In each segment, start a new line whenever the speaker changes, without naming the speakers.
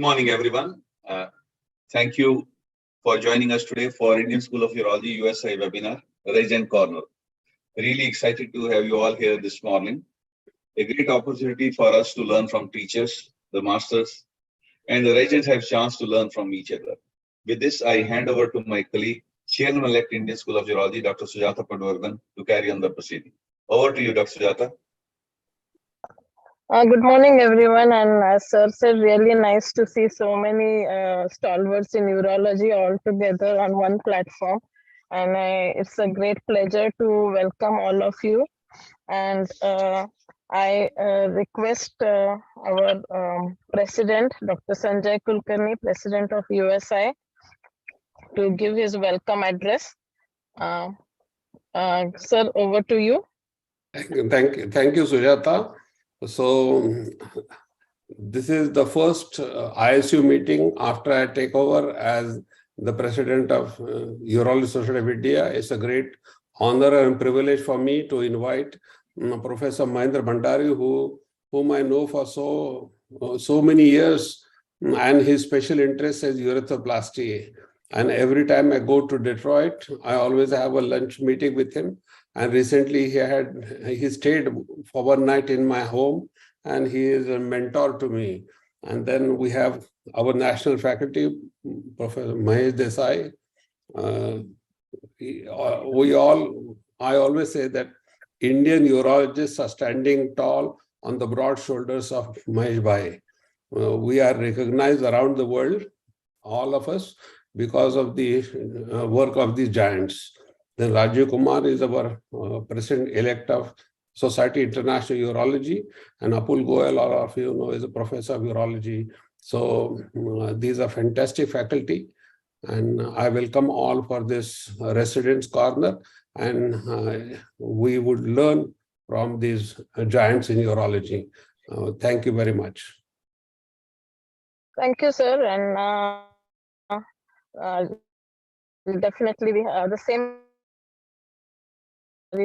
Good morning, everyone. Thank you for joining us today for Indian School of Urology USI Webinar, Resident Corner. Really excited to have you all here this morning. A great opportunity for us to learn from teachers, the masters, and the residents have a chance to learn from each other. With this, I hand over to my colleague, Chairman-elect Indian School of Urology, Dr. Sujata Padwardhan, to carry on the proceeding. Over to you, Dr. Sujata.
Good morning, everyone. And as Sir said, really nice to see so many stalwarts in urology all together on one platform. And it's a great pleasure to welcome all of you. And I request our President, Dr. Sanjay Kulkarni, President of USI, to give his welcome address. Sir, over to you.
Thank you, Sujata. So this is the first ISU meeting after I take over as the president of Urology Society of India. It's a great honor and privilege for me to invite Professor Mahendra Bhandari, whom I know for so many years, and his special interest is urethroplasty. And every time I go to Detroit, I always have a lunch meeting with him. And recently he stayed for one night in my home, and he is a mentor to me. And then we have our national faculty, Professor Mahesh Desai. I always say that Indian urologists are standing tall on the broad shoulders of Mahesh Bhai. We are recognized around the world, all of us, because of the work of these giants. Then Rajiv Kumar is our president-elect of Society International Urology, and Apul Goel, all of you know, is a professor of urology. So these are fantastic faculty, and I welcome all for this residence corner, and we would learn from these giants in urology. Thank you very much.
Thank you, sir. And definitely we have the same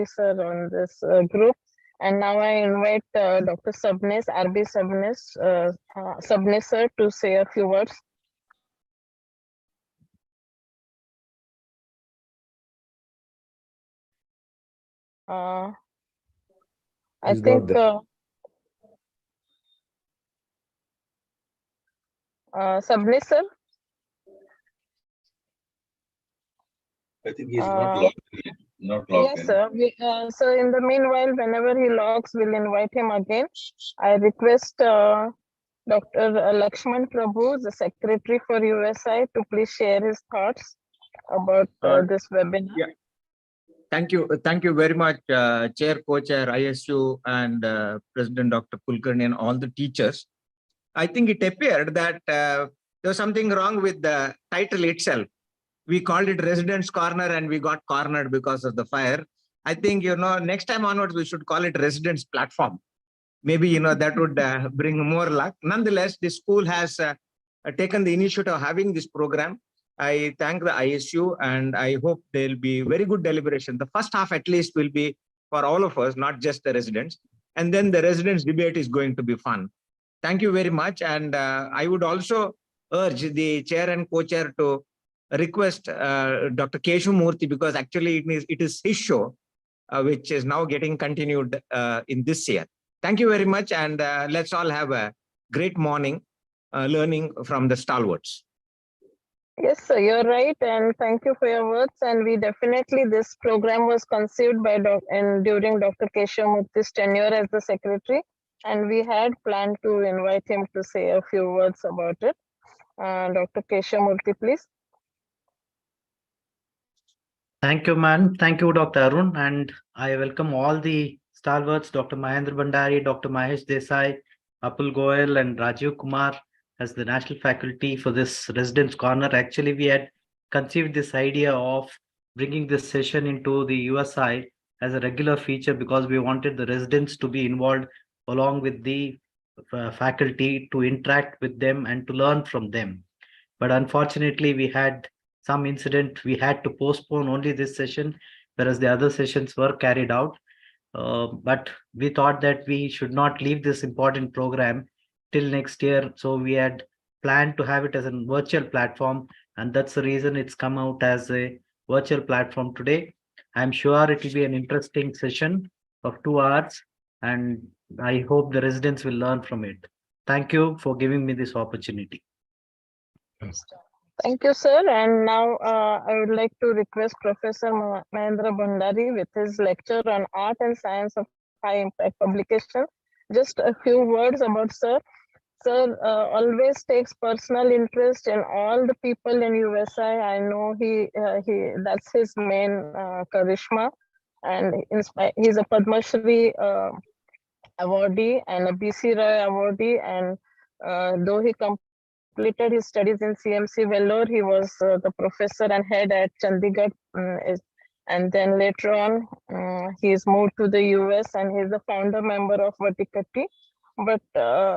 sir on this group. And now I invite Dr. Sabnis, RB Sabnis sir, to say a few words. I think Sabnis sir.
I think he's not logged in.
Yes, sir. So in the meanwhile, whenever he logs, we'll invite him again. I request Dr. Lakshman Prabhu, the secretary for USI, to please share his thoughts about this webinar.
Yeah. Thank you very much, Chair, Co-Chair, ISU, and President Dr. Kulkarni, and all the teachers. I think it appeared that there was something wrong with the title itself. We called it Residence Corner, and we got cornered because of the fire. I think, next time onwards, we should call it Residence Platform. Maybe, that would bring more luck. Nonetheless, the school has taken the initiative of having this program. I thank the ISU, and I hope there'll be very good deliberation. The first half, at least, will be for all of us, not just the residents. And then the residents debate is going to be fun. Thank you very much. And I would also urge the chair and co-chair to request Dr. Keshu Murthy, because actually it is his show, which is now getting continued in this year. Thank you very much, and let's all have a great morning learning from the stalwarts.
Yes, sir, you're right, and thank you for your words. And we definitely, this program was conceived by during Dr. Keshu Murthy's tenure as the secretary, and we had planned to invite him to say a few words about it. Dr. Keshu Murthy, please.
Thank you, ma'am. Thank you, Dr. Arun. And I welcome all the stalwarts, Dr. Mahendra Bhandari, Dr. Mahesh Desai, Apul Goel, and Rajiv Kumar as the national faculty for this Residence Corner. Actually, we had conceived this idea of bringing this session into the USI as a regular feature because we wanted the residents to be involved along with the faculty, to interact with them and to learn from them. But unfortunately, we had some incident. We had to postpone only this session, whereas the other sessions were carried out. But we thought that we should not leave this important program till next year. So we had planned to have it as a virtual platform, and that's the reason it's come out as a virtual platform today. I'm sure it will be an interesting session of 2 hours, and I hope the residents will learn from it. Thank you for giving me this opportunity.
Thank you, sir. And now I would like to request Professor Mahendra Bhandari with his lecture on Art and Science of High Impact Publication. Just a few words about sir. Sir always takes personal interest in all the people in USI. I know he that's his main charisma, and he's a Padma Shri awardee and a BC Roy awardee. And though he completed his studies in CMC Vellore, he was the professor and head at Chandigarh. And then later on, he's moved to the US and he's the founder member of Vatikati. But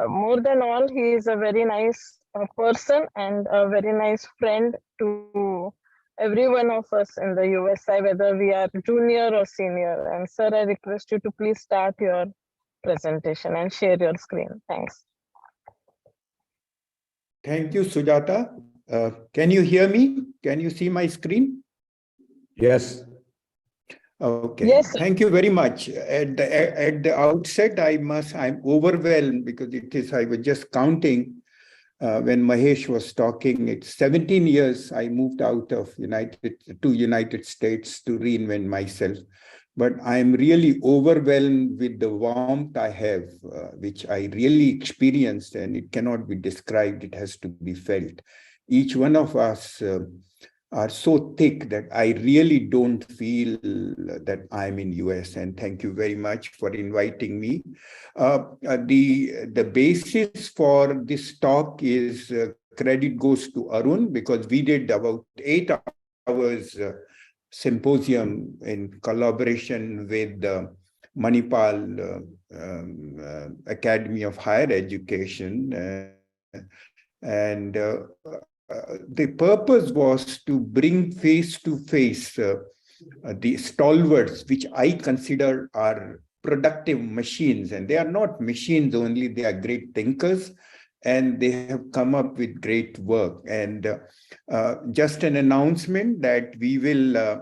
more than all, he is a very nice person and a very nice friend to every one of us in the USI, whether we are junior or senior. And sir, I request you to please start your presentation and share your screen. Thanks.
Thank you, Sujata. Can you hear me? Can you see my screen?
Yes.
Okay.
Yes, sir.
Thank you very much. At the outset, I'm overwhelmed because I was just counting when Mahesh was talking. It's 17 years I moved out of United States to reinvent myself. But I'm really overwhelmed with the warmth I have, which I really experienced, and it cannot be described. It has to be felt. Each one of us are so thick that I really don't feel that I'm in US. And thank you very much for inviting me. The basis for this talk is credit goes to Arun, because we did about 8 hours symposium in collaboration with Manipal Academy of Higher Education. And the purpose was to bring face-to-face the stalwarts, which I consider are productive machines. And they are not machines only, they are great thinkers. And they have come up with great work. And just an announcement that we will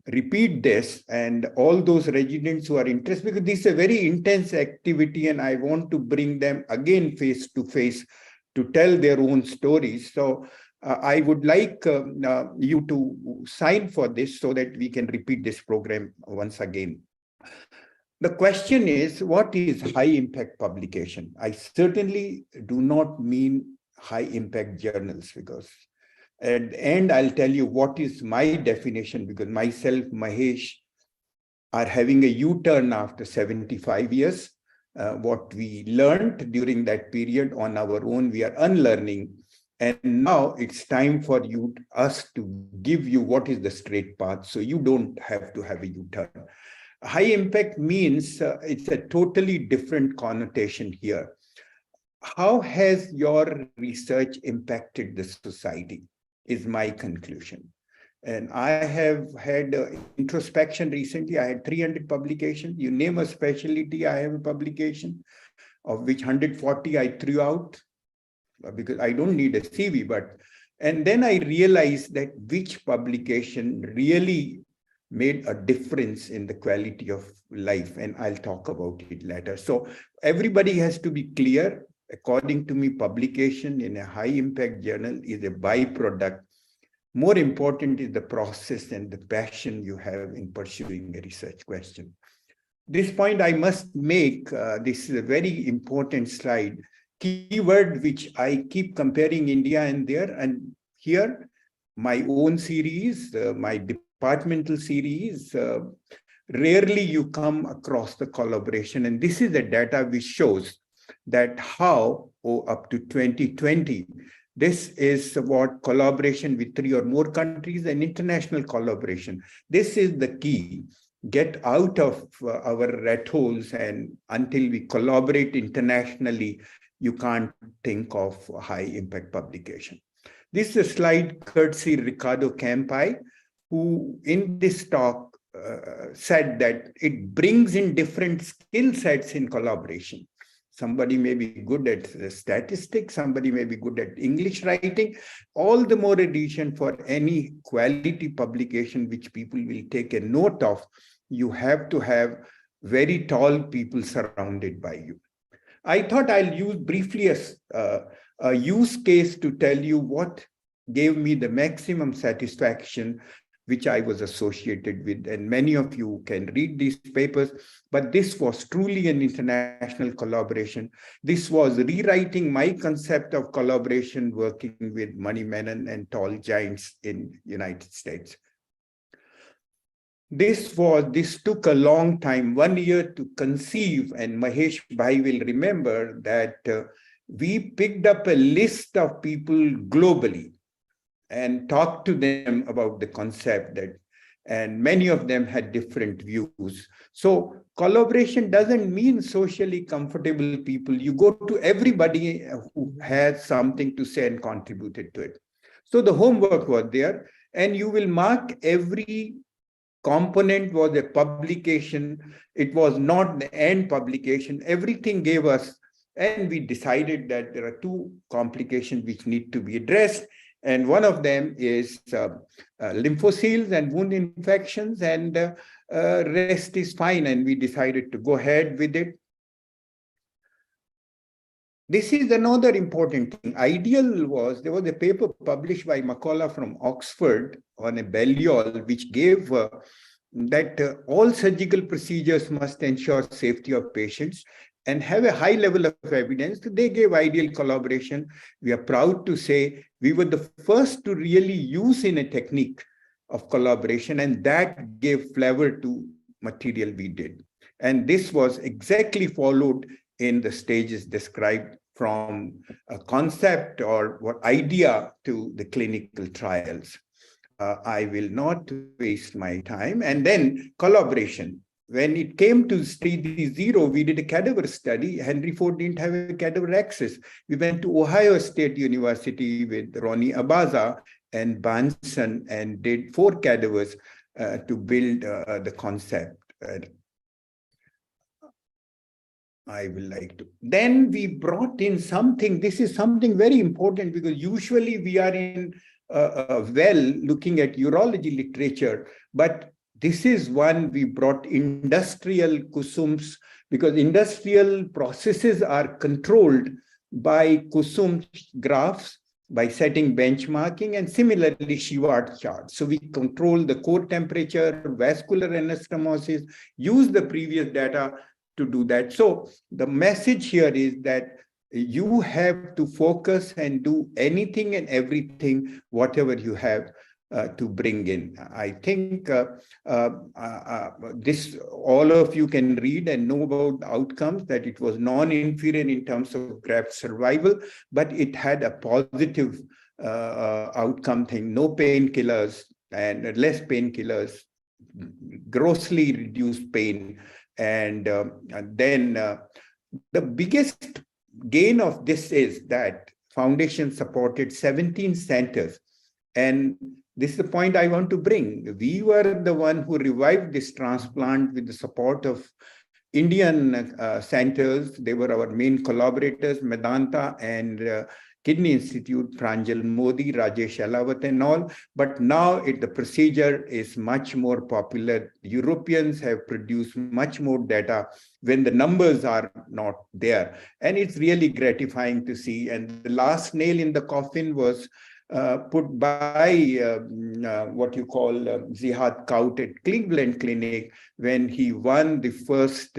repeat this, and all those residents who are interested, because this is a very intense activity and I want to bring them again face to face to tell their own stories. So I would like you to sign for this so that we can repeat this program once again. The question is, what is high impact publication? I certainly do not mean high impact journals, because at the end, I'll tell you what is my definition, because myself, Mahesh, are having a U-turn after 75 years. What we learned during that period on our own, we are unlearning. And now it's time for us to give you what is the straight path, so you don't have to have a U-turn. High impact means it's a totally different connotation here. How has your research impacted the society is my conclusion. And I have had introspection recently. I had 300 publications. You name a specialty, I have a publication, of which 140 I threw out because I don't need a CV. And then I realized that which publication really made a difference in the quality of life. And I'll talk about it later. So everybody has to be clear. According to me, publication in a high impact journal is a byproduct. More important is the process and the passion you have in pursuing a research question. This point I must make, this is a very important slide. Keyword which I keep comparing India and there, and here, my own series, my departmental series, rarely you come across the collaboration. And this is the data which shows that how, up to 2020, this is what collaboration with 3 or more countries and international collaboration. This is the key. Get out of our rat holes, and until we collaborate internationally, you can't think of high impact publication. This is a slide courtesy Ricardo Campi, who in this talk said that it brings in different skill sets in collaboration. Somebody may be good at statistics, somebody may be good at English writing. All the more reason for any quality publication which people will take a note of, you have to have very tall people surrounded by you. I thought I'll use briefly a use case to tell you what gave me the maximum satisfaction which I was associated with. And many of you can read these papers, but this was truly an international collaboration. This was rewriting my concept of collaboration working with Mani Menon and tall giants in United States. This took a long time, 1 year to conceive, and Mahesh Bhai will remember that we picked up a list of people globally and talked to them about the concept, and many of them had different views. So collaboration doesn't mean socially comfortable people. You go to everybody who has something to say and contributed to it. So the homework was there, and you will mark every component was a publication. It was not the end publication. Everything gave us, and we decided that there are two complications which need to be addressed. And one of them is lymphoceles and wound infections, and rest is fine. And we decided to go ahead with it. This is another important thing. Ideal was, there was a paper published by McCullough from Oxford on a balliol, which gave that all surgical procedures must ensure safety of patients and have a high level of evidence. They gave ideal collaboration. We are proud to say we were the first to really use in a technique of collaboration, and that gave flavor to material we did. And this was exactly followed in the stages described, from a concept or what idea to the clinical trials. I will not waste my time. And then collaboration. When it came to stage 0, we did a cadaver study. Henry Ford didn't have a cadaver access. We went to Ohio State University with Ronnie Abaza and Banson and did 4 cadavers to build the concept. I will like to. Then we brought in something. This is something very important, because usually we are in well looking at urology literature, but this is one we brought industrial kusums, because industrial processes are controlled by kusum graphs, by setting benchmarking, and similarly Shewhart charts. So we control the core temperature, vascular anastomosis, use the previous data to do that. So the message here is that you have to focus and do anything and everything, whatever you have to bring in. I think this, all of you can read and know about the outcomes, that it was non-inferior in terms of graft survival, but it had a positive outcome thing, no painkillers and less painkillers, grossly reduced pain. And then the biggest gain of this is that foundation supported 17 centers. And this is the point I want to bring. We were the one who revived this transplant with the support of Indian centers. They were our main collaborators, Medanta and Kidney Institute, Pranjal Modi, Rajesh Alawat and all. But now the procedure is much more popular. Europeans have produced much more data when the numbers are not there. And it's really gratifying to see. And the last nail in the coffin was put by what you call Zihad Kaut at Cleveland Clinic, when he won the first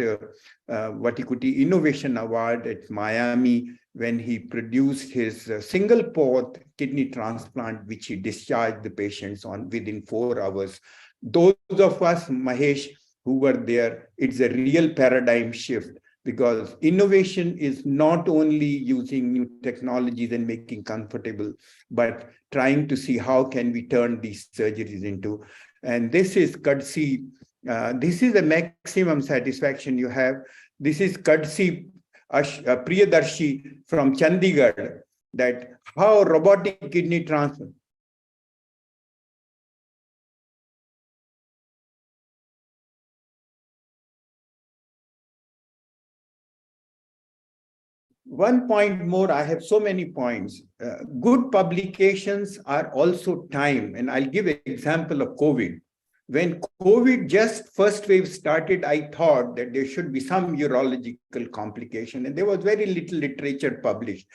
Vatikutty Innovation Award at Miami, when he produced his single port kidney transplant, which he discharged the patients on within 4 hours. Those of us, Mahesh, who were there, it's a real paradigm shift, because innovation is not only using new technologies and making comfortable, but trying to see how can we turn these surgeries into. And this is courtesy, this is the maximum satisfaction you have. This is courtesy Priyadarshi from Chandigarh, that how robotic kidney transplant. One point more, I have so many points. Good publications are also time, and I'll give an example of COVID. When COVID just first wave started, I thought that there should be some urological complication, and there was very little literature published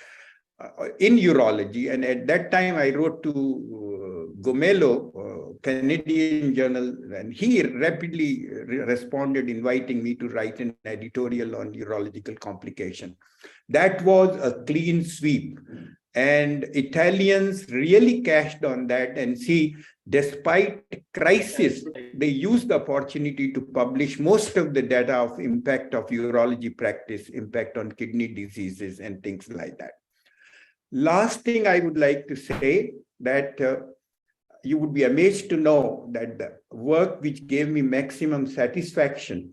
in urology. And at that time, I wrote to Gomelo, Canadian journal, and he rapidly responded, inviting me to write an editorial on urological complication. That was a clean sweep. And Italians really cashed on that, and see, despite crisis, they used the opportunity to publish most of the data of impact of urology practice, impact on kidney diseases and things like that. Last thing I would like to say that you would be amazed to know that the work which gave me maximum satisfaction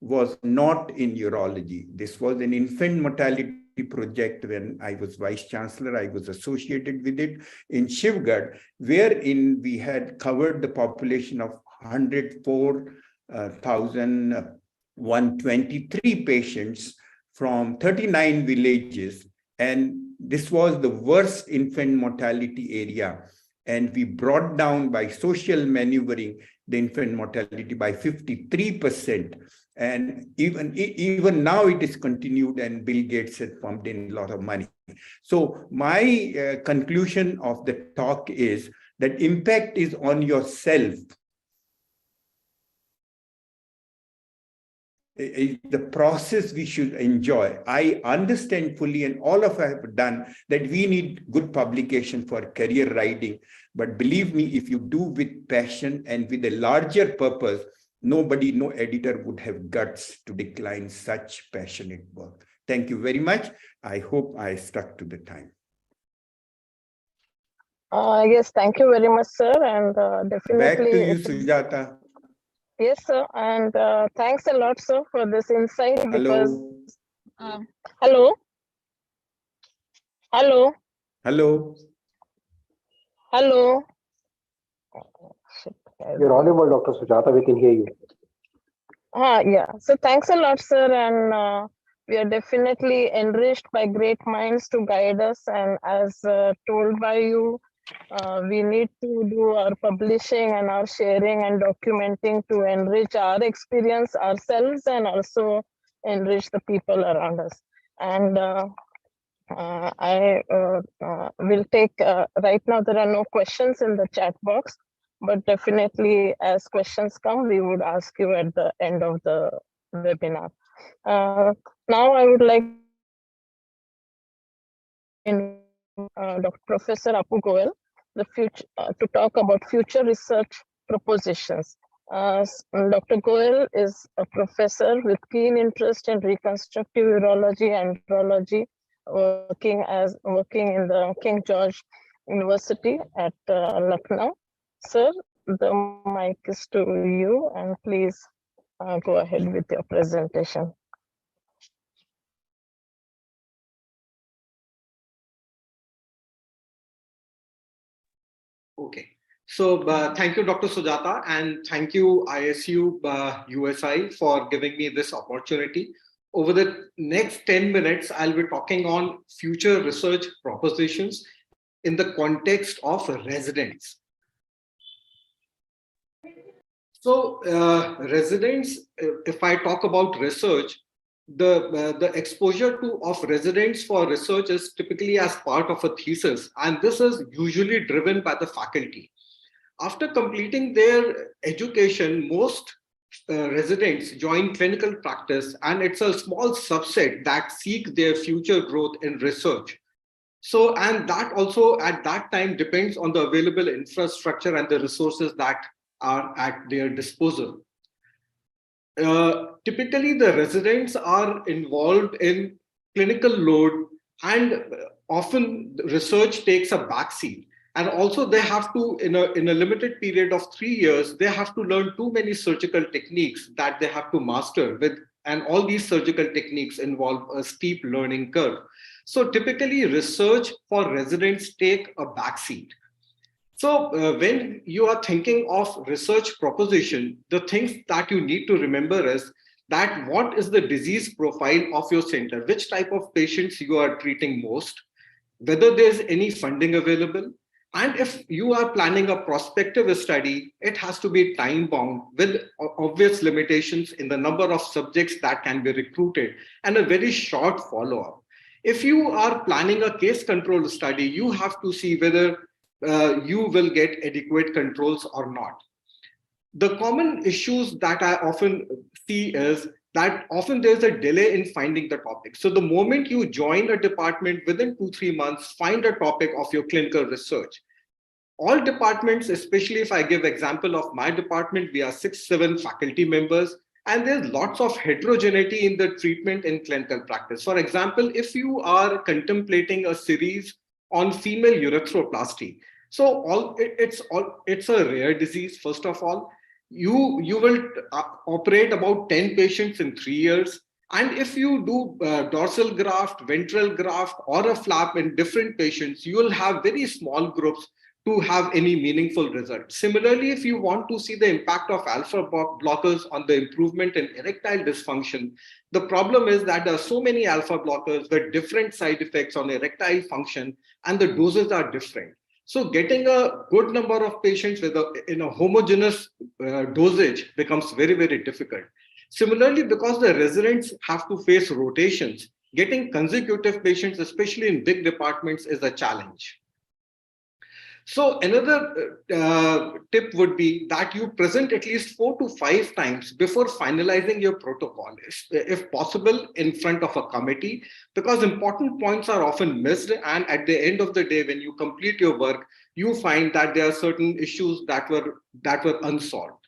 was not in urology. This was an infant mortality project. When I was vice chancellor, I was associated with it in Shivgarh, wherein we had covered the population of 104,123 patients from 39 villages. And this was the worst infant mortality area. And we brought down by social maneuvering the infant mortality by 53%. And even now it is continued, and Bill Gates has pumped in a lot of money. So my conclusion of the talk is that impact is on yourself. The process we should enjoy. I understand fully, and all of us have done, that we need good publication for career writing. But believe me, if you do with passion and with a larger purpose, no editor would have guts to decline such passionate work. Thank you very much. I hope I stuck to the time.
Yes, thank you very much, sir. And definitely.
Back to you, Sujata.
Yes, sir. And thanks a lot, sir, for this insight.
Hello.
Because, hello. Hello.
Hello.
Hello.
You're audible, Dr. Sujata. We can hear you.
Yeah. So thanks a lot, sir. And we are definitely enriched by great minds to guide us. And as told by you, we need to do our publishing and our sharing and documenting to enrich our experience ourselves and also enrich the people around us. And I will take, right now there are no questions in the chat box, but definitely as questions come, we would ask you at the end of the webinar. Now I would like to Dr. Professor Apu Goel to talk about future research propositions. Dr. Goel is a professor with keen interest in reconstructive urology and urology, working in the King George University at Lucknow. Sir, the mic is to you, and please go ahead with your presentation.
Okay. So thank you, Dr. Sujata, and thank you, ISU USI, for giving me this opportunity. Over the next 10 minutes, I'll be talking on future research propositions in the context of residents. So residents, if I talk about research, the exposure of residents for research is typically as part of a thesis, and this is usually driven by the faculty. After completing their education, most residents join clinical practice, and it's a small subset that seek their future growth in research. So, and that also at that time depends on the available infrastructure and the resources that are at their disposal. Typically, the residents are involved in clinical load, and often research takes a backseat. And also they have to, in a limited period of 3 years, they have to learn too many surgical techniques that they have to master with, and all these surgical techniques involve a steep learning curve. So typically research for residents take a backseat. So when you are thinking of research proposition, the things that you need to remember is that what is the disease profile of your center, which type of patients you are treating most, whether there's any funding available. And if you are planning a prospective study, it has to be time bound with obvious limitations in the number of subjects that can be recruited and a very short follow-up. If you are planning a case control study, you have to see whether you will get adequate controls or not. The common issues that I often see is that often there's a delay in finding the topic. So the moment you join a department, within 2-3 months, find a topic of your clinical research. All departments, especially if I give example of my department, we are 6-7 faculty members, and there's lots of heterogeneity in the treatment in clinical practice. For example, if you are contemplating a series on female urethroplasty, so it's a rare disease, first of all. You will operate about 10 patients in 3 years. And if you do dorsal graft, ventral graft, or a flap in different patients, you will have very small groups to have any meaningful result. Similarly, if you want to see the impact of alpha blockers on the improvement in erectile dysfunction, the problem is that there are so many alpha blockers with different side effects on erectile function, and the doses are different. So getting a good number of patients in a homogeneous dosage becomes very, very difficult. Similarly, because the residents have to face rotations, getting consecutive patients, especially in big departments, is a challenge. So another tip would be that you present at least 4 to 5 times before finalizing your protocol, if possible, in front of a committee, because important points are often missed. And at the end of the day, when you complete your work, you find that there are certain issues that were unsolved.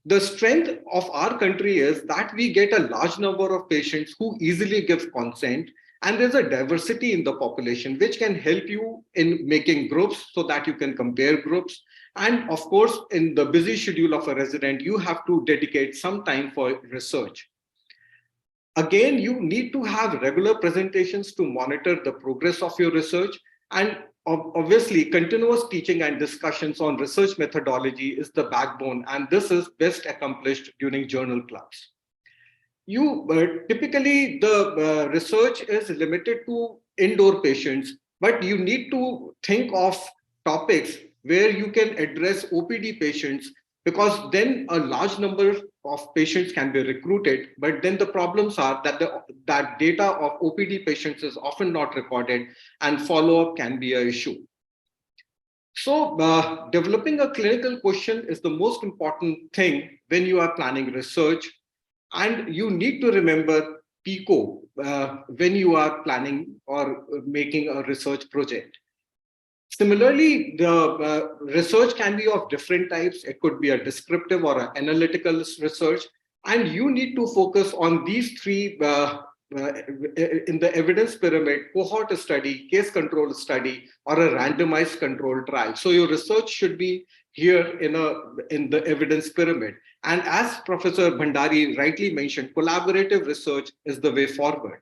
The strength of our country is that we get a large number of patients who easily give consent. And there's a diversity in the population, which can help you in making groups so that you can compare groups. And of course, in the busy schedule of a resident, you have to dedicate some time for research. Again, you need to have regular presentations to monitor the progress of your research. And obviously, continuous teaching and discussions on research methodology is the backbone. And this is best accomplished during journal clubs. Typically, the research is limited to indoor patients, but you need to think of topics where you can address OPD patients, because then a large number of patients can be recruited. But then the problems are that that data of OPD patients is often not recorded, and follow-up can be an issue. So developing a clinical question is the most important thing when you are planning research. And you need to remember PICO when you are planning or making a research project. Similarly, the research can be of different types. It could be a descriptive or an analytical research. And you need to focus on these 3 in the evidence pyramid: cohort study, case control study, or a randomized control trial. So your research should be here in the evidence pyramid. And as Professor Bhandari rightly mentioned, collaborative research is the way forward.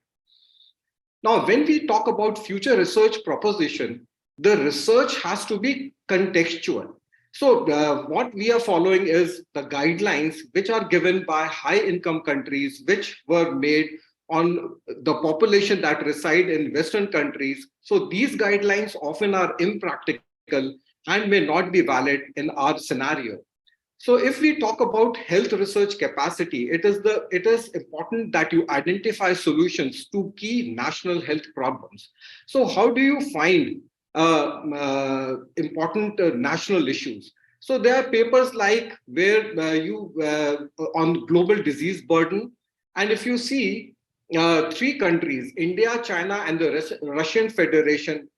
Now, when we talk about future research proposition, the research has to be contextual. So what we are following is the guidelines which are given by high-income countries, which were made on the population that reside in Western countries. So these guidelines often are impractical and may not be valid in our scenario. So if we talk about health research capacity, it is important that you identify solutions to key national health problems. So how do you find important national issues? So there are papers like where on global disease burden. And if you see 3 countries, India, China, and the Russian Federation,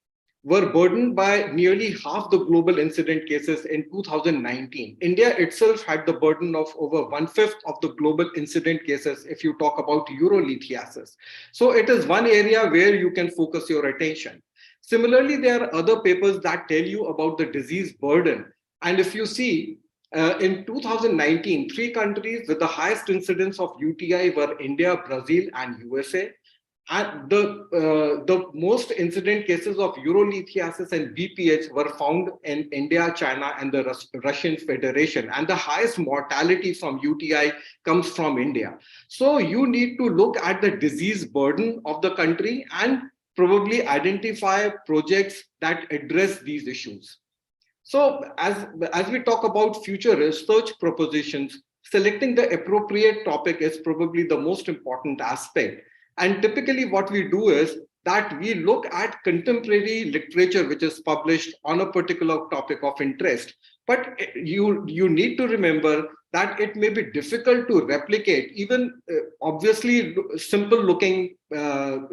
were burdened by nearly half the global incident cases in 2019. India itself had the burden of over 1/5 of the global incident cases if you talk about urolithiasis. So it is one area where you can focus your attention. Similarly, there are other papers that tell you about the disease burden. And if you see, in 2019, 3 countries with the highest incidence of UTI were India, Brazil, and USA. And the most incident cases of urolithiasis and BPH were found in India, China, and the Russian Federation. And the highest mortality from UTI comes from India. So you need to look at the disease burden of the country and probably identify projects that address these issues. So as we talk about future research propositions, selecting the appropriate topic is probably the most important aspect. And typically what we do is that we look at contemporary literature which is published on a particular topic of interest. But you need to remember that it may be difficult to replicate even obviously simple looking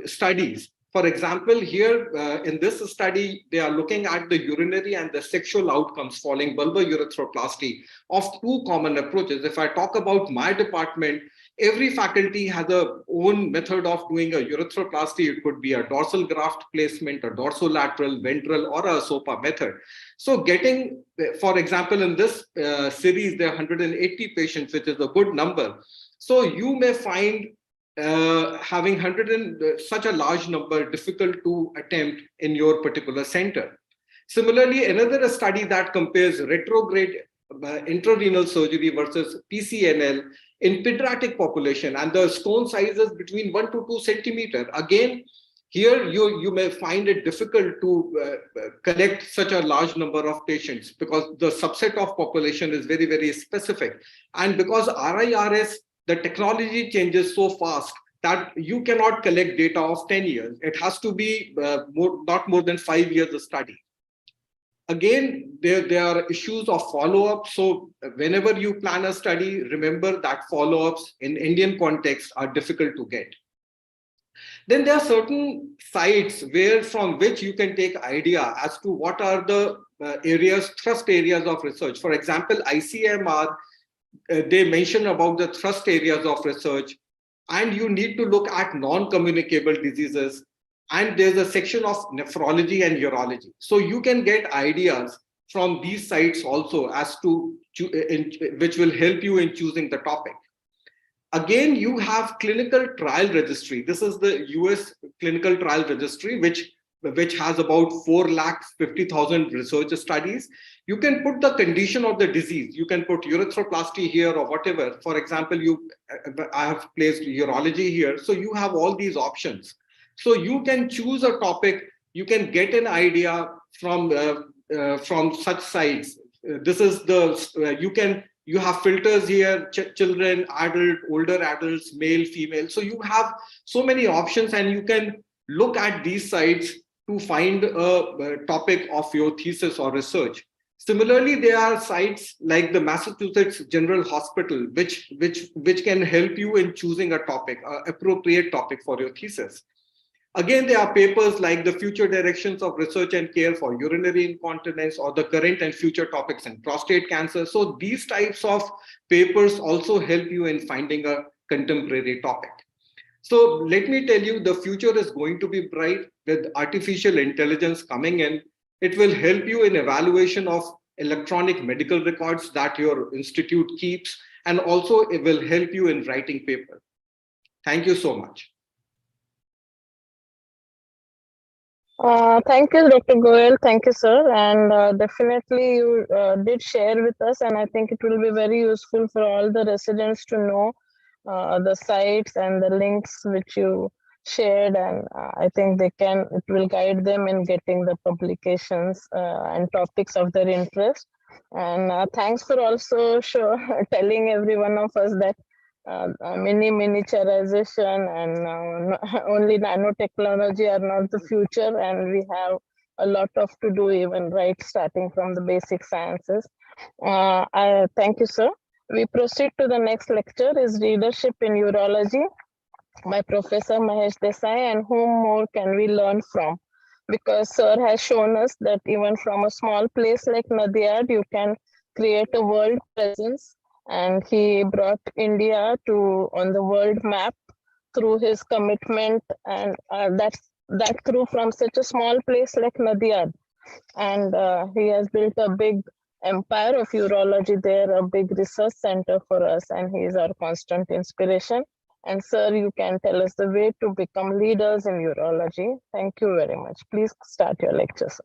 studies. For example, here in this study, they are looking at the urinary and the sexual outcomes following bulbar urethroplasty of two common approaches. If I talk about my department, every faculty has a own method of doing a urethroplasty. It could be a dorsal graft placement, a dorsolateral, ventral, or a SOPA method. So getting, for example, in this series, there are 180 patients, which is a good number. So you may find having such a large number difficult to attempt in your particular center. Similarly, another study that compares retrograde intrarenal surgery versus PCNL in pediatric population, and the stone sizes between 1 to 2 centimeters. Again, here you may find it difficult to collect such a large number of patients because the subset of population is very, very specific. And because RIRS, the technology changes so fast that you cannot collect data of 10 years. It has to be not more than 5 years of study. Again, there are issues of follow-up. So whenever you plan a study, remember that follow-ups in Indian context are difficult to get. Then there are certain sites from which you can take idea as to what are the thrust areas of research. For example, ICMR, they mention about the thrust areas of research, and you need to look at non-communicable diseases. And there's a section of nephrology and urology. So you can get ideas from these sites also as to which will help you in choosing the topic. Again, you have clinical trial registry. This is the US clinical trial registry, which has about 450,000 research studies. You can put the condition of the disease. You can put urethroplasty here or whatever. For example, I have placed urology here. So you have all these options. So you can choose a topic. You can get an idea from such sites. This is you have filters here, children, adult, older adults, male, female. So you have so many options, and you can look at these sites to find a topic of your thesis or research. Similarly, there are sites like the Massachusetts General Hospital, which can help you in choosing a topic, appropriate topic for your thesis. Again, there are papers like the future directions of research and care for urinary incontinence, or the current and future topics in prostate cancer. So these types of papers also help you in finding a contemporary topic. So let me tell you, the future is going to be bright with artificial intelligence coming in. It will help you in evaluation of electronic medical records that your institute keeps, and also it will help you in writing paper. Thank you so much.
Thank you, Dr. Goel. Thank you, sir. And definitely you did share with us, and I think it will be very useful for all the residents to know the sites and the links which you shared, and I think it will guide them in getting the publications and topics of their interest. And thanks for also telling every one of us that miniaturization and only nanotechnology are not the future, and we have a lot of to do even starting from the basic sciences. I thank you, sir. We proceed to the next lecture, is Leadership in Urology by Professor Mahesh Desai, and whom more can we learn from? Because sir has shown us that even from a small place like Nadiad, you can create a world presence, and he brought India on the world map through his commitment, and that through from such a small place like Nadiad. And he has built a big empire of urology there, a big research center for us, and he is our constant inspiration. And sir, you can tell us the way to become leaders in urology. Thank you very much. Please start your lecture, sir.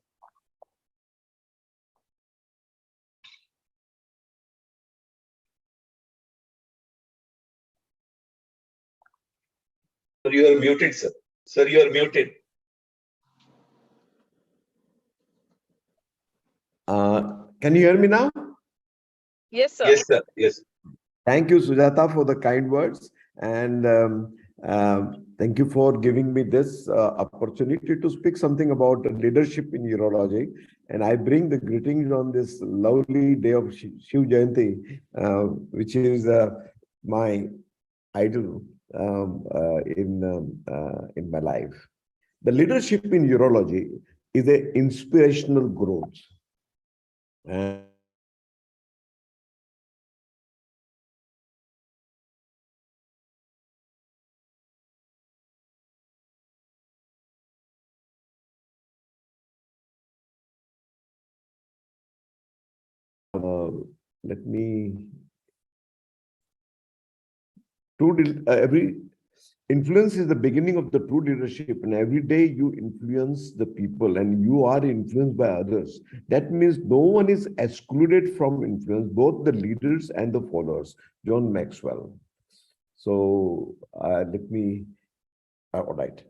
Sir, you are muted, sir. Sir, you are muted.
Can you hear me now?
Yes, sir.
Yes, sir. Yes.
Thank you, Sujata, for the kind words. And thank you for giving me this opportunity to speak something about leadership in urology. And I bring the greetings on this lovely day of Shiv Jayanti, which is my idol in my life. The leadership in urology is an inspirational growth. And let me every influence is the beginning of the true leadership, and every day you influence the people and you are influenced by others. That means no one is excluded from influence, both the leaders and the followers. John Maxwell. So let me all right.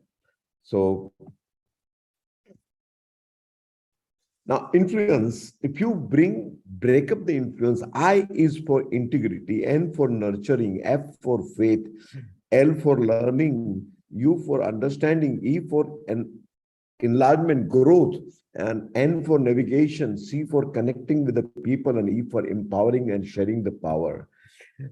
So now, influence, if you break up the influence, I is for integrity, N for nurturing, F for faith, L for learning, U for understanding, E for enlargement, growth, and N for navigation, C for connecting with the people, and E for empowering and sharing the power.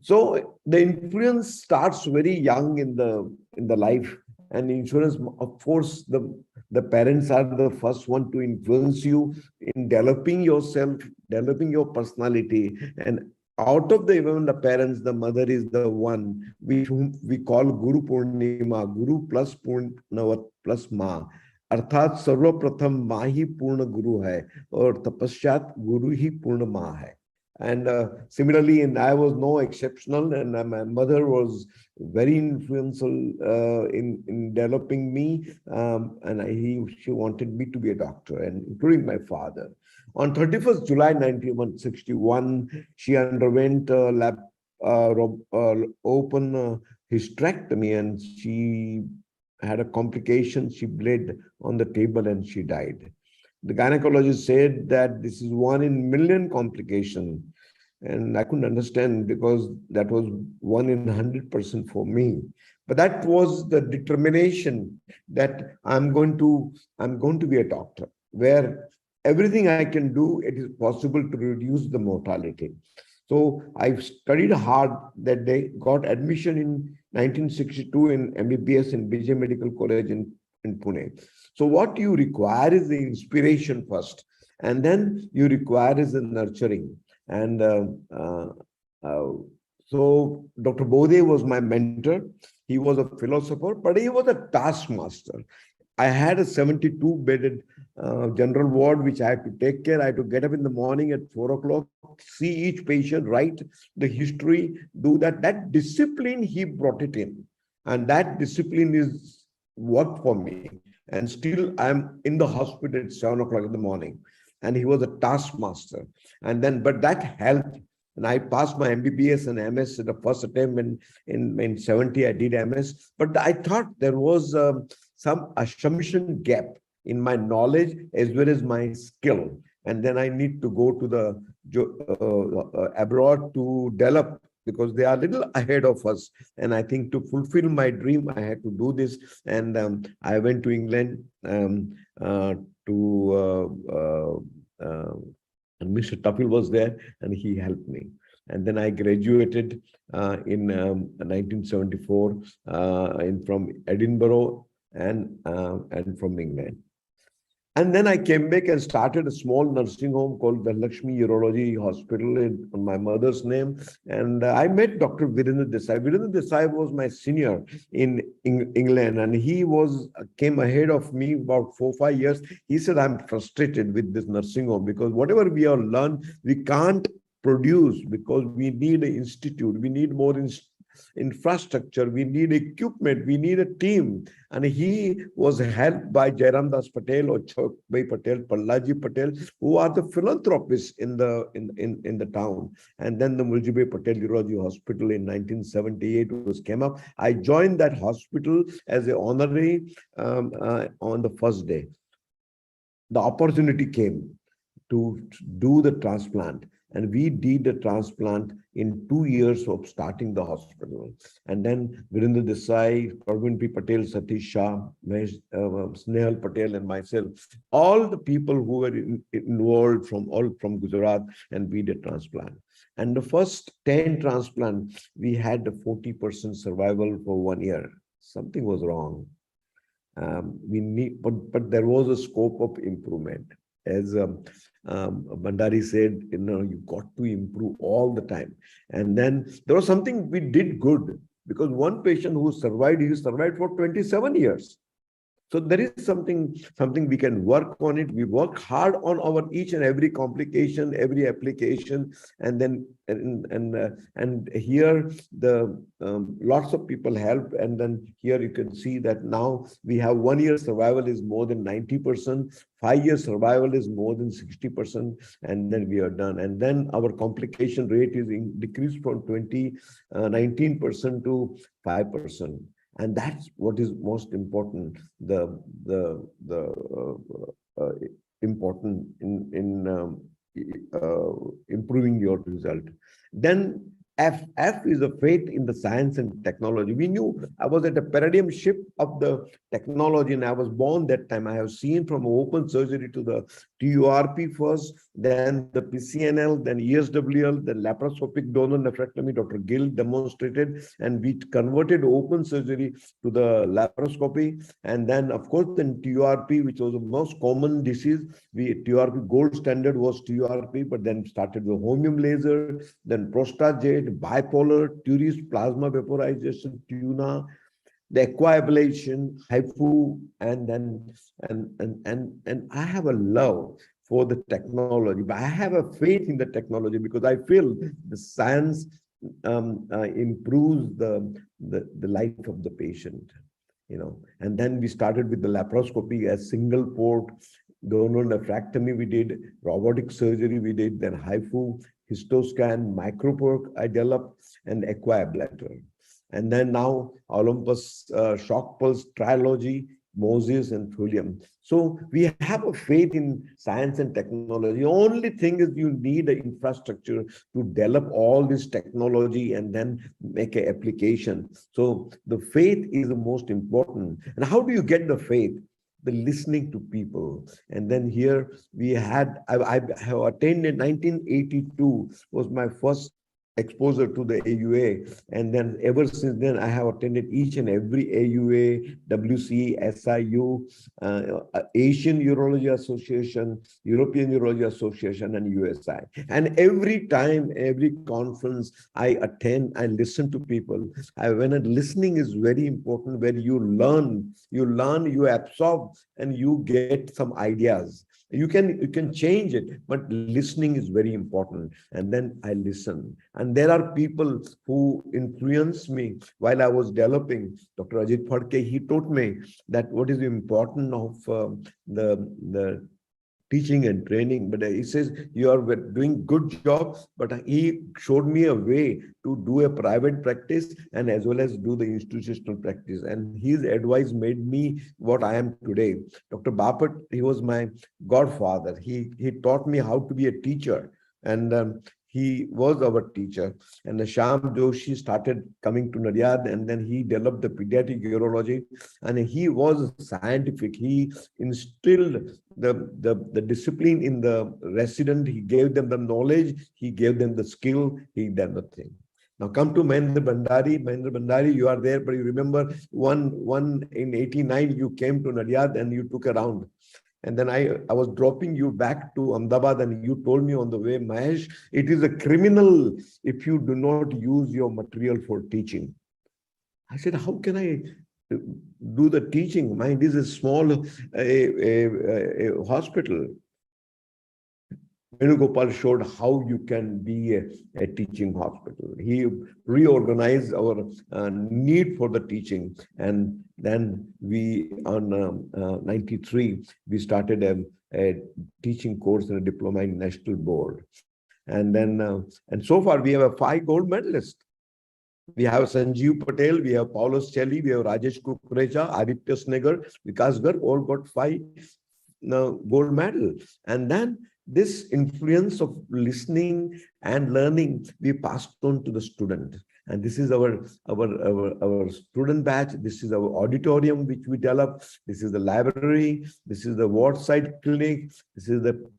So the influence starts very young in the life. And insurance, of course, the parents are the first one to influence you in developing yourself, developing your personality. And out of even the parents, the mother is the one whom we call Guru Purnima, Guru plus Purnavat plus Ma. अर्थात सर्वप्रथम माँ ही पूर्ण गुरु है और तपश्चात गुरु ही पूर्ण माँ है. And similarly, and I was no exceptional, and my mother was very influential in developing me, and she wanted me to be a doctor, and including my father. On 31st July 1961, she underwent open hysterectomy, and she had a complication. She bled on the table and she died. The gynecologist said that this is 1 in a million complication. And I couldn't understand because that was 1 in 100% for me. But that was the determination that I'm going to be a doctor, where everything I can do, it is possible to reduce the mortality. So I studied hard that day, got admission in 1962 in MBBS in BJ Medical College in Pune. So what you require is the inspiration first, and then you require is the nurturing. And so Dr. Bode was my mentor. He was a philosopher, but he was a taskmaster. I had a 72-bedded general ward, which I had to take care. I had to get up in the morning at 4 o'clock, see each patient, write the history, do that. That discipline, he brought it in. And that discipline is worked for me. And still, I'm in the hospital at 7 o'clock in the morning. And he was a taskmaster. And then, but that helped. And I passed my MBBS and MS at the first attempt. In 70, I did MS. But I thought there was some assumption gap in my knowledge as well as my skill. And then I need to go to the abroad to develop, because they are a little ahead of us. And I think to fulfill my dream, I had to do this. And I went to England and Mr. Tuffle was there and he helped me. And then I graduated in 1974 from Edinburgh and from England. And then I came back and started a small nursing home called the Lakshmi Urology Hospital on my mother's name. And I met Dr. Virendra Desai. Virendra Desai was my senior in England, and he came ahead of me about 4 or 5 years. He said, I'm frustrated with this nursing home because whatever we have learned, we can't produce because we need an institute. We need more infrastructure, we need equipment, we need a team. And he was helped by Jairam Das Patel or Chokbhai Patel, Pallaji Patel, who are the philanthropists in the town. And then the Muljibai Patel Urology Hospital in 1978 was came up. I joined that hospital as an honorary on the first day. The opportunity came to do the transplant, and we did the transplant in 2 years of starting the hospital. And then Virendra Desai, Parveen P. Patel, Satish Shah, Snehal Patel, and myself, all the people who were involved from Gujarat, and we did transplant. And the first 10 transplant, we had a 40% survival for 1 year. Something was wrong. But there was a scope of improvement. As Bandari said, you got to improve all the time. And then there was something we did good, because one patient who survived, he survived for 27 years. So there is something we can work on it. We work hard on our each and every complication, every application, and then and here the lots of people help. And then here you can see that now we have 1 year survival is more than 90%, 5 year survival is more than 60%, and then we are done. And then our complication rate is decreased from 19% to 5%. And that's what is most important, important in improving your result. Then F is a faith in the science and technology. We knew I was at a paradigm shift of the technology, and I was born that time. I have seen from open surgery to the TURP first, then the PCNL, then ESWL, the laparoscopic donor nephrectomy. Dr. Gill demonstrated, and we converted open surgery to the laparoscopy. And then, of course, then TURP, which was the most common disease. TURP gold standard was TURP, but then started the holmium laser, then prostate, bipolar, Turris, plasma vaporization, tuna, the aquablation, HIFU, and then and I have a love for the technology, but I have a faith in the technology because I feel the science improves the life of the patient, And then we started with the laparoscopy as single port, donor nephrectomy we did, robotic surgery we did, then HIFU, histoscan, micropork I developed, and aquablator. And then now Olympus, shock pulse, trilogy, Moses, and Thulium. So we have a faith in science and technology. The only thing is you need an infrastructure to develop all this technology and then make an application. So the faith is the most important. And how do you get the faith? The listening to people. And then here we had, I have attended 1982 was my first exposure to the AUA. And then ever since then, I have attended each and every AUA, WC, SIU, Asian Urology Association, European Urology Association, and USI. And every time, every conference I attend, I listen to people. When listening is very important, where you learn, you absorb, and you get some ideas. You can change it, but listening is very important. And then I listen. And there are people who influenced me while I was developing. Dr. Ajit Phadke, he taught me that what is the importance of the teaching and training. But he says, you are doing good job, but he showed me a way to do a private practice and as well as do the institutional practice. And his advice made me what I am today. Dr. Bapat, he was my godfather. He taught me how to be a teacher. And he was our teacher. And Sham Joshi started coming to Naryad, and then he developed the pediatric urology. And he was scientific. He instilled the discipline in the resident. He gave them the knowledge. He gave them the skill. He did the thing. Now come to Mahendra Bhandari. Mahendra Bhandari, you are there, but you remember one in 89, you came to Naryad and you took a round. And then I was dropping you back to Ahmedabad, and you told me on the way, Mahesh, it is a criminal if you do not use your material for teaching. I said, how can I do the teaching? Mine is a small a hospital. Venugopal showed how you can be a teaching hospital. He reorganized our need for the teaching. And then we, on 93, we started a teaching course and a diploma in national board. And then, and so far we have 5 gold medalists. We have Sanjeev Patel, we have Paulus Chelli, we have Rajesh Kukreja, Aditya Snegar, Vikas Garg, all got 5 gold medal. And then this influence of listening and learning, we passed on to the student. And this is our student batch. This is our auditorium, which we develop. This is the library. This is the ward side clinic. This is the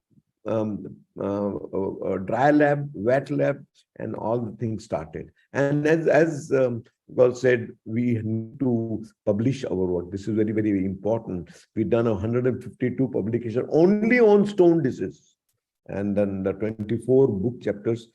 dry lab, wet lab, and all the things started. And as Gol said, we need to publish our work. This is very, very important. We've done 152 publications only on stone disease, and then the 24 book chapters.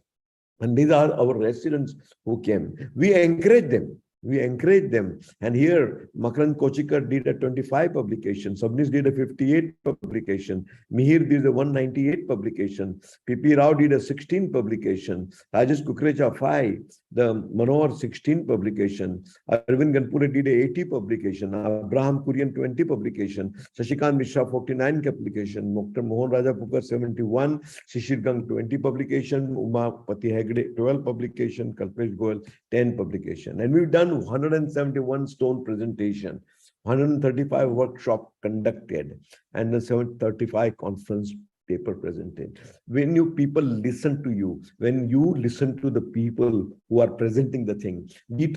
And these are our residents who came. We encourage them. We encourage them. And here, Makaran Kochikar did a 25 publication. Sabnis did a 58 publication. Mihir did a 198 publication. P.P. Rao did a 16 publication. Rajesh Kukreja 5. The Manohar 16 publication. Arvind Ganpure did a 80 publication. Abraham Kurian 20 publication. Shashikant Mishra 49 publication. Dr. Mohan Raja Pukar 71. Shishir Gang 20 publication. Uma Pati Hegde 12 publication. Kalpesh Goel 10 publication. And we've done 171 stone presentation, 135 workshop conducted, and the 735 conference paper presented. When you people listen to you, when you listen to the people who are presenting the thing, we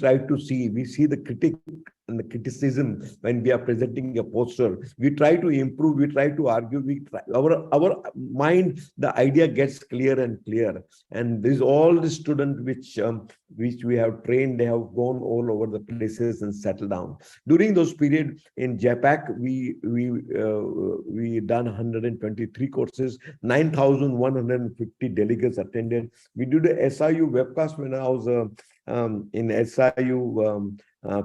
see the critic and the criticism when we are presenting a poster. We try to improve, we try to argue, our mind, the idea gets clear and clear. And this is all the students which we have trained, they have gone all over the places and settled down. During those periods in JAPAC, we done 123 courses, 9,150 delegates attended. We did a SIU webcast when I was in SIU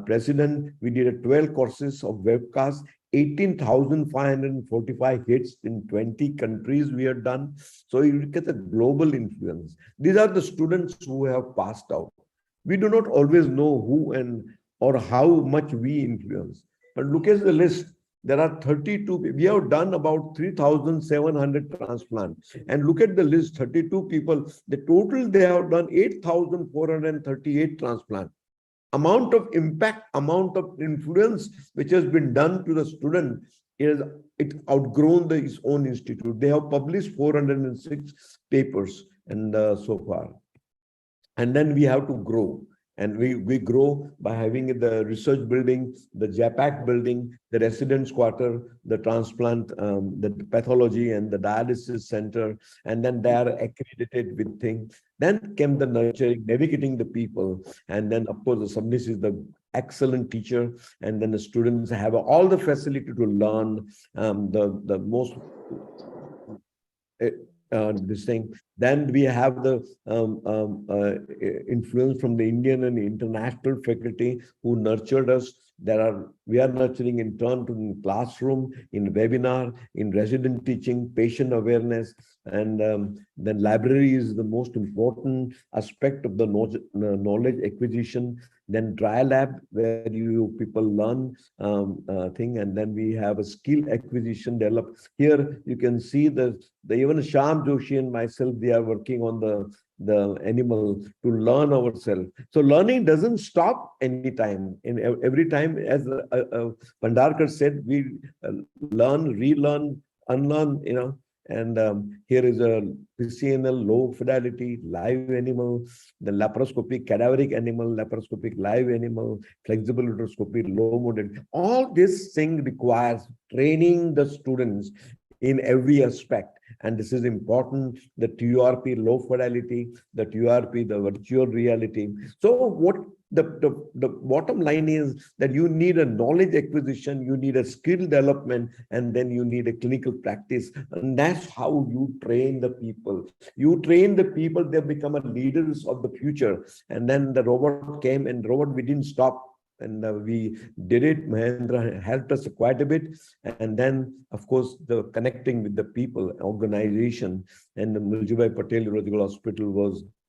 president. We did 12 courses of webcast, 18,545 hits in 20 countries we have done. So you get a global influence. These are the students who have passed out. We do not always know who and or how much we influence. But look at the list. There are 32. We have done about 3,700 transplants. And look at the list, 32 people. The total they have done 8,438 transplants. Amount of impact, amount of influence which has been done to the student is it outgrown its own institute. They have published 406 papers and so far. And then we have to grow. And we grow by having the research building, the JAPAC building, the residence quarter, the transplant, the pathology and the dialysis center, and then they are accredited with things. Then came the nurturing, navigating the people. And then of course, the Sabnis is the excellent teacher. And then the students have all the facility to learn the most this thing. Then we have the influence from the Indian and international faculty who nurtured us. We are nurturing in turn to classroom, in webinar, in resident teaching, patient awareness, and then library is the most important aspect of the knowledge acquisition. Then dry lab, where you people learn thing, and then we have a skill acquisition developed. Here you can see the even Sham Joshi and myself, they are working on the animal to learn ourselves. So learning doesn't stop anytime. In every time, as Bhandarkar said, we learn, relearn, unlearn, And here is a PCNL, low fidelity, live animal, the laparoscopic cadaveric animal, laparoscopic live animal, flexible uteroscopy, low modality. All this thing requires training the students in every aspect. And this is important, the TURP, low fidelity, the TURP, the virtual reality. So what the bottom line is that you need a knowledge acquisition, you need a skill development, and then you need a clinical practice. And that's how you train the people. You train the people, they become leaders of the future. And then the robot came, and robot, we didn't stop we did it. Mahendra helped us quite a bit. And then, of course, the connecting with the people, organization, and the Muljubai Patel Urological Hospital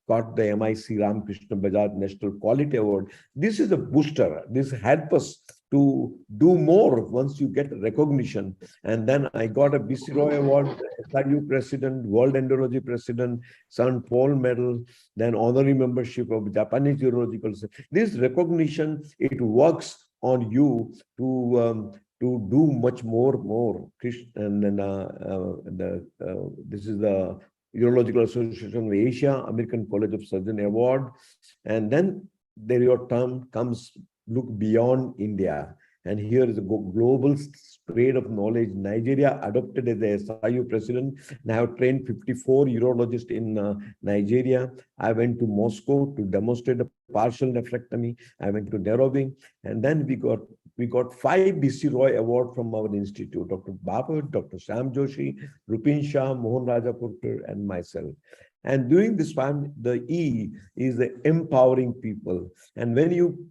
got the MIC Ramakrishna Bajaj National Quality Award. This is a booster. This helps us to do more once you get recognition. And then I got a BC Roy Award, SIU President, World Endocrinology President, St. Paul Medal, then honorary membership of Japanese Urological Society. This recognition, it works on you to do much more. And then this is the Urological Association of Asia, American College of Surgeons Award. And then there your term comes, look beyond India. And here is a global spread of knowledge. Nigeria adopted as the SIU president. Now I have trained 54 urologists in Nigeria. I went to Moscow to demonstrate a partial nephrectomy. I went to Nairobi. And then we got 5 BC Roy Award from our institute, Dr. Bapat, Dr. Sam Joshi, Rupin Shah, Mohan Rajapurkar, and myself. And during this time, the E is the empowering people. And when you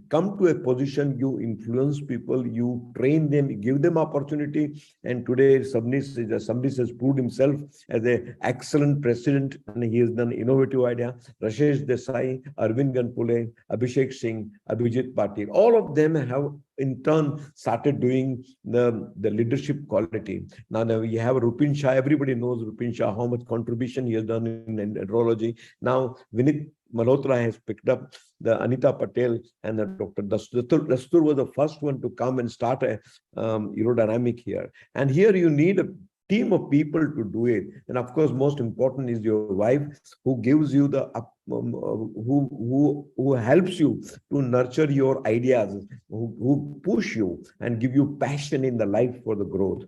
come to a position, you influence people, you train them, give them opportunity. And today, Sabnis has proved himself as an excellent president, and he has done innovative idea. Rashesh Desai, Arvind Ganpule, Abhishek Singh, Abhijit Patil, all of them have in turn started doing the leadership quality. Now we have Rupin Shah. Everybody knows Rupin Shah, how much contribution he has done in urology. Now Vinit Malhotra has picked up the Anita Patel and the Dr. Dastur was the first one to come and start a urodynamic here. And here you need a team of people to do it. And of course, most important is your wife, who gives you the who helps you to nurture your ideas, who push you and give you passion in the life for the growth.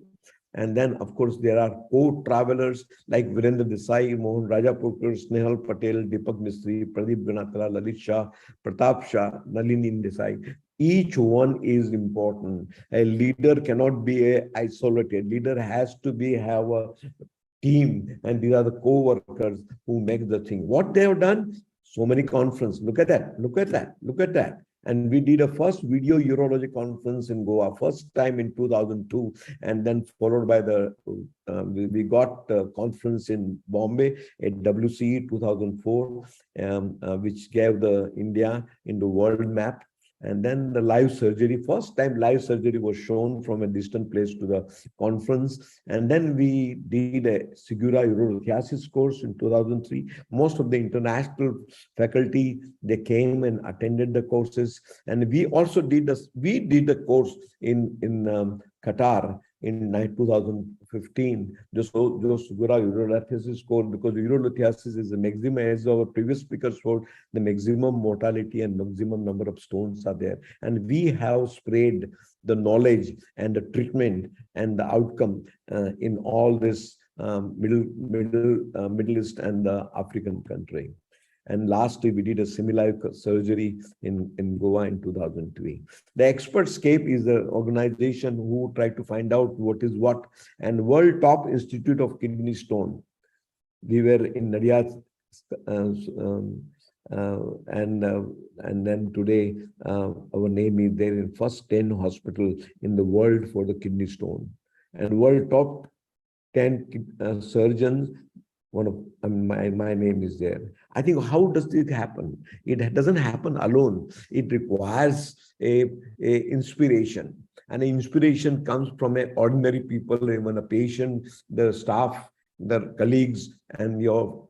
And then, of course, there are co-travelers like Virendra Desai, Mohan Rajapurkar, Snehal Patel, Deepak Mistry, Pradeep Ganatra, Lalit Shah, Pratap Shah, Nalini Desai. Each one is important. A leader cannot be isolated. Leader has to have a team, and these are the co-workers who make the thing. What they have done? So many conferences. Look at that. Look at that. Look at that. And we did a first video urology conference in Goa, first time in 2002, and then followed by we got a conference in Bombay at WCE 2004, which gave the India in the world map. And then the live surgery, first time live surgery was shown from a distant place to the conference. And then we did a Segura urolithiasis course in 2003. Most of the international faculty, they came and attended the courses. And we also did the course in Qatar in 2015, just Segura urolithiasis course, because urolithiasis is the maximum, as our previous speakers told, the maximum mortality and maximum number of stones are there. And we have spread the knowledge and the treatment and the outcome in all this Middle East and the African country. And lastly, we did a similar surgery in Goa in 2003. The Expertscape is the organization who tried to find out what is what, and World Top Institute of Kidney Stone. We were in Nadia, and then today our name is there in first 10 hospital in the world for the kidney stone, and World Top 10 surgeons. My name is there. I think, how does it happen? It doesn't happen alone. It requires a inspiration, and the inspiration comes from ordinary people, even a patient, the staff, the colleagues, and your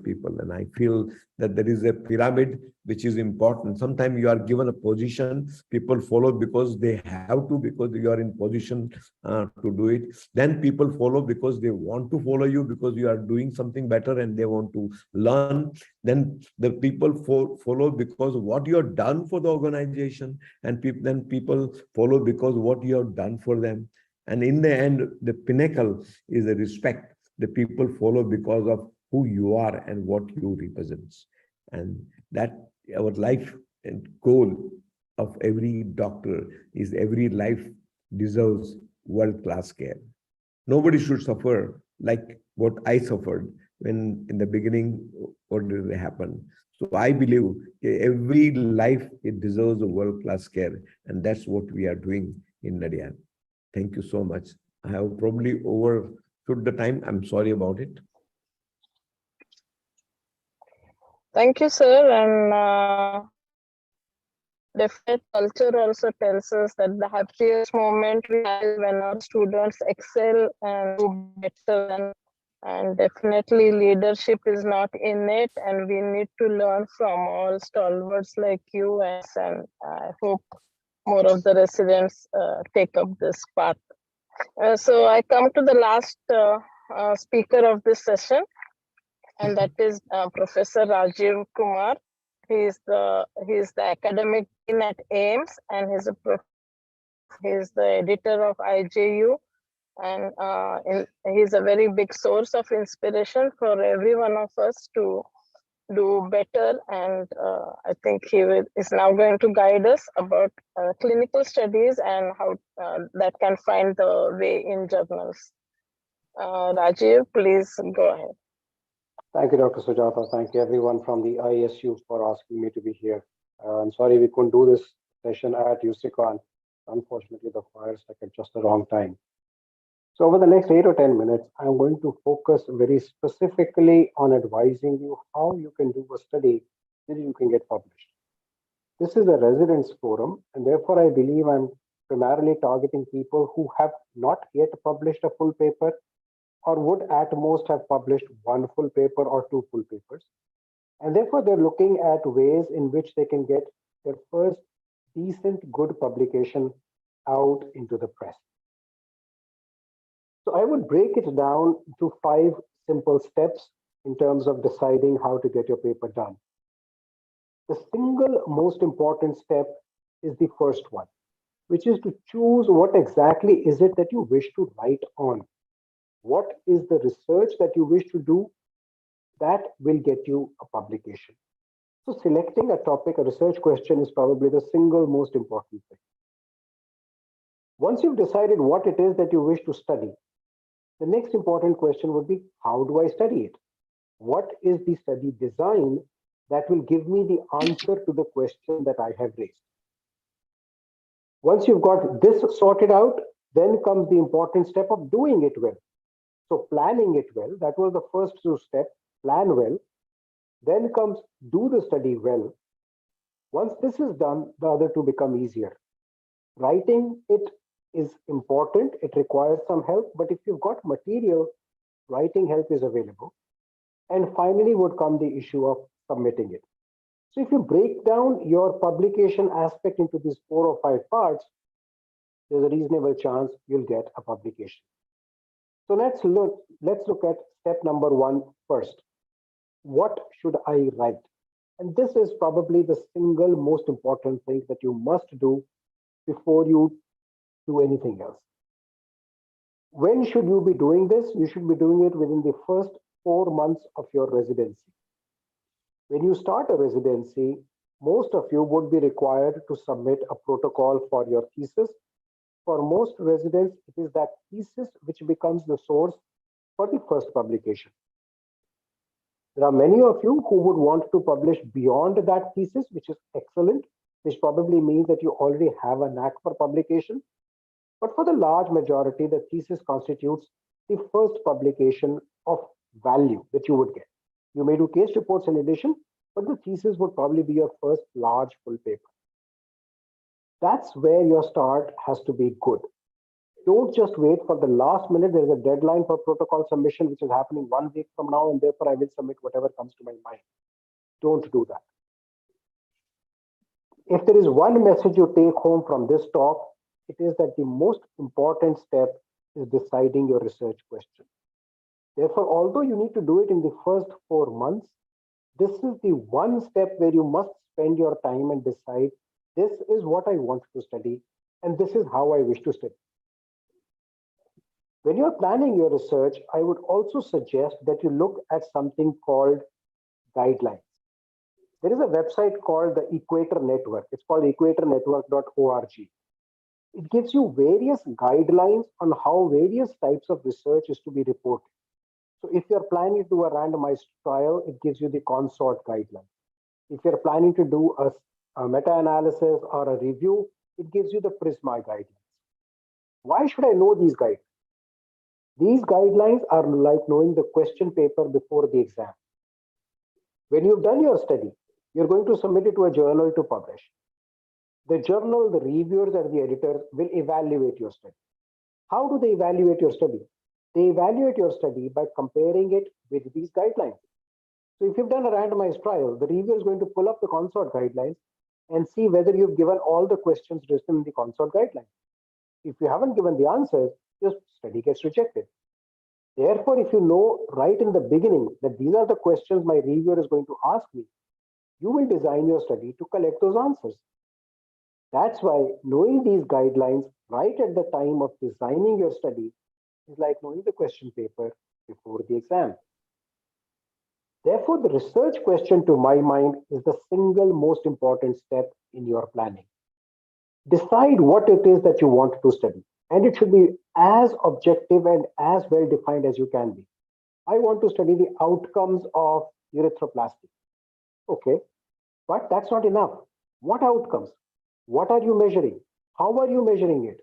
people. And I feel that there is a pyramid which is important. Sometimes you are given a position, people follow because they have to, because you are in position to do it. Then people follow because they want to follow you, because you are doing something better and they want to learn. Then the people follow because of what you have done for the organization, and then people follow because what you have done for them. And in the end, the pinnacle is the respect. The people follow because of who you are and what you represent. And that our life and goal of every doctor is every life deserves world-class care. Nobody should suffer like what I suffered. when in the beginning, what did happen? So I believe every life, it deserves a world-class care. And that's what we are doing in Nadia. Thank you so much. I have probably overstood the time. I'm sorry about it.
Thank you, sir. And definite culture also tells us that the happiest moment we have is when our students excel and do better. And definitely leadership is not innate, and we need to learn from all stalwarts like you. And I hope more of the residents take up this path. So I come to the last speaker of this session, and that is Professor Rajiv Kumar. He is the academic dean at AIMS, and he's the editor of IJU, and he's a very big source of inspiration for every one of us to do better. And I think he is now going to guide us about clinical studies and how that can find the way in journals. Rajiv, please go ahead.
Thank you, Dr. Sujata. Thank you, everyone from the ISU for asking me to be here. I'm sorry we couldn't do this session at USICON. Unfortunately, the fire struck at just the wrong time. So over the next 8 or 10 minutes, I'm going to focus very specifically on advising you how you can do a study that you can get published. This is a residence forum, and therefore I believe I'm primarily targeting people who have not yet published a full paper, or would at most have published one full paper or two full papers. And therefore they're looking at ways in which they can get their first decent, good publication out into the press. So I would break it down to 5 simple steps in terms of deciding how to get your paper done. The single most important step is the first one, which is to choose what exactly is it that you wish to write on. What is the research that you wish to do that will get you a publication? So selecting a topic, a research question, is probably the single most important thing. Once you've decided what it is that you wish to study, the next important question would be, how do I study it? What is the study design that will give me the answer to the question that I have raised? Once you've got this sorted out, then comes the important step of doing it well. So planning it well, that was the first 2 steps, plan well. Then comes do the study well. Once this is done, the other 2 become easier. Writing it is important, it requires some help, but if you've got material, writing help is available. And finally would come the issue of submitting it. So if you break down your publication aspect into these 4 or 5 parts, there's a reasonable chance you'll get a publication. So let's look at step number 1 first. What should I write? And this is probably the single most important thing that you must do before you do anything else. When should you be doing this? You should be doing it within the first 4 months of your residency. When you start a residency, most of you would be required to submit a protocol for your thesis. For most residents, it is that thesis which becomes the source for the first publication. There are many of you who would want to publish beyond that thesis, which is excellent, which probably means that you already have a knack for publication. But for the large majority, the thesis constitutes the first publication of value that you would get. You may do case reports in addition, but the thesis would probably be your first large full paper. That's where your start has to be good. Don't just wait for the last minute. There's a deadline for protocol submission, which is happening 1 week from now, and therefore I will submit whatever comes to my mind. Don't do that. If there is one message you take home from this talk, it is that the most important step is deciding your research question. Therefore, although you need to do it in the first 4 months, this is the one step where you must spend your time and decide, this is what I want to study, and this is how I wish to study. When you're planning your research, I would also suggest that you look at something called guidelines. There is a website called the Equator Network. It's called equatornetwork.org. It gives you various guidelines on how various types of research is to be reported. So if you're planning to do a randomized trial, it gives you the consort guideline. If you're planning to do a meta-analysis or a review, it gives you the PRISMA guidelines. Why should I know these guidelines? These guidelines are like knowing the question paper before the exam. When you've done your study, you're going to submit it to a journal to publish. The journal, the reviewers, and the editors will evaluate your study. How do they evaluate your study? They evaluate your study by comparing it with these guidelines. So if you've done a randomized trial, the reviewer is going to pull up the consort guidelines and see whether you've given all the questions written in the consort guidelines. If you haven't given the answers, your study gets rejected. Therefore, if you know right in the beginning that these are the questions my reviewer is going to ask me, you will design your study to collect those answers. That's why knowing these guidelines right at the time of designing your study is like knowing the question paper before the exam. Therefore, the research question to my mind is the single most important step in your planning. Decide what it is that you want to study, and it should be as objective and as well defined as you can be. I want to study the outcomes of urethroplasty. Okay, but that's not enough. What outcomes? What are you measuring? How are you measuring it?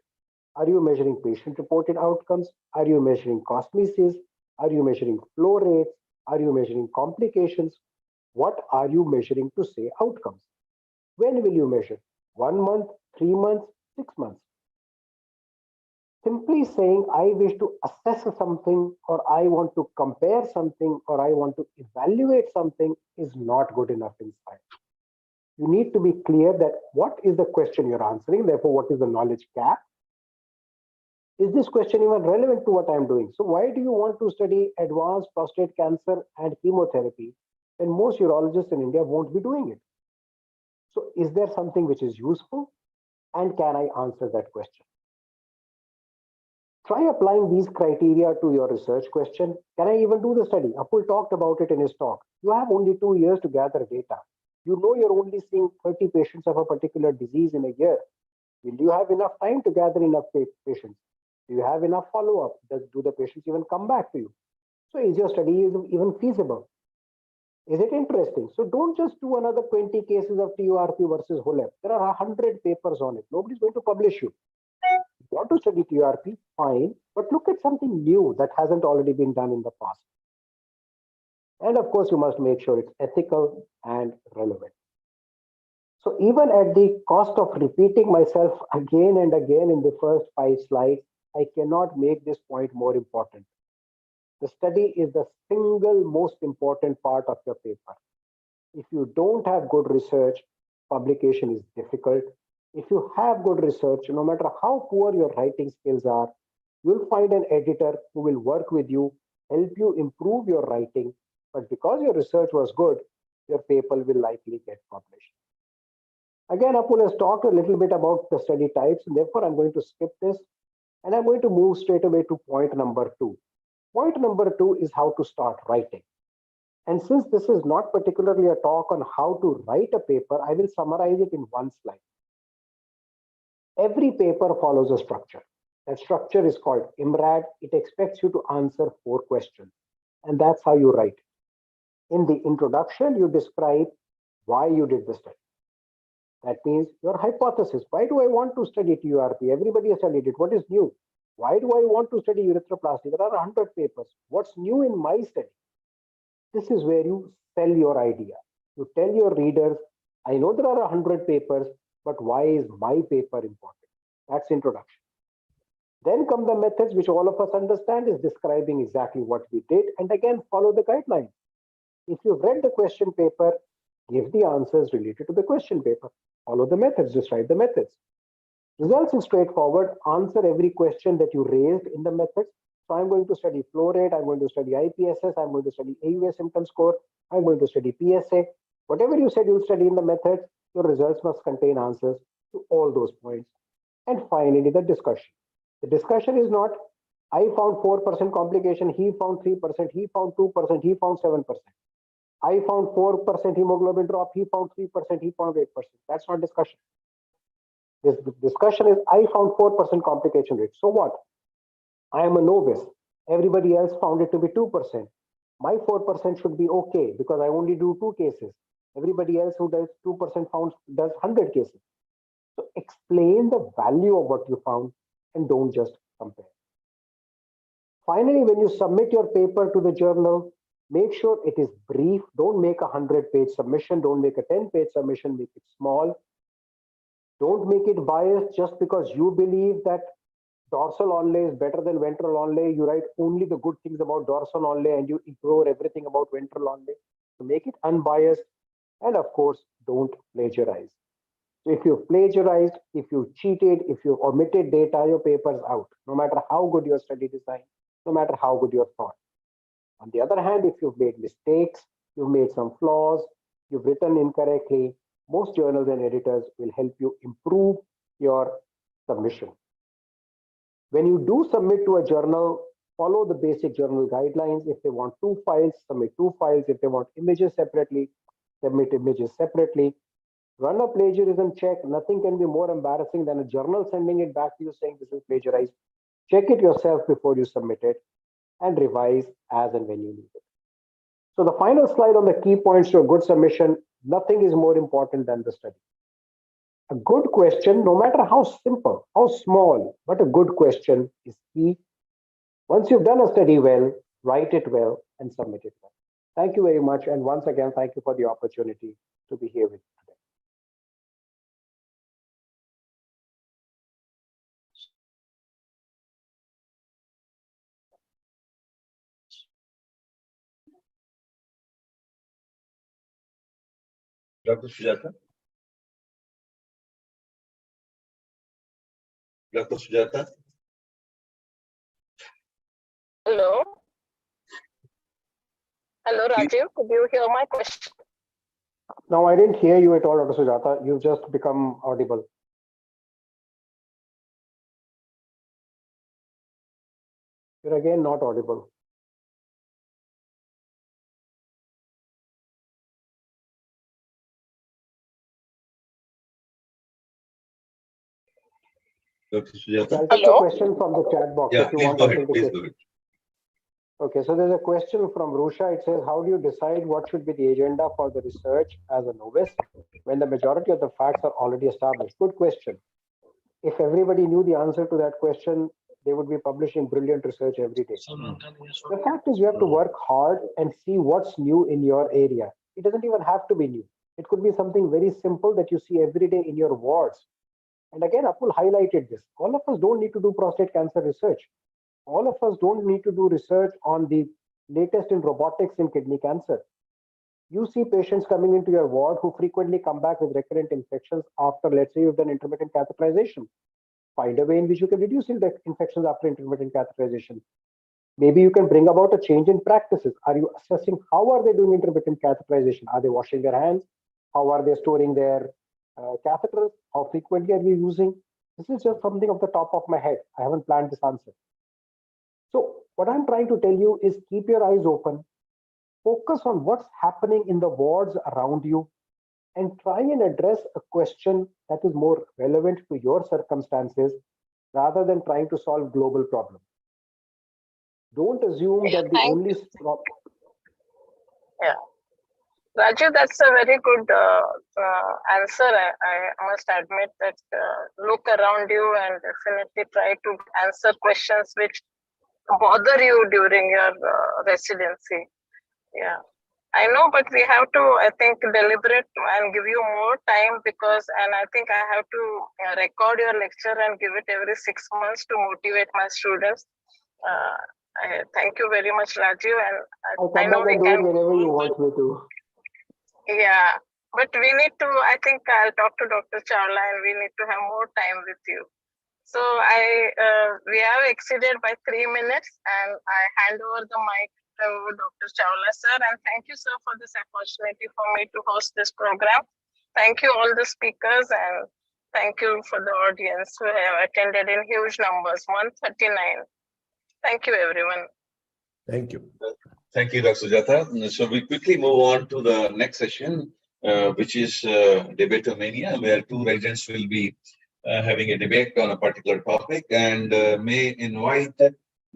Are you measuring patient-reported outcomes? Are you measuring cosmesis? Are you measuring flow rates? Are you measuring complications? What are you measuring to say outcomes? When will you measure? 1 month, 3 months, 6 months? Simply saying, I wish to assess something, or I want to compare something, or I want to evaluate something is not good enough in science. You need to be clear that what is the question you're answering, therefore, what is the knowledge gap? Is this question even relevant to what I'm doing? So why do you want to study advanced prostate cancer and chemotherapy when most urologists in India won't be doing it? So is there something which is useful? And can I answer that question? Try applying these criteria to your research question. Can I even do the study? Apul talked about it in his talk. You have only 2 years to gather data. You know you're only seeing 30 patients of a particular disease in a year. Will you have enough time to gather enough patients? Do you have enough follow-up? Do the patients even come back to you? So is your study even feasible? Is it interesting? So don't just do another 20 cases of TURP versus HOLEP. There are 100 papers on it. Nobody's going to publish you. You want to study TURP? Fine. But look at something new that hasn't already been done in the past. And of course, you must make sure it's ethical and relevant. So even at the cost of repeating myself again and again in the first 5 slides, I cannot make this point more important. The study is the single most important part of your paper. If you don't have good research, publication is difficult. If you have good research, no matter how poor your writing skills are, you'll find an editor who will work with you, help you improve your writing. But because your research was good, your paper will likely get published. Again, Apul has talked a little bit about the study types, and therefore I'm going to skip this. And I'm going to move straight away to point number 2. Point number 2 is how to start writing. And since this is not particularly a talk on how to write a paper, I will summarize it in 1 slide. Every paper follows a structure. That structure is called IMRAD. It expects you to answer 4 questions. And that's how you write. In the introduction, you describe why you did the study. That means your hypothesis. Why do I want to study TURP? Everybody has studied it. What is new? Why do I want to study urethroplasty? There are 100 papers. What's new in my study? This is where you sell your idea. You tell your readers, I know there are 100 papers, but why is my paper important? That's introduction. Then come the methods, which all of us understand is describing exactly what we did. And again, follow the guidelines. If you've read the question paper, give the answers related to the question paper. Follow the methods, describe the methods. Results is straightforward. Answer every question that you raised in the methods. So I'm going to study flow rate. I'm going to study IPSS. I'm going to study AUA symptom score. I'm going to study PSA. Whatever you said you'll study in the methods, your results must contain answers to all those points. And finally, the discussion. The discussion is not, I found 4% complication, he found 3%, he found 2%, he found 7%. I found 4% hemoglobin drop, he found 3%, he found 8%. That's not discussion. This discussion is, I found 4% complication rate. So what? I am a novice. Everybody else found it to be 2%. My 4% should be okay because I only do 2 cases. Everybody else who does 2% does 100 cases. So explain the value of what you found and don't just compare. Finally, when you submit your paper to the journal, make sure it is brief. Don't make a 100-page submission. Don't make a 10-page submission. Make it small. Don't make it biased just because you believe that dorsal onlay is better than ventral onlay. You write only the good things about dorsal onlay and you ignore everything about ventral onlay. So make it unbiased. And of course, don't plagiarize. So if you've plagiarized, if you cheated, if you've omitted data, your paper's out, no matter how good your study design, no matter how good your thought. On the other hand, if you've made mistakes, you've made some flaws, you've written incorrectly, most journals and editors will help you improve your submission. When you do submit to a journal, follow the basic journal guidelines. If they want 2 files, submit 2 files. If they want images separately, submit images separately. Run a plagiarism check. Nothing can be more embarrassing than a journal sending it back to you saying this is plagiarized. Check it yourself before you submit it and revise as and when you need it. So the final slide on the key points to a good submission, nothing is more important than the study. A good question, no matter how simple, how small, but a good question is key. Once you've done a study well, write it well and submit it well. Thank you very much. And once again, thank you for the opportunity to be here with you today.
Dr. Sujata? Dr. Sujata?
Hello. Hello, Rajiv. Could you hear my question?
No, I didn't hear you at all, Dr. Sujata. You've just become audible. You're again not audible.
Dr. Sujata?
I'll take a question from the chat box
Yeah,
if you
please
want
go ahead.
something to
Please
say.
go ahead.
Okay, so there's a question from Rusha. It says, how do you decide what should be the agenda for the research as a novice when the majority of the facts are already established? Good question. If everybody knew the answer to that question, they would be publishing brilliant research every day. The fact is you have to work hard and see what's new in your area. It doesn't even have to be new. It could be something very simple that you see every day in your wards. And again, Apul highlighted this. All of us don't need to do prostate cancer research. All of us don't need to do research on the latest in robotics in kidney cancer. You see patients coming into your ward who frequently come back with recurrent infections after, let's say, you've done intermittent catheterization. Find a way in which you can reduce infections after intermittent catheterization. Maybe you can bring about a change in practices. Are you assessing how are they doing intermittent catheterization? Are they washing their hands? How are they storing their catheters? How frequently are we using? This is just something off the top of my head. I haven't planned this answer. So what I'm trying to tell you is keep your eyes open, focus on what's happening in the wards around you, and try and address a question that is more relevant to your circumstances rather than trying to solve global problems. Don't assume that the only problem.
Yeah. Rajiv, that's a very good answer. I must admit that look around you and definitely try to answer questions which bother you during your residency. Yeah, I know, but we have to, I think, deliberate and give you more time because, and I think I have to record your lecture and give it every 6 months to motivate my students. I thank you very much, Rajiv, and I know we can.
Whenever you want me to.
Yeah, but we need to. I think I'll talk to Dr. Chawla, and we need to have more time with you. So we have exceeded by 3 minutes, and I hand over the mic to Dr. Chawla, sir, and thank you, sir, for this opportunity for me to host this program. Thank you all the speakers, and thank you for the audience who have attended in huge numbers, 139. Thank you, everyone.
Thank you.
Thank you, Dr. Sujata. So we quickly move on to the next session, which is Debatomania, where 2 residents will be having a debate on a particular topic, and may invite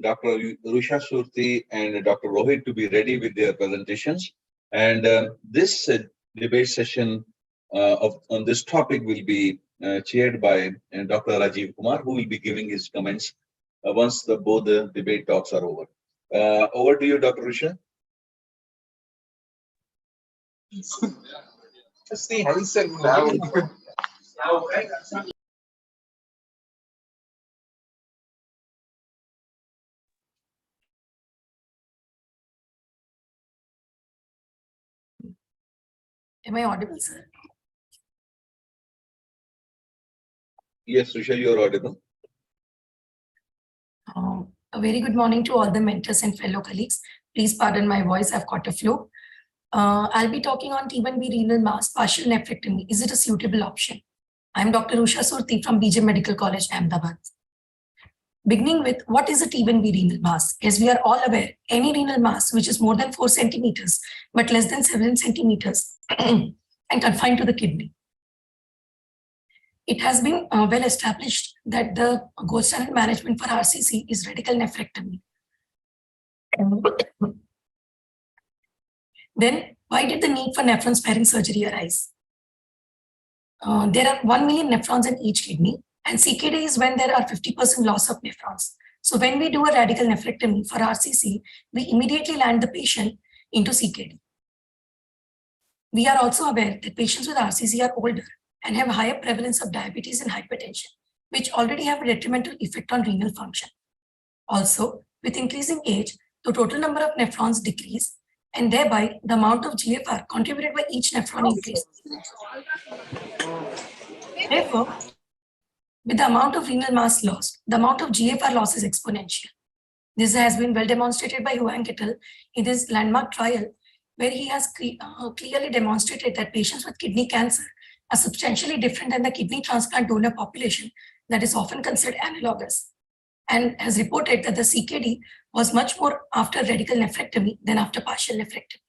Dr. Rusha Surti and Dr. Rohit to be ready with their presentations. And this debate session on this topic will be chaired by Dr. Rajiv Kumar, who will be giving his comments once both the debate talks are over. Over to you, Dr. Rusha.
Am I audible, sir?
Yes, Rusha, you are audible.
A very good morning to all the mentors and fellow colleagues. Please pardon my voice, I've got a flu. I'll be talking on T1B renal mass partial nephrectomy. Is it a suitable option? I'm Dr. Rusha Surti from BJ Medical College, Ahmedabad. Beginning with, what is a T1B renal mass? As we are all aware, any renal mass which is more than 4 centimeters but less than 7 centimeters and confined to the kidney. It has been well established that the gold standard management for RCC is radical nephrectomy. Then, why did the need for nephron sparing surgery arise? There are 1 million nephrons in each kidney, and CKD is when there are 50% loss of nephrons. So when we do a radical nephrectomy for RCC, we immediately land the patient into CKD. We are also aware that patients with RCC are older and have higher prevalence of diabetes and hypertension, which already have a detrimental effect on renal function. Also, with increasing age, the total number of nephrons decrease, and thereby the amount of GFR contributed by each nephron increases. Therefore, with the amount of renal mass lost, the amount of GFR loss is exponential. This has been well demonstrated by Huang et al. In his landmark trial, where he has clearly demonstrated that patients with kidney cancer are substantially different than the kidney transplant donor population that is often considered analogous, and has reported that the CKD was much more after radical nephrectomy than after partial nephrectomy.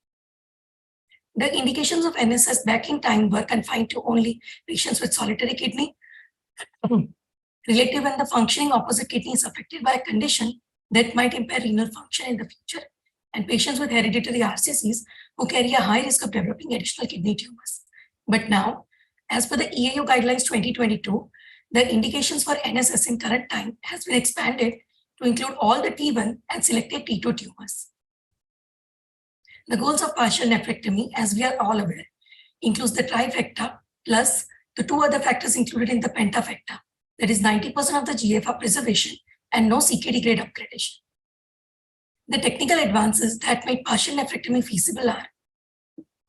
The indications of NSS back in time were confined to only patients with solitary kidney, relative when the functioning opposite kidney is affected by a condition that might impair renal function in the future, and patients with hereditary RCCs who carry a high risk of developing additional kidney tumors. But now, as per the EAU guidelines 2022, the indications for NSS in current time has been expanded to include all the T1 and selected T2 tumors. The goals of partial nephrectomy, as we are all aware, includes the trifecta plus the 2 other factors included in the pentafecta, that is 90% of the GFR preservation and no CKD grade upgradation. The technical advances that made partial nephrectomy feasible are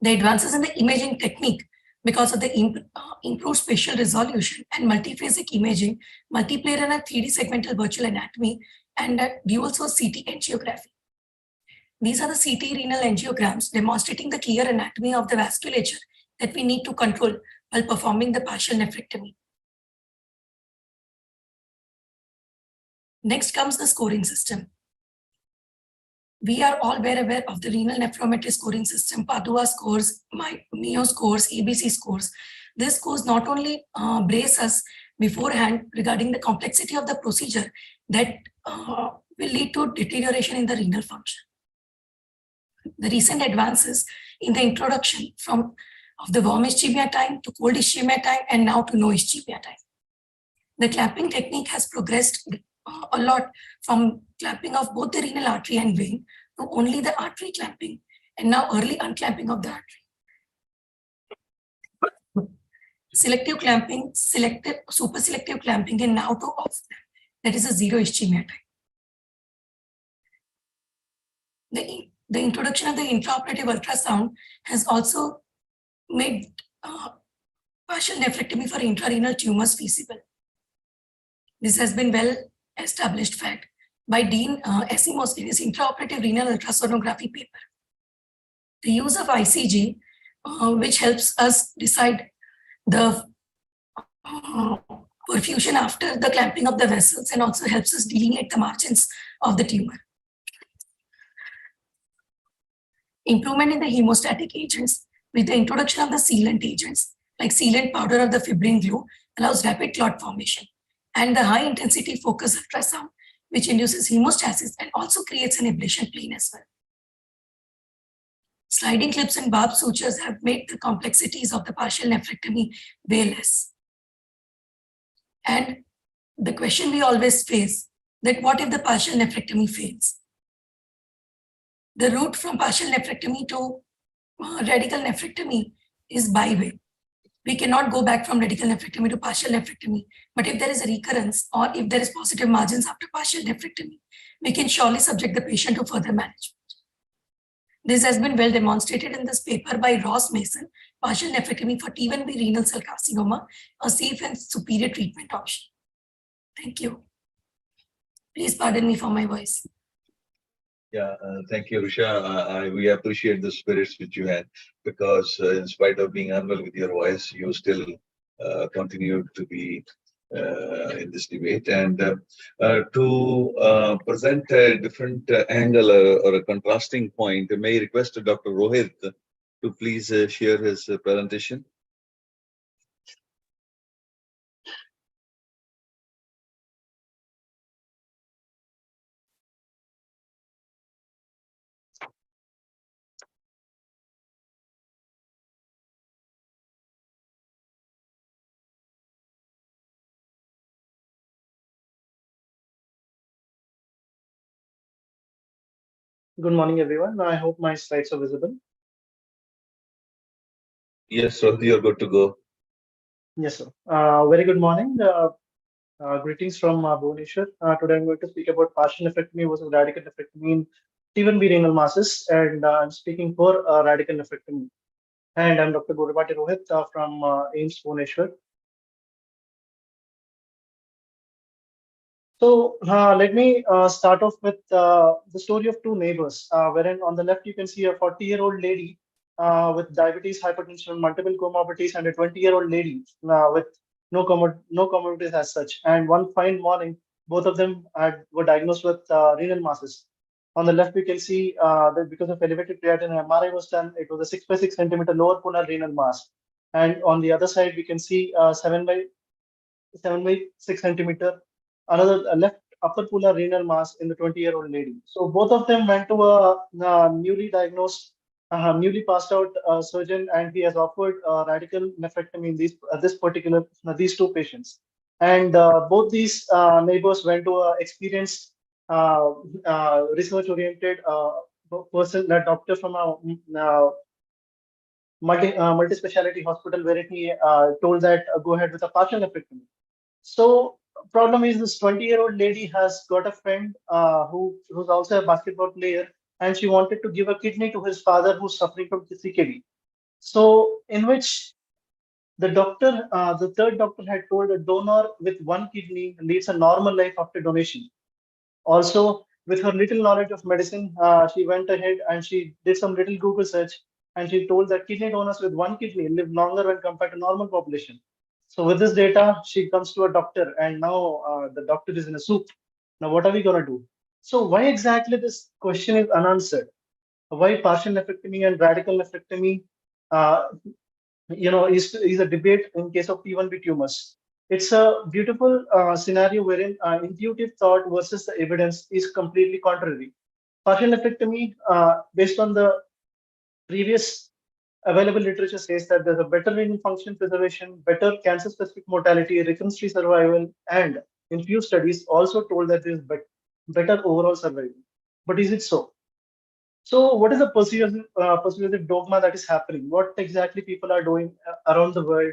the advances in the imaging technique because of the improved spatial resolution and multiphasic imaging, multiplayer and a 3D segmental virtual anatomy, and a dual source CT angiography. These are the CT renal angiograms demonstrating the clear anatomy of the vasculature that we need to control while performing the partial nephrectomy. Next comes the scoring system. We are all very aware of the renal nephrometry scoring system, Padua scores, Mayo scores, ABC scores. This scores not only brace us beforehand regarding the complexity of the procedure that will lead to deterioration in the renal function. The recent advances in the introduction of the warm ischemia time to cold ischemia time and now to no ischemia time. The clamping technique has progressed a lot from clamping of both the renal artery and vein to only the artery clamping and now early unclamping of the artery. Selective clamping, super selective clamping and now to off clamp, that is a zero ischemia time. The introduction of the intraoperative ultrasound has also made partial nephrectomy for intrarenal tumors feasible. This has been well established fact by Dean Esimos in his intraoperative renal ultrasonography paper. The use of ICG, which helps us decide the perfusion after the clamping of the vessels and also helps us delineate the margins of the tumor. Improvement in the hemostatic agents with the introduction of the sealant agents like sealant powder or the fibrin glue allows rapid clot formation, and the high intensity focus ultrasound which induces hemostasis and also creates an ablation plane as well. Sliding clips and barbed sutures have made the complexities of the partial nephrectomy way less. And the question we always face, that what if the partial nephrectomy fails? The route from partial nephrectomy to radical nephrectomy is bi-way. We cannot go back from radical nephrectomy to partial nephrectomy. But if there is a recurrence or if there is positive margins after partial nephrectomy, we can surely subject the patient to further management. This has been well demonstrated in this paper by Ross Mason, partial nephrectomy for T1B renal cell carcinoma, a safe and superior treatment option. Thank you. Please pardon me for my voice.
Yeah, thank you, Risha. We appreciate the spirits which you had, because in spite of being unwell with your voice, you still continued to be in this debate. And to present a different angle or a contrasting point, may I request Dr. Rohit to please share his presentation.
Good morning, everyone. I hope my slides are visible.
Yes, Rohit, you're good to go.
Yes, sir. Very good morning. Greetings from Bhubaneswar. Today I'm going to speak about partial nephrectomy versus radical nephrectomy in T1B renal masses, and I'm speaking for radical nephrectomy. And I'm Dr. Gurupati Rohit from AIIMS Bhubaneswar. So let me start off with the story of two neighbors, wherein on the left you can see a 40-year-old lady with diabetes, hypertension, multiple comorbidities, and a 20-year-old lady with no comorbidities as such. And one fine morning, both of them were diagnosed with renal masses. On the left, we can see that because of elevated creatinine, MRI was done. It was a 6 by 6 centimeter lower pulmonary renal mass. And on the other side, we can see 7 by 6 centimeter, another left upper polar renal mass in the 20-year-old lady. So both of them went to a newly diagnosed, newly passed out surgeon, and he has offered radical nephrectomy in these two patients. And both these neighbors went to a experienced research-oriented person, a doctor from a multi-speciality hospital, where he told that go ahead with a partial nephrectomy. So problem is, this 20-year-old lady has got a friend who's also a basketball player, and she wanted to give a kidney to his father who's suffering from CKD. So in which the doctor, the third doctor had told a donor with one kidney leads a normal life after donation. Also, with her little knowledge of medicine, she went ahead and she did some little Google search, and she told that kidney donors with one kidney live longer when compared to normal population. So with this data, she comes to a doctor, and now the doctor is in a soup. Now, what are we going to do? So why exactly this question is unanswered? Why partial nephrectomy and radical nephrectomy, is a debate in case of T1B tumors. It's a beautiful scenario wherein intuitive thought versus the evidence is completely contrary. Partial nephrectomy, based on the previous available literature, says that there's a better renal function preservation, better cancer-specific mortality, recurrence-free survival, and in few studies also told that there is better overall survival. But is it so? So what is the persuasive dogma that is happening? What exactly people are doing around the world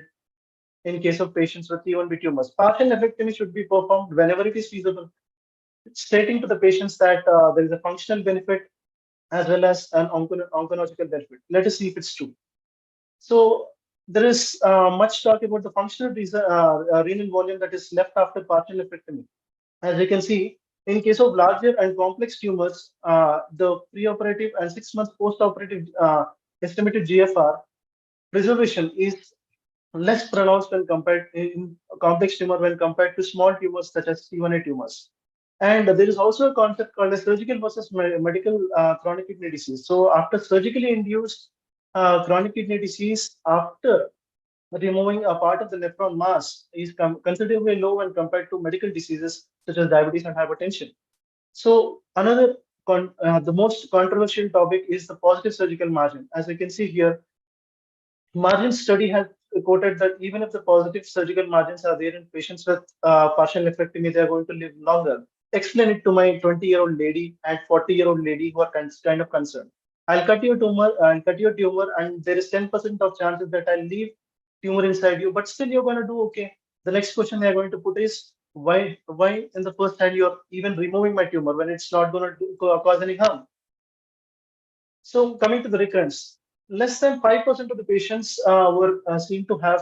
in case of patients with T1B tumors? Partial nephrectomy should be performed whenever it is feasible, stating to the patients that there is a functional benefit as well as an oncological benefit. Let us see if it's true. So there is much talk about the functional renal volume that is left after partial nephrectomy. As you can see, in case of larger and complex tumors, the preoperative and 6 months post-operative estimated GFR preservation is less pronounced when compared in complex tumor when compared to small tumors such as T1A tumors. And there is also a concept called a surgical versus medical chronic kidney disease. So after surgically induced chronic kidney disease, after removing a part of the nephron mass, is considerably low when compared to medical diseases such as diabetes and hypertension. So another the most controversial topic is the positive surgical margin. As you can see here, margin study has quoted that even if the positive surgical margins are there in patients with partial nephrectomy, they are going to live longer. Explain it to my 20-year-old lady and 40-year-old lady who are kind of concerned. I'll cut your tumor, and there is 10% of chances that I'll leave tumor inside you, but still you're going to do okay. The next question they're going to put is why in the first hand you're even removing my tumor when it's not going to cause any harm. So coming to the recurrence, less than 5% of the patients were seen to have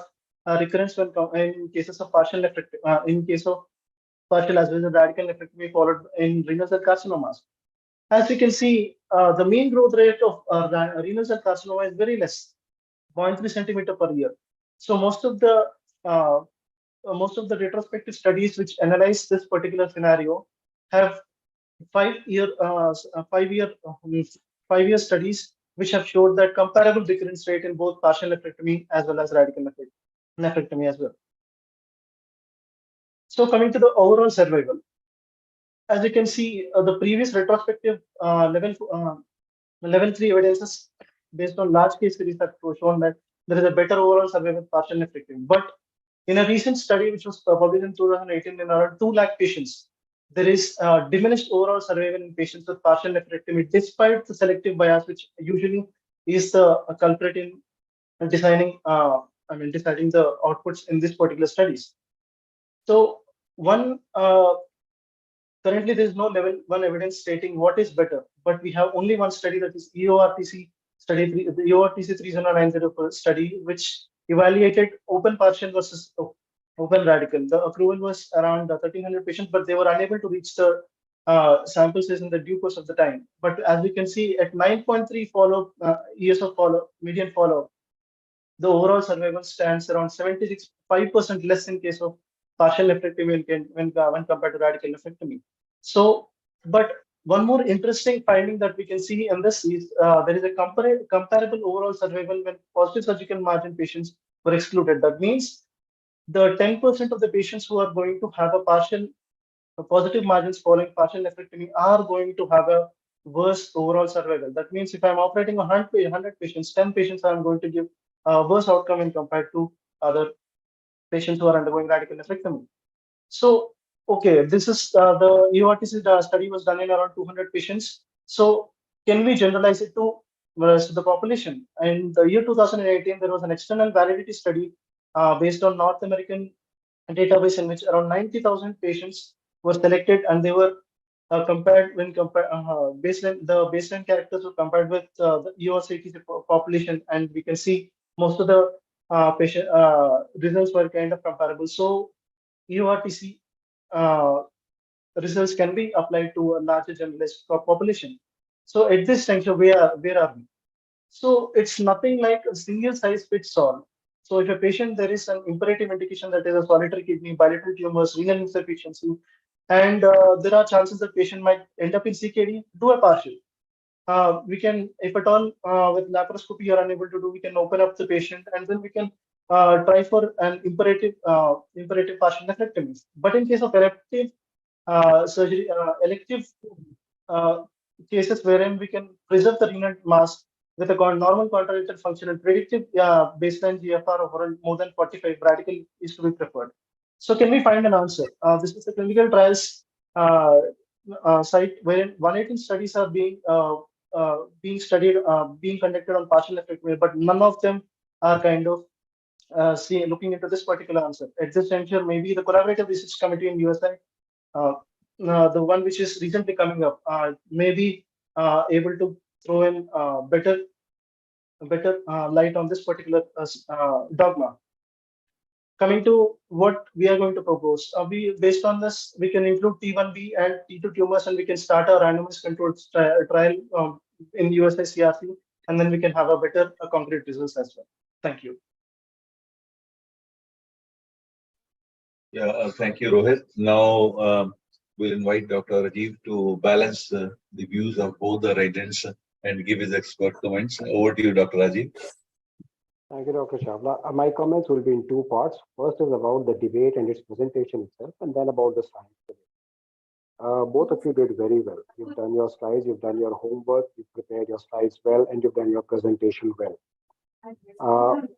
recurrence when in cases of partial nephrectomy, in case of partial as well as radical nephrectomy followed in renal cell carcinomas. As you can see, the mean growth rate of renal cell carcinoma is very less, 0.3 centimeter per year. So most of the retrospective studies which analyze this particular scenario have 5-year 5-year studies which have showed that comparable recurrence rate in both partial nephrectomy as well as radical nephrectomy as well. So coming to the overall survival, as you can see, the previous retrospective level 3 evidences based on large case series have shown that there is a better overall survival with partial nephrectomy. But in a recent study which was published in 2018 in around 2 lakh patients, there is diminished overall survival in patients with partial nephrectomy despite the selective bias, which usually is the culprit in deciding the outputs in this particular studies. So currently there is no level 1 evidence stating what is better, but we have only one study, that is EORTC study, the EORTC 3090 study, which evaluated open partial versus open radical. The accrual was around 1,300 patients, but they were unable to reach the sample size in the due course of the time. But as we can see, at 9.3 years of median follow-up, the overall survival stands around 75% less in case of partial nephrectomy when compared to radical nephrectomy. So, but one more interesting finding that we can see in this is there is a comparable overall survival when positive surgical margin patients were excluded. That means the 10% of the patients who are going to have a positive margins following partial nephrectomy are going to have a worse overall survival. That means if I'm operating 100 patients, 10 patients are going to give a worse outcome when compared to other patients who are undergoing radical nephrectomy. So, okay, this is the EORTC study was done in around 200 patients. So, can we generalize it to the population? In the year 2018, there was an external validity study based on North American database in which around 90,000 patients were selected, and they were compared when baseline characters were compared with the EORTC population, and we can see most of the patient results were kind of comparable. So EORTC results can be applied to a larger generalized population. So at this juncture, where are we? So it's nothing like a single size fits all. So if a patient, there is an imperative indication that is a solitary kidney, bilateral tumors, renal insufficiency, and there are chances that patient might end up in CKD, do a partial. We can, if at all with laparoscopy you are unable to do, we can open up the patient and then we can try for an imperative partial nephrectomy. But in case of elective surgery, elective cases wherein we can preserve the renal mass with a normal contralateral function and predictive baseline GFR of around more than 45, radical is to be preferred. So can we find an answer? This is the clinical trials site wherein 118 studies are being studied, being conducted on partial nephrectomy, but none of them are kind of looking into this particular answer. At this juncture, maybe the collaborative research committee in USI, the one which is recently coming up, may be able to throw in better light on this particular dogma. Coming to what we are going to propose, based on this, we can include T1B and T2 tumors, and we can start a randomized controlled trial in USI CRC, and then we can have a better concrete results as well. Thank you.
Yeah, thank you, Rohit. Now we'll invite Dr. Rajiv to balance the views of both the regents and give his expert comments. Over to you, Dr. Rajiv.
Thank you, Dr. Chawla. My comments will be in 2 parts. First is about the debate and its presentation itself, and then about the science. Both of you did very well. You've done your slides, you've done your homework, you've prepared your slides well, and you've done your presentation well.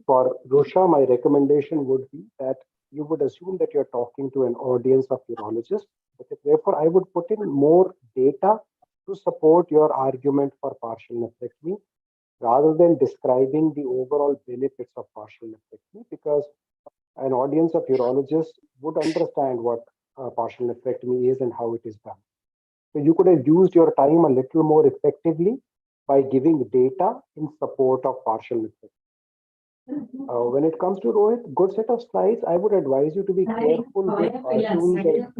For Rusha, my recommendation would be that you would assume that you're talking to an audience of urologists. Therefore, I would put in more data to support your argument for partial nephrectomy rather than describing the overall benefits of partial nephrectomy, because an audience of urologists would understand what partial nephrectomy is and how it is done. So you could have used your time a little more effectively by giving data in support of partial nephrectomy. When it comes to Rohit, good set of slides. I would advise you to be careful with cartoons.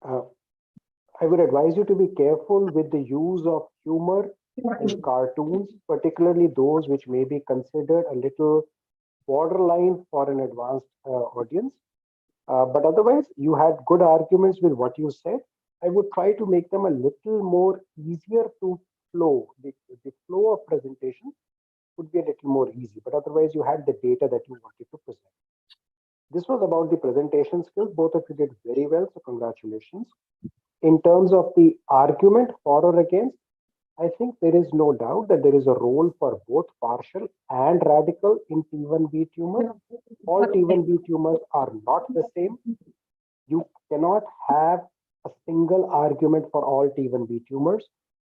I would advise you to be careful with the use of humor in cartoons, particularly those which may be considered a little borderline for an advanced audience. But otherwise, you had good arguments with what you said. I would try to make them a little more easier to flow. The flow of presentation would be a little more easy, but otherwise you had the data that you wanted to present. This was about the presentation skills. Both of you did very well, so congratulations. In terms of the argument for or against, I think there is no doubt that there is a role for both partial and radical in T1B tumors. All T1B tumors are not the same. You cannot have a single argument for all T1B tumors.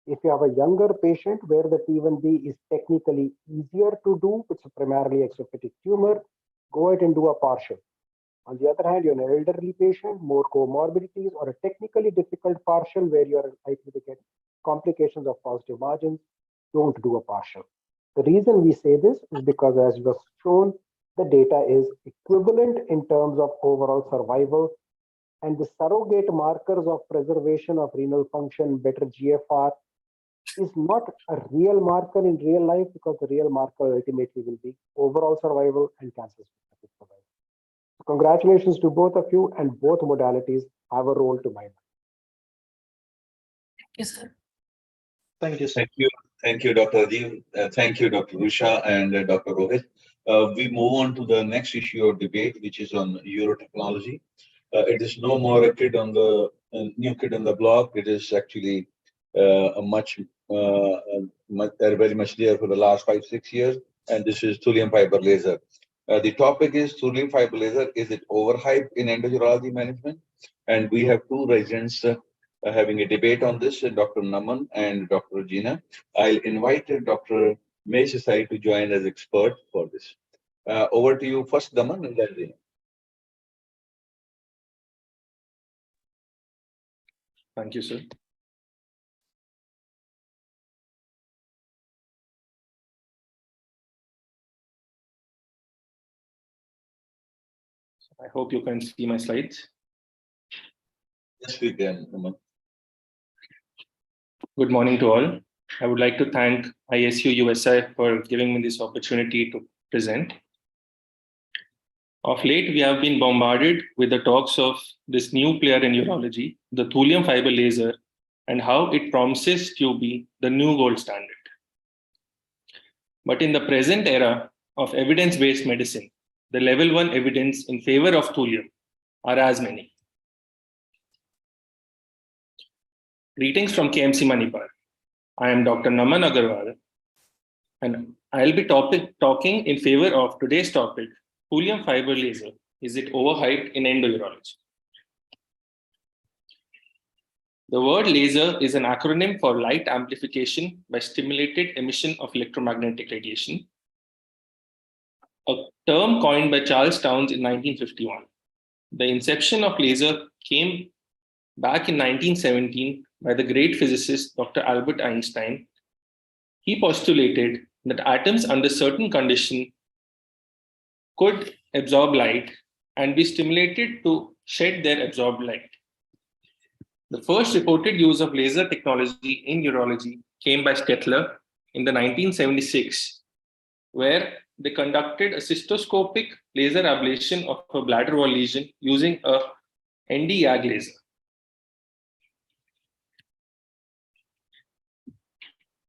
If you have a younger patient where the T1B is technically easier to do, it's a primarily exophytic tumor, go ahead and do a partial. On the other hand, you're an elderly patient, more comorbidities, or a technically difficult partial where you're likely to get complications of positive margins, don't do a partial. The reason we say this is because, as was shown, the data is equivalent in terms of overall survival, and the surrogate markers of preservation of renal function, better GFR, is not a real marker in real life, because the real marker ultimately will be overall survival and cancer-specific survival. So congratulations to both of you, and both modalities have a role to mind.
Thank you, sir.
Thank you, sir.
Thank you, Dr. Rajiv. Thank you, Dr. Rusha and Dr. Rohit. We move on to the next issue of debate, which is on urotechnology. It is no more a kid on the new kid on the block. It is actually they're very much there for the last 5-6 years, and this is thulium fiber laser. The topic is thulium fiber laser. Is it overhyped in endourology management? And we have two residents having a debate on this, Dr. Naman and Dr. Regina. I'll invite Dr. Mahesh Desai to join as expert for this. Over to you first, Naman, and then Regina.
Thank you, sir. I hope you can see my slides.
Yes, we can, Naman.
Good morning to all. I would like to thank ISU USI for giving me this opportunity to present. Of late, we have been bombarded with the talks of this new player in urology, the thulium fiber laser, and how it promises to be the new gold standard. But in the present era of evidence-based medicine, the level 1 evidence in favor of thulium are as many. Greetings from KMC Manipur. I am Dr. Naman Agarwal, and I'll be talking in favor of today's topic, thulium fiber laser. Is it overhyped in endourology? The word laser is an acronym for light amplification by stimulated emission of electromagnetic radiation, a term coined by Charles Towns in 1951. The inception of laser came back in 1917 by the great physicist Dr. Albert Einstein. He postulated that atoms under certain conditions could absorb light and be stimulated to shed their absorbed light. The first reported use of laser technology in urology came by Stettler in the 1976, where they conducted a cystoscopic laser ablation of a bladder wall lesion using a ND-YAG laser.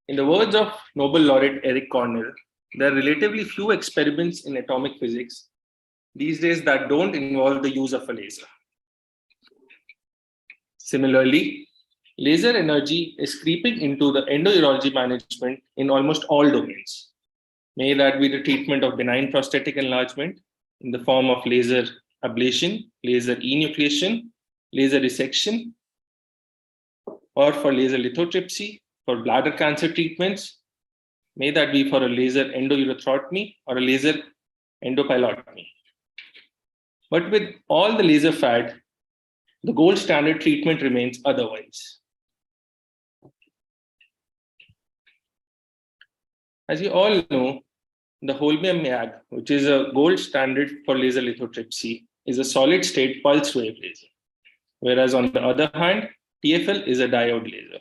In the words of Nobel laureate Eric Cornell, there are relatively few experiments in atomic physics these days that don't involve the use of a laser. Similarly, laser energy is creeping into the endourology management in almost all domains. May that be the treatment of benign prostatic enlargement in the form of laser ablation, laser enucleation, laser resection, or for laser lithotripsy, for bladder cancer treatments. May that be for a laser endourethrotomy or a laser endopilotomy. But with all the laser fad, the gold standard treatment remains otherwise. As you all know, the holmium mag, which is a gold standard for laser lithotripsy, is a solid state pulse wave laser. Whereas on the other hand, TFL is a diode laser.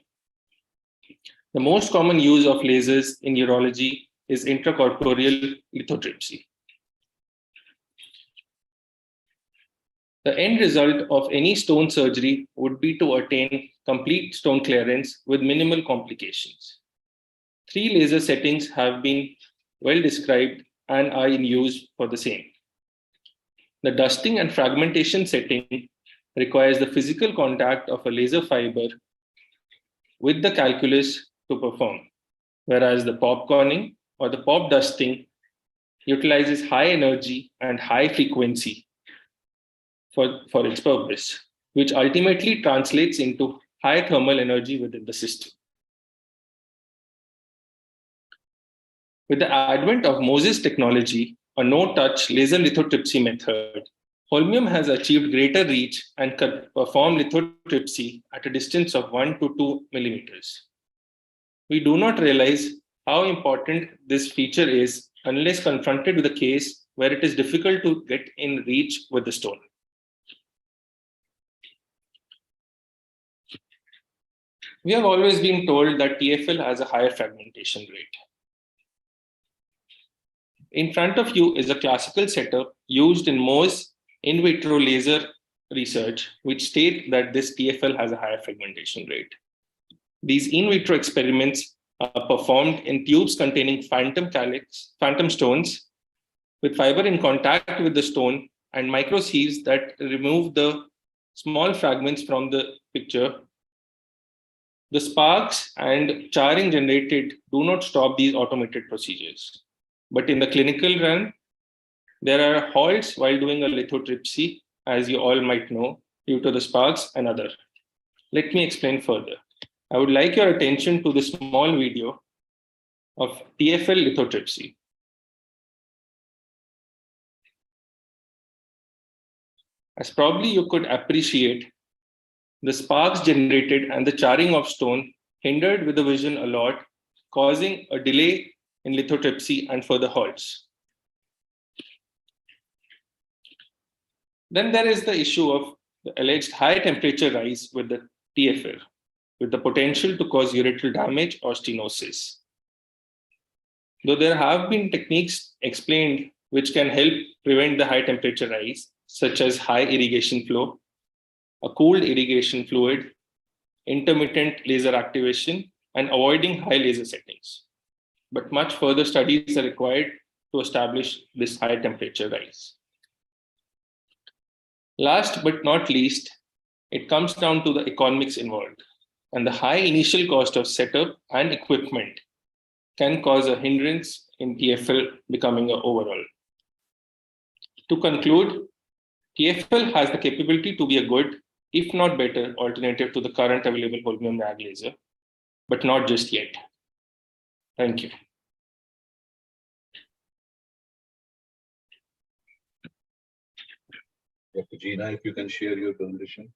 The most common use of lasers in urology is intracorporeal lithotripsy. The end result of any stone surgery would be to attain complete stone clearance with minimal complications. 3 laser settings have been well described and are in use for the same. The dusting and fragmentation setting requires the physical contact of a laser fiber with the calculus to perform, whereas the popcorning or the pop dusting utilizes high energy and high frequency for its purpose, which ultimately translates into high thermal energy within the system. With the advent of MOSES technology, a no-touch laser lithotripsy method, holmium has achieved greater reach and can perform lithotripsy at a distance of 1 to 2 millimeters. We do not realize how important this feature is unless confronted with a case where it is difficult to get in reach with the stone. We have always been told that TFL has a higher fragmentation rate. In front of you is a classical setup used in most in vitro laser research, which state that this TFL has a higher fragmentation rate. These in vitro experiments are performed in tubes containing phantom stones with fiber in contact with the stone and microsieves that remove the small fragments from the picture. The sparks and charring generated do not stop these automated procedures. But in the clinical realm, there are halts while doing a lithotripsy, as you all might know, due to the sparks and other. Let me explain further. I would like your attention to this small video of TFL lithotripsy. As probably you could appreciate, the sparks generated and the charring of stone hindered with the vision a lot, causing a delay in lithotripsy and further halts. Then there is the issue of the alleged high temperature rise with the TFL, with the potential to cause urethral damage or stenosis. Though there have been techniques explained which can help prevent the high temperature rise, such as high irrigation flow, a cooled irrigation fluid, intermittent laser activation, and avoiding high laser settings. But much further studies are required to establish this high temperature rise. Last but not least, it comes down to the economics involved, and the high initial cost of setup and equipment can cause a hindrance in TFL becoming an overall. To conclude, TFL has the capability to be a good, if not better, alternative to the current available holmium mag laser, but not just yet. Thank you.
Dr. Gina, if you can share your presentation.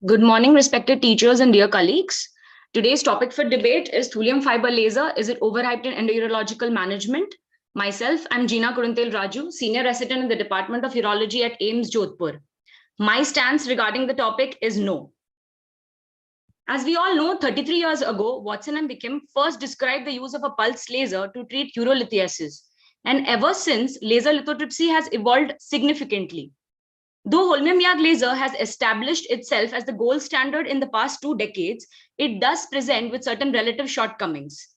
Good morning, respected teachers and dear colleagues. Today's topic for debate is thulium fiber laser. Is it overhyped in endourological management? Myself, I'm Gina Kuruntel Raju, senior resident in the Department of Urology at AIIMS Jodhpur. My stance regarding the topic is no. As we all know, 33 years ago, Watson and Bickham first described the use of a pulse laser to treat urolithiasis. And ever since, laser lithotripsy has evolved significantly. Though Holmium-Yag laser has established itself as the gold standard in the past 2 decades, it does present with certain relative shortcomings.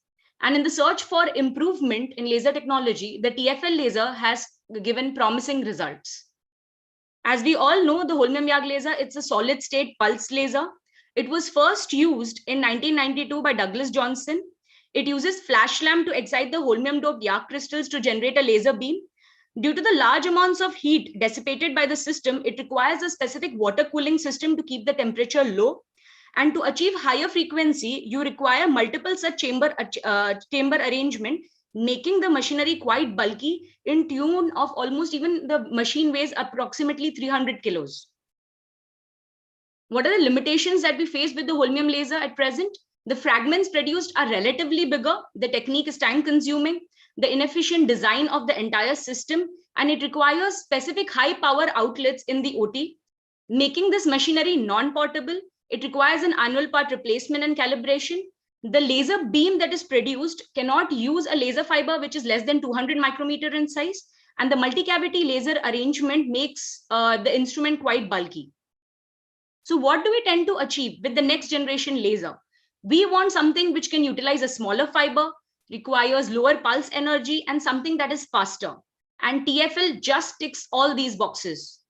And in the search for improvement in laser technology, the TFL laser has given promising results. As we all know, the Holmium-Yag laser, it's a solid state pulse laser. It was first used in 1992 by Douglas Johnson. It uses flash lamp to excite the holmium-doped Yag crystals to generate a laser beam. Due to the large amounts of heat dissipated by the system, it requires a specific water cooling system to keep the temperature low. And to achieve higher frequency, you require multiple such chamber arrangement, making the machinery quite bulky, in tune of almost, even the machine weighs approximately 300 kilos. What are the limitations that we face with the Holmium laser at present? The fragments produced are relatively bigger. The technique is time consuming. The inefficient design of the entire system, and it requires specific high power outlets in the OT, making this machinery non-portable. It requires an annual part replacement and calibration. The laser beam that is produced cannot use a laser fiber which is less than 200 micrometer in size, and the multi-cavity laser arrangement makes the instrument quite bulky. So what do we tend to achieve with the next generation laser? We want something which can utilize a smaller fiber, requires lower pulse energy, and something that is faster. And TFL just ticks all these boxes.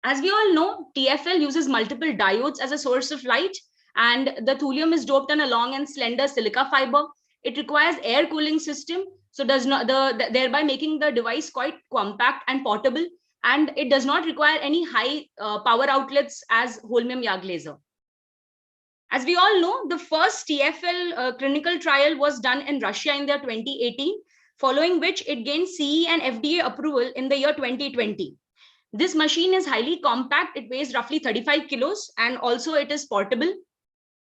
As we all know, TFL uses multiple diodes as a source of light, and the thulium is doped on a long and slender silica fiber. It requires air cooling system, so does not thereby making the device quite compact and portable, and it does not require any high power outlets as Holmium-Yag laser. As we all know, the first TFL clinical trial was done in Russia in the year 2018, following which it gained CE and FDA approval in the year 2020. This machine is highly compact. It weighs roughly 35 kilos, and also it is portable.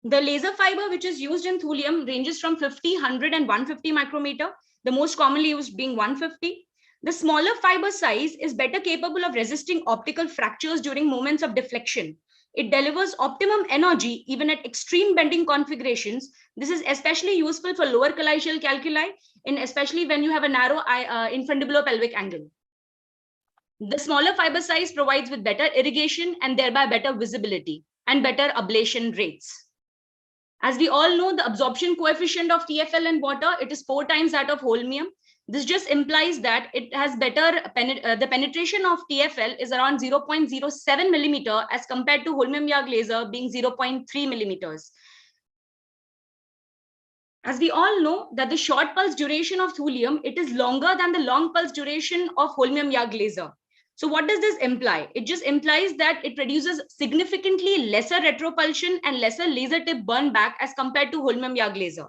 The laser fiber which is used in thulium ranges from 50, 100, and 150 micrometer, the most commonly used being 150. The smaller fiber size is better capable of resisting optical fractures during moments of deflection. It delivers optimum energy even at extreme bending configurations. This is especially useful for lower collegial calculi, especially when you have a narrow infundibulopelvic angle. The smaller fiber size provides with better irrigation and thereby better visibility and better ablation rates. As we all know, the absorption coefficient of TFL in water, it is 4 times that of holmium. This just implies that it has better, the penetration of TFL is around 0.07 millimeter as compared to Holmium-Yag laser being 0.3 millimeters. As we all know that the short pulse duration of thulium, it is longer than the long pulse duration of Holmium-Yag laser. So what does this imply? It just implies that it produces significantly lesser retropulsion and lesser laser tip burn back as compared to Holmium-Yag laser.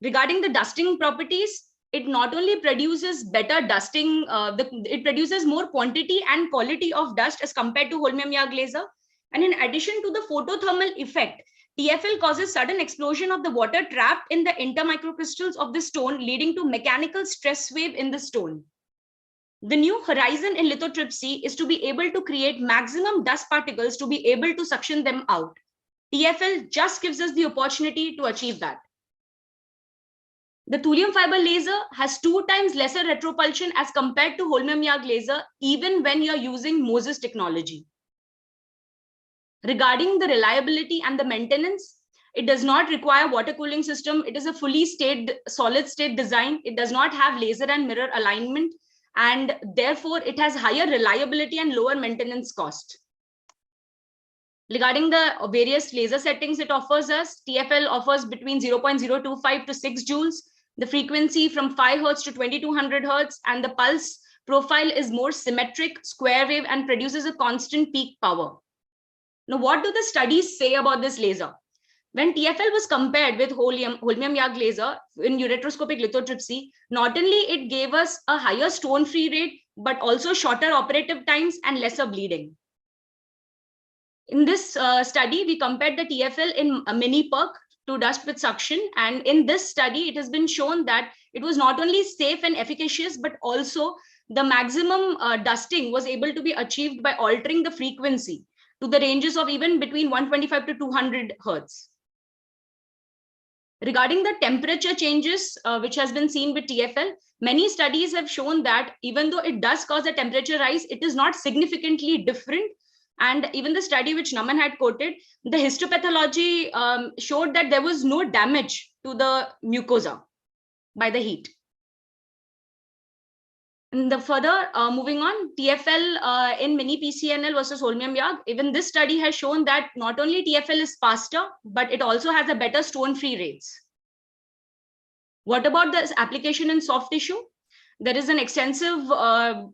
Regarding the dusting properties, it not only produces better dusting, it produces more quantity and quality of dust as compared to Holmium-Yag laser. And in addition to the photothermal effect, TFL causes sudden explosion of the water trapped in the intermicrocrystals of the stone, leading to mechanical stress wave in the stone. The new horizon in lithotripsy is to be able to create maximum dust particles to be able to suction them out. TFL just gives us the opportunity to achieve that. The thulium fiber laser has 2 times lesser retropulsion as compared to Holmium-Yag laser, even when you're using Moses technology. Regarding the reliability and the maintenance, it does not require water cooling system. It is a fully solid state design. It does not have laser and mirror alignment, and therefore it has higher reliability and lower maintenance cost. Regarding the various laser settings it offers us, TFL offers between 0.025 to 6 joules, the frequency from 5 Hertz to 2200 Hertz, and the pulse profile is more symmetric, square wave, and produces a constant peak power. Now, what do the studies say about this laser? When TFL was compared with Holmium-Yag laser in ureteroscopic lithotripsy, not only it gave us a higher stone-free rate, but also shorter operative times and lesser bleeding. In this study, we compared the TFL in a mini perk to dust with suction. And in this study, it has been shown that it was not only safe and efficacious, but also the maximum dusting was able to be achieved by altering the frequency to the ranges of even between 125 to 200 Hertz. Regarding the temperature changes, which has been seen with TFL, many studies have shown that even though it does cause a temperature rise, it is not significantly different. And even the study which Naman had quoted, the histopathology showed that there was no damage to the mucosa by the heat. And the further moving on, TFL in mini PCNL versus holmium YAG, even this study has shown that not only TFL is faster, but it also has a better stone-free rates. What about this application in soft tissue? There is an extensive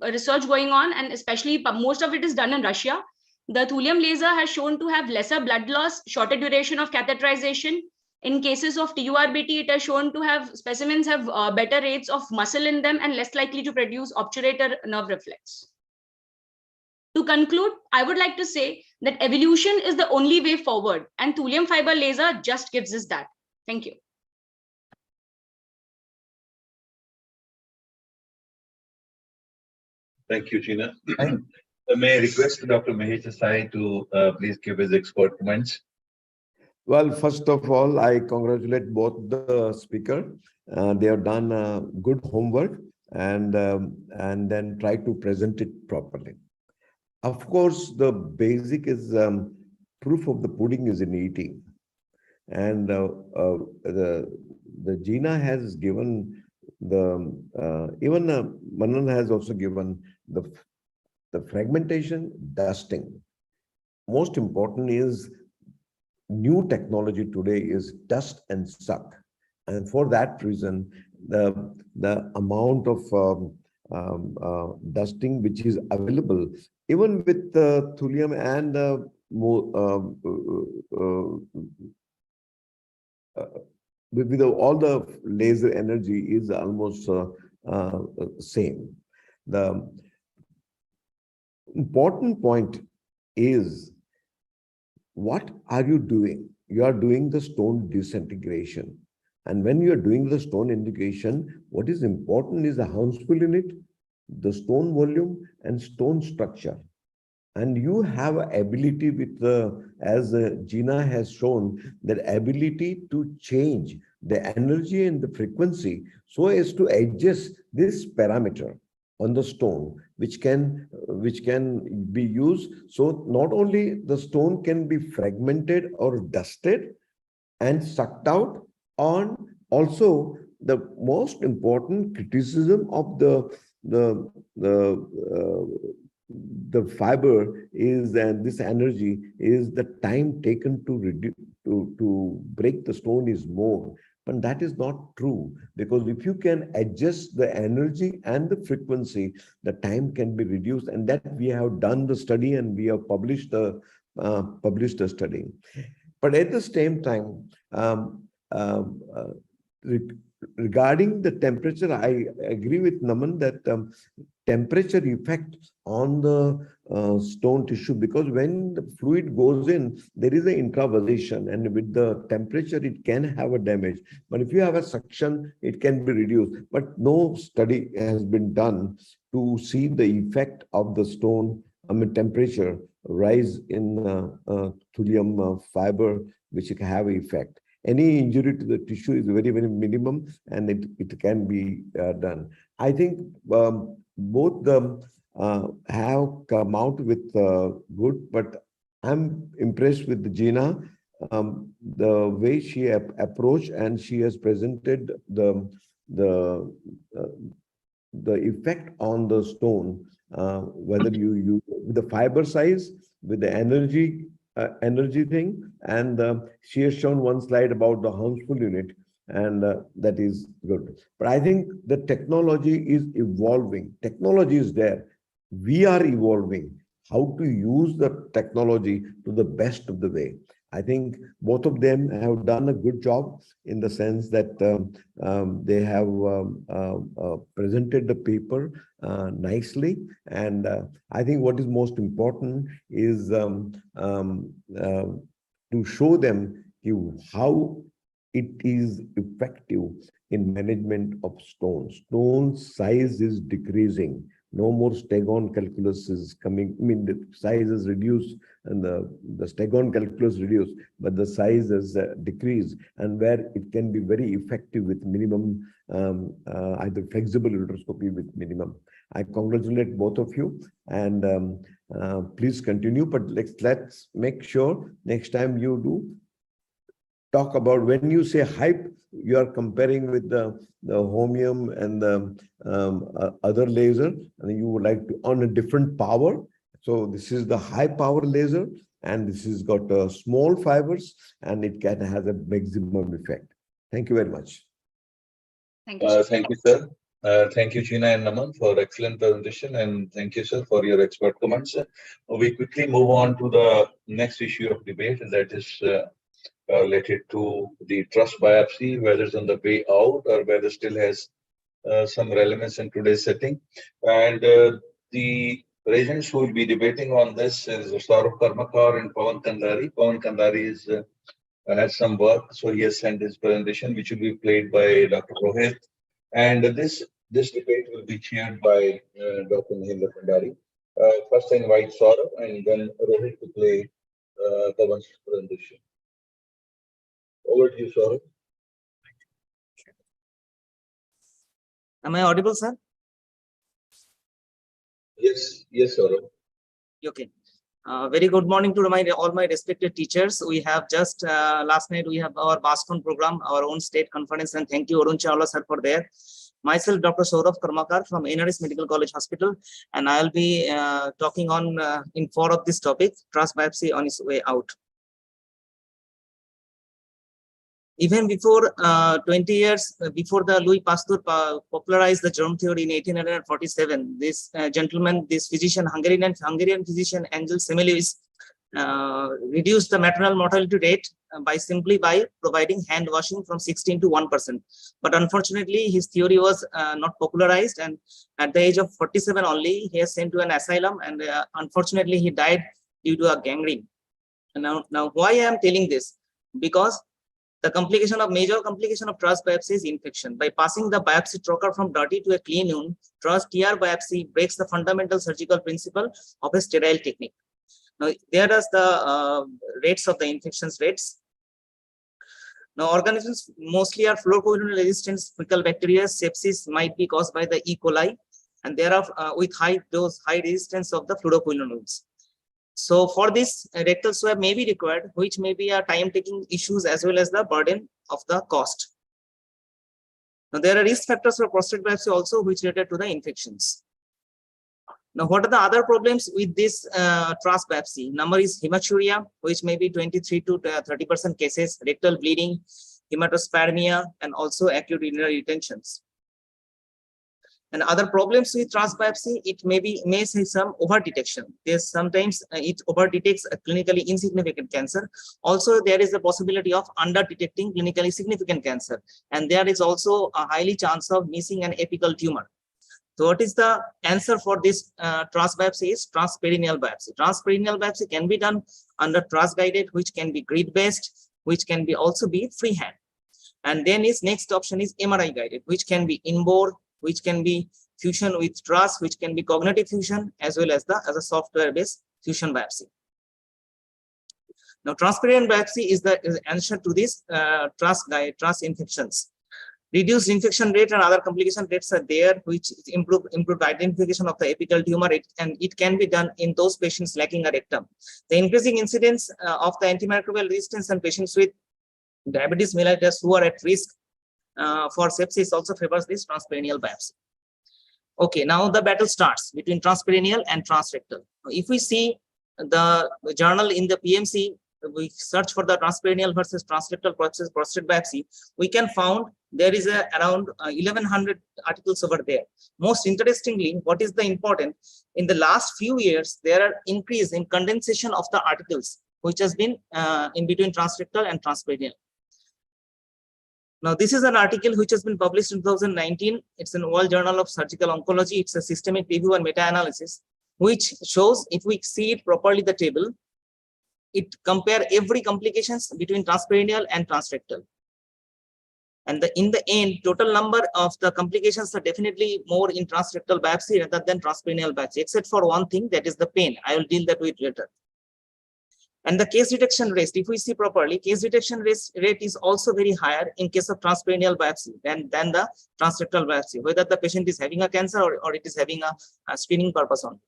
research going on, and especially most of it is done in Russia. The thulium laser has shown to have lesser blood loss, shorter duration of catheterization. In cases of TURBT, it has shown to have specimens have better rates of muscle in them and less likely to produce obturator nerve reflex. To conclude, I would like to say that evolution is the only way forward, and thulium fiber laser just gives us that. Thank you.
Thank you, Gina. May I request Dr. Mahesh Desai to please give his expert comments.
Well, first of all, I congratulate both the speaker. They have done good homework and then try to present it properly. Of course, the basic is proof of the pudding is in eating. And the Gina has given the, even Manan has also given the fragmentation, dusting. Most important is new technology today is dust and suck, and for that reason the amount of dusting which is available even with thulium and with all the laser energy is almost same. The important point is, what are you doing? You are doing the stone disintegration. And when you are doing the stone integration, what is important is the Hounsfield unit, the stone volume, and stone structure. And you have ability with the, as Gina has shown, that ability to change the energy and the frequency so as to adjust this parameter on the stone, which can be used. So not only the stone can be fragmented or dusted and sucked out, on also the most important criticism of the fiber is, and this energy is, the time taken to reduce to break the stone is more. But that is not true, because if you can adjust the energy and the frequency, the time can be reduced. And that we have done the study and we have published the study. But at the same time, regarding the temperature, I agree with Naman that temperature effect on the stone tissue, because when the fluid goes in, there is an intravasation, and with the temperature, it can have a damage. But if you have a suction, it can be reduced. But no study has been done to see the effect of the stone, temperature rise in thulium fiber, which can have effect. Any injury to the tissue is very, very minimum, and it can be done. I think both them have come out with good, but I'm impressed with the Gina, the way she approached, and she has presented the effect on the stone, whether you use with the fiber size, with the energy thing, and she has shown one slide about the Hounsfield unit, and that is good. But I think the technology is evolving. Technology is there. We are evolving how to use the technology to the best of the way. I think both of them have done a good job in the sense that they have presented the paper nicely. And I think what is most important is to show them how it is effective in management of stones. Stone size is decreasing. No more stegon calculus is coming. I mean, the size is reduced and the stegon calculus reduced, but the size is decreased, and where it can be very effective with minimum, either flexible ureteroscopy with minimum. I congratulate both of you, and please continue, but let's make sure next time you do talk about, when you say hype, you are comparing with the Homium and the other laser, and you would like to on a different power. So this is the high power laser, and this has got small fibers, and it can have a maximum effect. Thank you very much.
Thank you.
Thank you, sir. Thank you, China and Naman, for excellent presentation, and thank you, sir, for your expert comments. We quickly move on to the next issue of debate, and that is related to the trust biopsy, whether it's on the way out or whether still has some relevance in today's setting. And the regents who will be debating on this is Saurav Karmakar and Pawan Kandari. Pawan Kandari is has some work, so he has sent his presentation, which will be played by Dr. Rohit. And this debate will be chaired by Dr. Mahendra Bhandari. First, I invite Saurav and then Rohit to play Pawan's presentation. Over to you, Saurav.
Am I audible, sir?
Yes, Saurav.
Okay. Very good morning to all my respected teachers. We have just last night we have our BASCON program, our own state conference, and thank you Arun Chawla sir for there. Myself, Dr. Saurav Karmakar from NRS Medical College Hospital, and I'll be talking on in 4 of this topic, trust biopsy on its way out. Even before 20 years before the Louis Pasteur popularized the germ theory in 1847, this gentleman, this physician, Hungarian physician Angel Semelius, reduced the maternal mortality rate by providing hand washing from 16 to 1%. But unfortunately, his theory was not popularized, and at the age of 47 only, he was sent to an asylum, and unfortunately, he died due to a gangrene. And now, why I am telling this? Because the major complication of trust biopsy is infection. By passing the biopsy trocar from dirty to a clean wound, trust TR biopsy breaks the fundamental surgical principle of a sterile technique. Now, there is the rates of the infections rates. Now, organisms mostly are fluoroquinolone resistant fecal bacteria. Sepsis might be caused by the E. coli, and there are with high resistance of the fluoroquinolones. So for this, rectal swab may be required, which may be a time-taking issues as well as the burden of the cost. Now, there are risk factors for prostate biopsy also, which related to the infections. Now, what are the other problems with this trust biopsy? Number is hematuria, which may be 23 to 30% cases, rectal bleeding, hematospermia, and also acute urinary retentions. And other problems with trust biopsy, it may say some over detection. There's sometimes it over detects a clinically insignificant cancer. Also, there is a possibility of under detecting clinically significant cancer, and there is also a highly chance of missing an apical tumor. So, what is the answer for this trust biopsy? Is transperineal biopsy. Transperineal biopsy can be done under trust guided, which can be grid based, which can be also be freehand. And then next option is MRI guided, which can be in-bore, which can be fusion with trust, which can be cognitive fusion, as well as a software-based fusion biopsy. Now, transperineal biopsy is the answer to this trust infections. Reduced infection rate and other complication rates are there, which improved identification of the apical tumor, and it can be done in those patients lacking a rectum. The increasing incidence of the antimicrobial resistance and patients with diabetes mellitus who are at risk for sepsis also favors this transperineal biopsy. Okay, now the battle starts between transperineal and transrectal. If we see the journal in the PMC, we search for the transperineal versus transrectal prostate biopsy, we can found there is around 1100 articles over there. Most interestingly, what is the important, in the last few years, there are increase in condensation of the articles, which has been in between transrectal and transperineal. Now, this is an article which has been published in 2019. It's in World Journal of Surgical Oncology. It's a systemic review and meta-analysis, which shows, if we see it properly, the table, it compare every complications between transperineal and transrectal. And in the end, total number of the complications are definitely more in transrectal biopsy rather than transperineal biopsy, except for one thing, that is the pain. I will deal that with later. And the case detection rate, if we see properly, case detection rate is also very higher in case of transperineal biopsy than the transrectal biopsy, whether the patient is having a cancer or it is having a screening purpose only.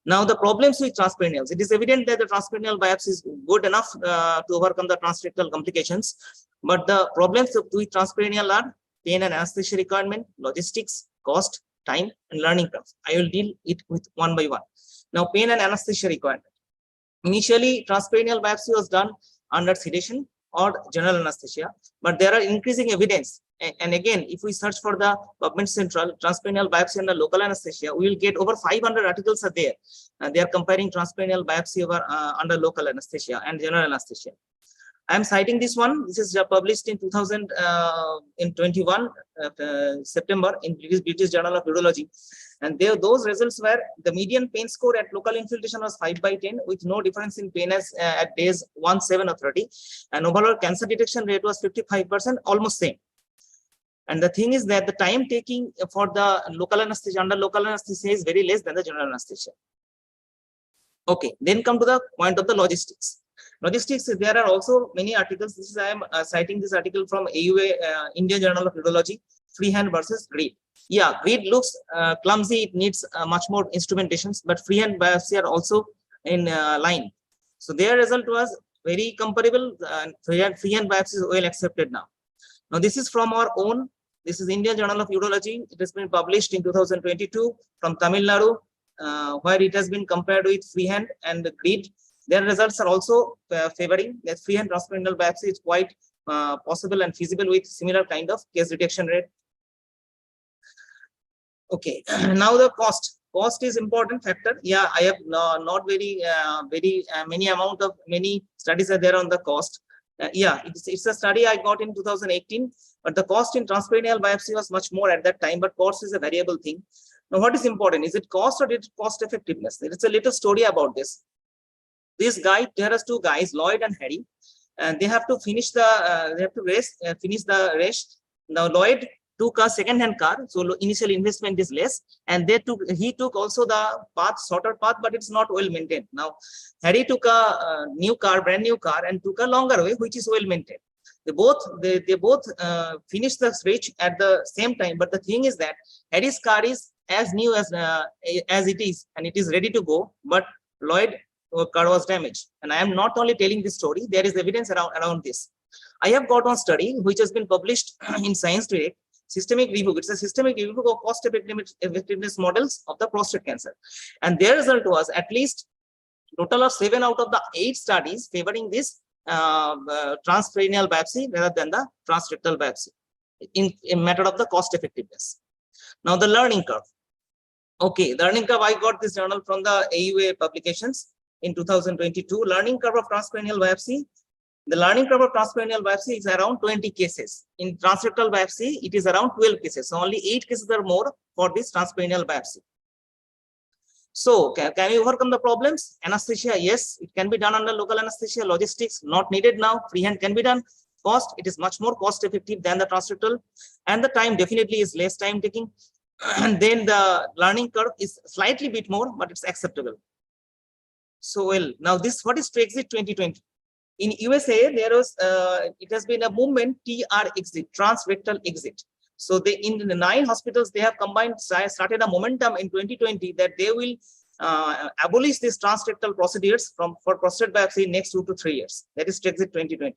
Now, the problems with transperineals, it is evident that the transperineal biopsy is good enough to overcome the transrectal complications, but the problems with transperineal are pain and anesthesia requirement, logistics, cost, time, and learning curve. I will deal it with one by one. Now, pain and anesthesia requirement. Initially, transperineal biopsy was done under sedation or general anesthesia, but there are increasing evidence. And again, if we search for the government central transperineal biopsy under local anesthesia, we will get over 500 articles are there. They are comparing transperineal biopsy over under local anesthesia and general anesthesia. I am citing this one. This is published in 2021 September in British Journal of Urology. And those results were the median pain score at local infiltration was 5/10 with no difference in pain as at days 1, 7, or 30. And overall cancer detection rate was 55%, almost same. And the thing is that the time taking for the local anesthesia under local anesthesia is very less than the general anesthesia. Okay, then come to the point of the logistics. Logistics, there are also many articles. This is I am citing this article from AUA, Indian Journal of Urology, freehand versus grid. Yeah, grid looks clumsy. It needs much more instrumentations, but freehand biopsy are also in line. So their result was very comparable. Freehand biopsy is well accepted now. Now this is from our own. This is Indian Journal of Urology. It has been published in 2022 from Tamil Nadu, where it has been compared with freehand and grid. Their results are also favoring that freehand transperineal biopsy is quite possible and feasible with similar kind of case detection rate. Okay, now the cost. Cost is important factor. Yeah, I have not very many studies are there on the cost. Yeah, it's a study I got in 2018, but the cost in transperineal biopsy was much more at that time, but cost is a variable thing. Now, what is important? Is it cost or is it cost effectiveness? There is a little story about this. This guy, there are two guys, Lloyd and Harry, and they have to finish the finish the race. Now Lloyd took a second-hand car, so initial investment is less, and he took also the shorter path, but it's not well maintained. Now Harry took a brand new car, and took a longer way, which is well maintained. They both finished the race at the same time, but the thing is that Harry's car is as new as it is, and it is ready to go, but Lloyd car was damaged. And I am not only telling this story, there is evidence around this. I have got one study which has been published in Science Direct, systemic review. It's a systemic review of cost effectiveness models of the prostate cancer. And their result was at least total of 7 out of the 8 studies favoring this transperineal biopsy rather than the transrectal biopsy in matter of the cost effectiveness. Now the learning curve. Okay, the learning curve, I got this journal from the AUA publications in 2022. Learning curve of transperineal biopsy. The learning curve of transperineal biopsy is around 20 cases. In transrectal biopsy, it is around 12 cases. So only 8 cases or more for this transperineal biopsy. So can we overcome the problems? Anesthesia, yes, it can be done under local anesthesia. Logistics, not needed now. Freehand can be done. Cost, it is much more cost effective than the transrectal. And the time definitely is less time taking. And then the learning curve is slightly bit more, but it's acceptable. So well, now this, what is Exit 2020? In USA, there was it has been a movement, TR exit, transrectal exit. So they in the 9 hospitals they have started a momentum in 2020 that they will abolish these transrectal procedures for prostate biopsy in next 2 to 3 years. That is Exit 2020.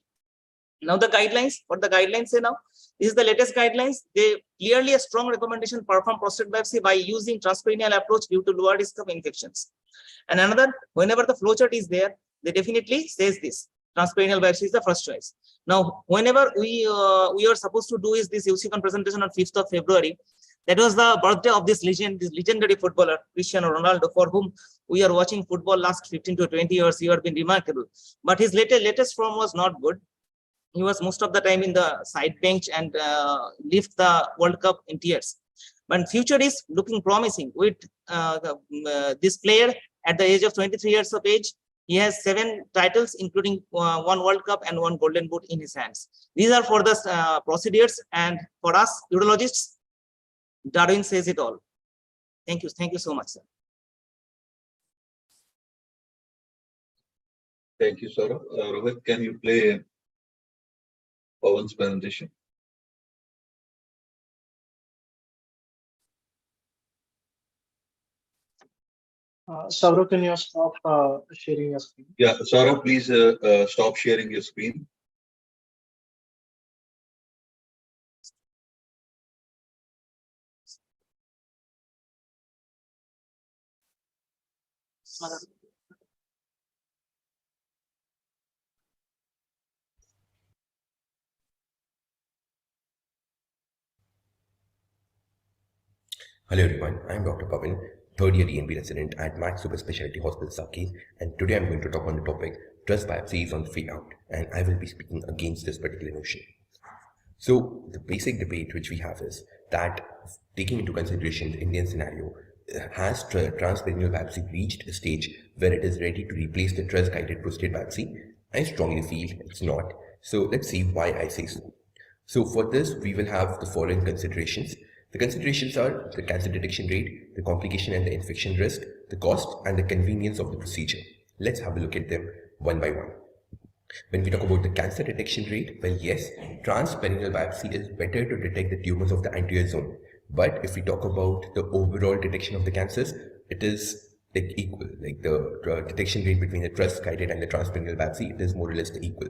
Now the guidelines, what the guidelines say now? This is the latest guidelines. They clearly a strong recommendation perform prostate biopsy by using transperineal approach due to lower risk of infections. And another, whenever the flowchart is there, they definitely says this. Transperineal biopsy is the first choice. Now, whenever we are supposed to do is this UCCon presentation on 5th of February, that was the birthday of this legendary footballer, Cristiano Ronaldo, for whom we are watching football last 15 to 20 years. He has been remarkable. But his latest form was not good. He was most of the time in the side bench and left the World Cup in tears. But future is looking promising with this player at the age of 23 years of age. He has 7 titles, including 1 World Cup and 1 Golden Boot in his hands. These are for the procedures, and for us urologists, Darwin says it all. Thank you. Thank you so much, sir.
Thank you, Saurabh. Rohit, can you play Pawan's presentation?
Saurabh, can you stop sharing your screen?
Yeah, Saurabh, please stop sharing your screen.
Hello everyone, I am Dr. Pawan, third year ENB resident at Max Super Specialty Hospital Saki, and today I am going to talk on the topic breast biopsies on the way out, and I will be speaking against this particular notion. So the basic debate which we have is that, taking into consideration the Indian scenario, has transperineal biopsy reached a stage where it is ready to replace the TRES-guided prostate biopsy? I strongly feel it's not. So let's see why I say so. So for this, we will have the following considerations. The considerations are the cancer detection rate, the complication and the infection risk, the cost, and the convenience of the procedure. Let's have a look at them one by one. When we talk about the cancer detection rate, well, yes, transperineal biopsy is better to detect the tumors of the anterior zone. But if we talk about the overall detection of the cancers, it is like equal. Like the detection rate between the TRES-guided and the transperineal biopsy, it is more or less equal.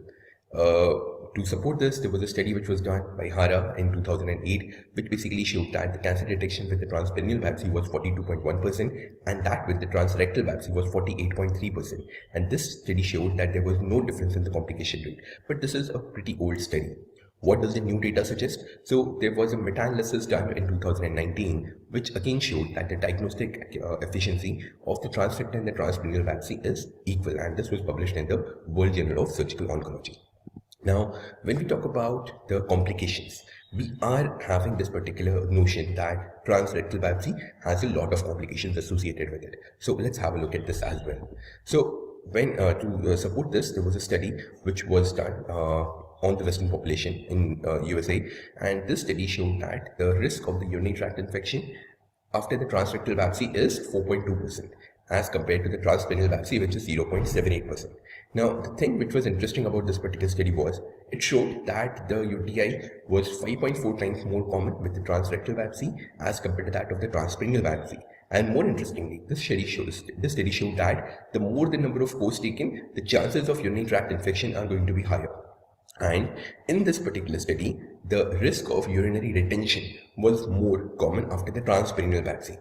To support this, there was a study which was done by Hara in 2008, which basically showed that the cancer detection with the transperineal biopsy was 42.1%, and that with the transrectal biopsy was 48.3%. And this study showed that there was no difference in the complication rate. But this is a pretty old study. What does the new data suggest? So there was a meta-analysis done in 2019, which again showed that the diagnostic efficiency of the transrectal and the transperineal biopsy is equal, and this was published in the World Journal of Surgical Oncology. Now, when we talk about the complications, we are having this particular notion that transrectal biopsy has a lot of complications associated with it. So let's have a look at this as well. So when to support this, there was a study which was done on the Western population in USA, and this study showed that the risk of the urinary tract infection after the transrectal biopsy is 4.2%. as compared to the transperineal biopsy, which is 0.78%. Now, the thing which was interesting about this particular study was it showed that the UTI was 5.4 times more common with the transrectal biopsy as compared to that of the transperineal biopsy. And more interestingly, this study showed that the more the number of course taken, the chances of urinary tract infection are going to be higher. And in this particular study, the risk of urinary retention was more common after the transperineal biopsy.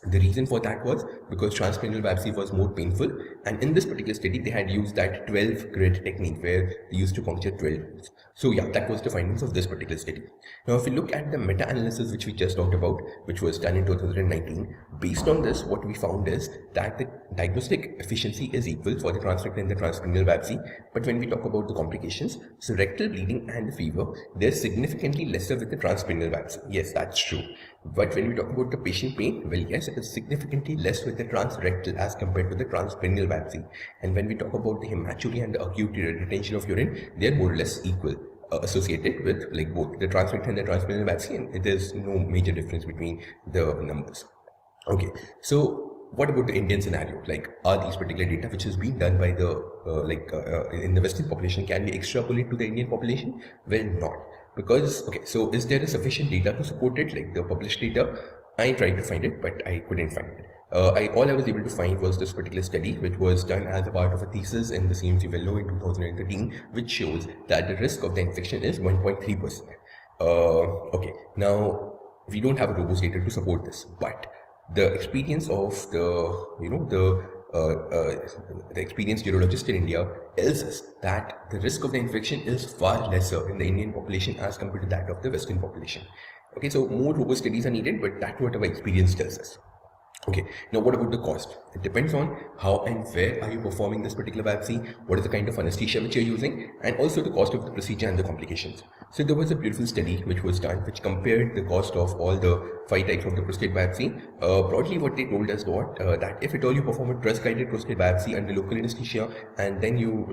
The reason for that was because transperineal biopsy was more painful, and in this particular study they had used that 12 grid technique where they used to puncture 12 holes. So yeah, that was the findings of this particular study. Now if we look at the meta-analysis which we just talked about, which was done in 2019, based on this what we found is that the diagnostic efficiency is equal for the transrectal and the transperineal biopsy, but when we talk about the complications, so rectal bleeding and the fever, they're significantly lesser with the transperineal biopsy. Yes, that's true. But when we talk about the patient pain, well, yes, it is significantly less with the transrectal as compared to the transperineal biopsy. And when we talk about the hematuria and the acute retention of urine, they are more or less equal, associated with like both the transrectal and the transperineal biopsy, and there is no major difference between the numbers. Okay, so what about the Indian scenario? Like, are these particular data which has been done by the in the Western population, can we extrapolate to the Indian population? Well, not. Because, okay, so is there a sufficient data to support it, like the published data? I tried to find it, but I couldn't find it. All I was able to find was this particular study, which was done as a part of a thesis in the CMC Fellow in 2013, which shows that the risk of the infection is 1.3%. Okay, now we don't have a robust data to support this, but the experience of the experienced urologist in India tells us that the risk of the infection is far lesser in the Indian population as compared to that of the Western population. Okay, so more robust studies are needed, but that's what our experience tells us. Okay, now what about the cost? It depends on how and where are you performing this particular biopsy, what is the kind of anesthesia which you're using, and also the cost of the procedure and the complications. So there was a beautiful study which was done, which compared the cost of all the 5 types of the prostate biopsy. Broadly what they told us was that if at all you perform a trust-guided prostate biopsy under local anesthesia, and then you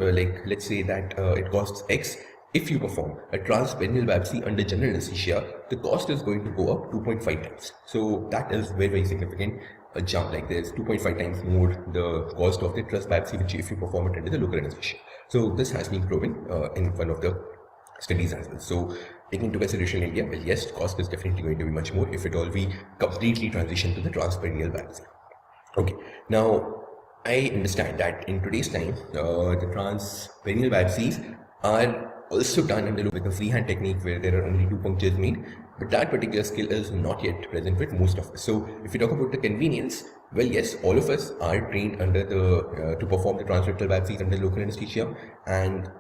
let's say that it costs X. If you perform a transperineal biopsy under general anesthesia, the cost is going to go up 2.5 times. So that is very, very significant. A jump like this, 2.5 times more the cost of the trust biopsy, which if you perform it under the local anesthesia. So this has been proven in one of the studies as well. So taking into consideration India, well, yes, cost is definitely going to be much more if at all we completely transition to the transperineal biopsy. Okay, now I understand that in today's time, the transperineal biopsies are also done under with a freehand technique where there are only 2 punctures made, but that particular skill is not yet present with most of us. So if you talk about the convenience, well, yes, all of us are trained under the to perform the transrectal biopsies under local anesthesia, and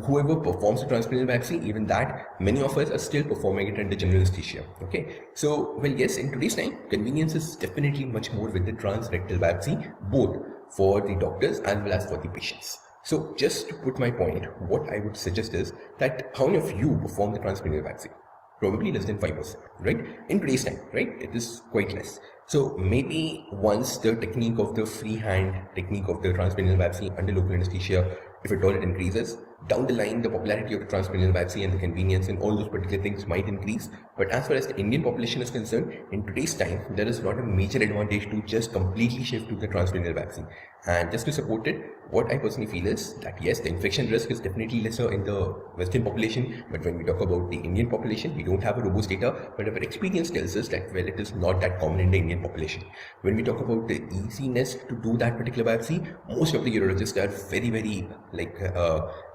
whoever performs the transperineal biopsy, even that, many of us are still performing it under general anesthesia. Okay, so well, yes, in today's time, convenience is definitely much more with the transrectal biopsy, both for the doctors as well as for the patients. So just to put my point, what I would suggest is that how many of you perform the transperineal biopsy? Probably less than 5%, right? In today's time, right? It is quite less. So maybe once the technique of the freehand technique of the transperineal biopsy under local anesthesia, if at all it increases, down the line the popularity of the transperineal biopsy and the convenience and all those particular things might increase. But as far as the Indian population is concerned, in today's time, there is not a major advantage to just completely shift to the transperineal biopsy. And just to support it, what I personally feel is that yes, the infection risk is definitely lesser in the Western population, but when we talk about the Indian population, we don't have a robust data, but our experience tells us that well, it is not that common in the Indian population. When we talk about the easiness to do that particular biopsy, most of the urologists are very, very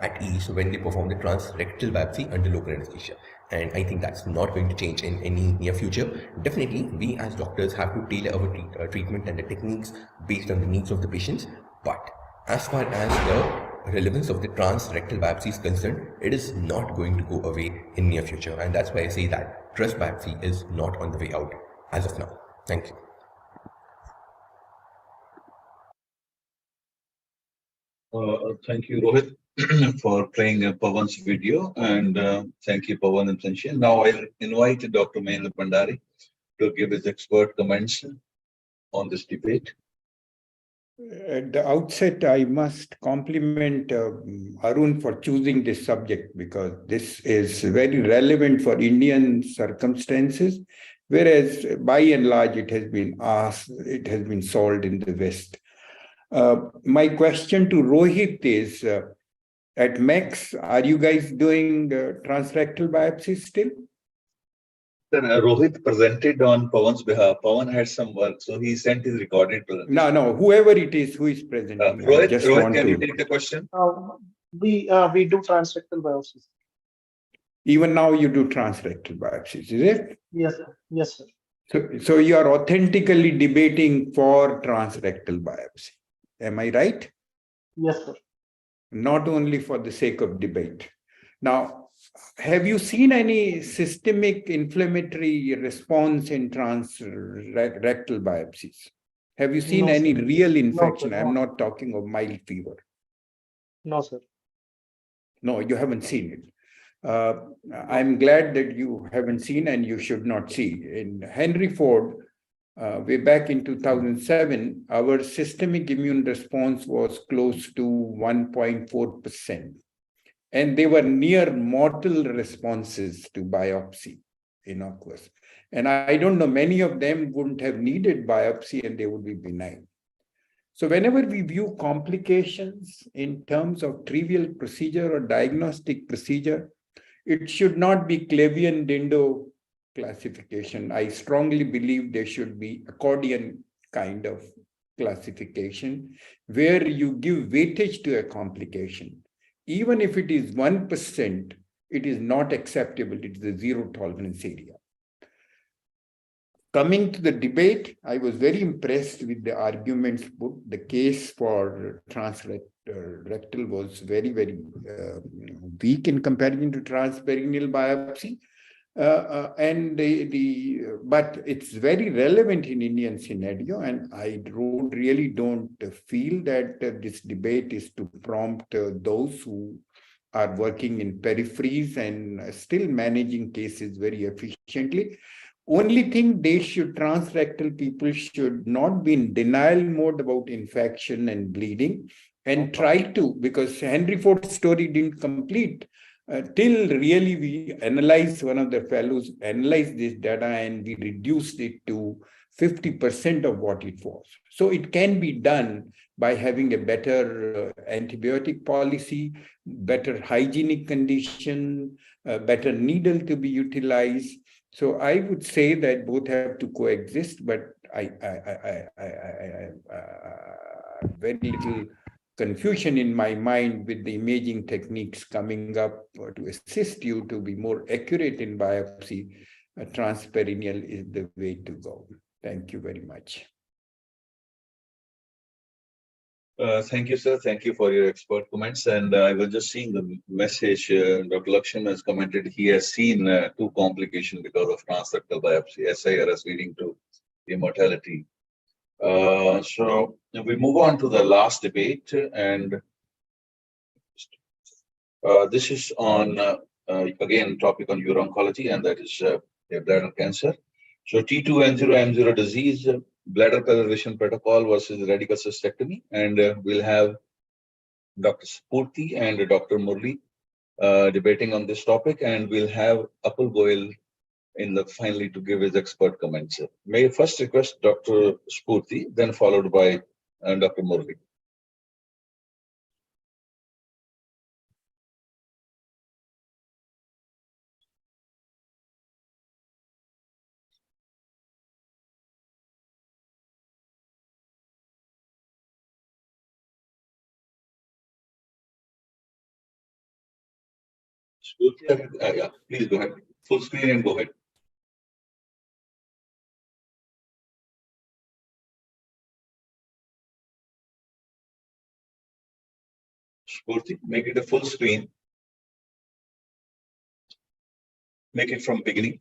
at ease when they perform the transrectal biopsy under local anesthesia. And I think that's not going to change in any near future. Definitely, we as doctors have to tailor our treatment and the techniques based on the needs of the patients. But as far as the relevance of the transrectal biopsy is concerned, it is not going to go away in near future. And that's why I say that trust biopsy is not on the way out as of now. Thank you.
Thank you, Rohit, for playing Pawan's video, and thank you, Pawan and Sanshil. Now I'll invite Dr. Mahendra Bhandari to give his expert comments on this debate.
At the outset, I must compliment Arun for choosing this subject because this is very relevant for Indian circumstances, whereas by and large it has been solved in the West. My question to Rohit is, at Max, are you guys doing transrectal biopsies still?
Sir, Rohit presented on Pawan's behalf. Pawan had some work, so he sent his recorded presentation.
No, whoever it is who is presenting.
Rohit, can you take the question?
We do transrectal biopsies.
Even now you do transrectal biopsies, is it?
Yes, sir. Yes, sir.
So you are authentically debating for transrectal biopsy. Am I right?
Yes, sir.
Not only for the sake of debate. Now, have you seen any systemic inflammatory response in transrectal biopsies? Have you seen any real infection? I'm not talking of mild fever.
No, sir.
No, you haven't seen it. I'm glad that you haven't seen and you should not see. In Henry Ford, way back in 2007, our systemic immune response was close to 1.4%. And they were near mortal responses to biopsy, innocuous. And I don't know, many of them wouldn't have needed biopsy and they would be benign. So whenever we view complications in terms of trivial procedure or diagnostic procedure, it should not be Clavian-Dindo classification. I strongly believe there should be accordion kind of classification where you give weightage to a complication. Even if it is 1%, it is not acceptable. It is a zero tolerance area. Coming to the debate, I was very impressed with the arguments put. The case for transrectal was very, very weak in comparison to transperineal biopsy. But it's very relevant in Indian scenario, and I really don't feel that this debate is to prompt those who are working in peripheries and still managing cases very efficiently. Only thing, they should, transrectal people should not be in denial mode about infection and bleeding, and try to, because Henry Ford's story didn't complete till really we analyzed, one of the fellows analyzed this data and we reduced it to 50% of what it was. So it can be done by having a better antibiotic policy, better hygienic condition, better needle to be utilized. So I would say that both have to coexist, but I very little confusion in my mind with the imaging techniques coming up to assist you to be more accurate in biopsy. Transperineal is the way to go. Thank you very much.
Thank you, sir. Thank you for your expert comments. And I was just seeing the message. Dr. Lakshman has commented he has seen 2 complications because of transrectal biopsy, SIRS leading to immortality. So we move on to the last debate, and this is on again topic on uro-oncology, and that is bladder cancer. So T2N0M0 disease, bladder preservation protocol versus radical cystectomy, and we'll have Dr. Spurti and Dr. Murli debating on this topic, and we'll have Apul Goyal in the finally to give his expert comments. May I first request Dr. Spurti, then followed by Dr. Murli. Spurti, yeah, please go ahead. Full screen and go ahead. Spurti, make it a full screen. Make it from beginning.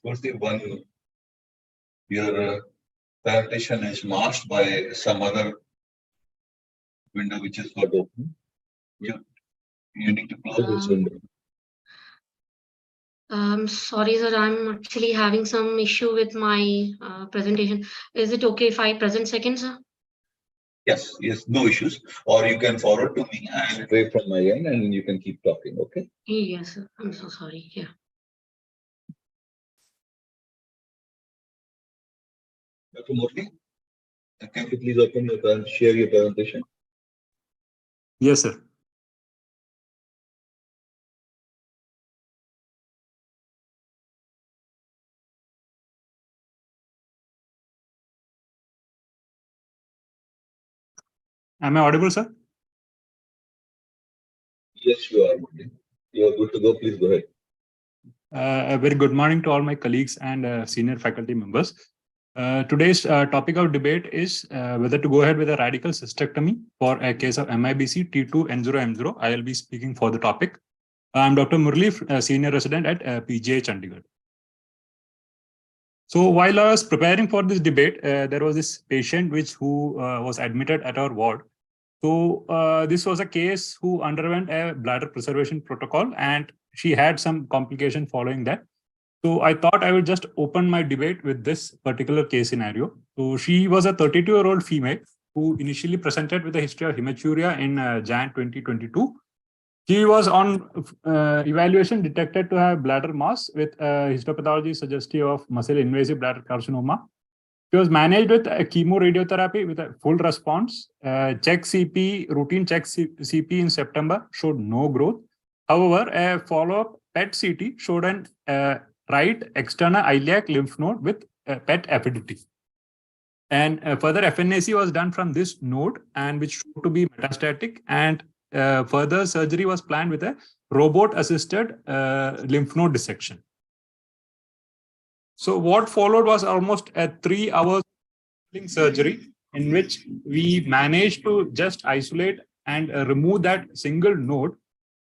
Spurti, one, your presentation is masked by some other window which is got open. You need to close this window.
Sorry, sir, I'm actually having some issue with my presentation. Is it okay if I present second, sir?
Yes, no issues. Or you can forward to me. I'll pray from my end and you can keep talking, okay?
Yes, sir. I'm so sorry. Yeah.
Dr. Murli, can you please open your share your presentation?
Yes, sir. Am I audible, sir?
Yes, you are. You are good to go. Please go ahead.
A very good morning to all my colleagues and senior faculty members. Today's topic of debate is whether to go ahead with a radical cystectomy for a case of MIBC T2N0M0. I will be speaking for the topic. I'm Dr. Murli, senior resident at PGI Chandigarh. So while I was preparing for this debate, there was this patient who was admitted at our ward. So this was a case who underwent a bladder preservation protocol, and she had some complication following that. So I thought I would just open my debate with this particular case scenario. So she was a 32-year-old female who initially presented with a history of hematuria in Jan 2022. He was on evaluation detected to have bladder mass with histopathology suggestive of muscle invasive bladder carcinoma. He was managed with a chemoradiotherapy with a full response. Check CP, routine check CP in September showed no growth. However, a follow-up PET CT showed an right external iliac lymph node with PET avidity. And further FNAC was done from this node and which showed to be metastatic, and further surgery was planned with a robot-assisted lymph node dissection. So what followed was almost a 3-hour surgery in which we managed to just isolate and remove that single node.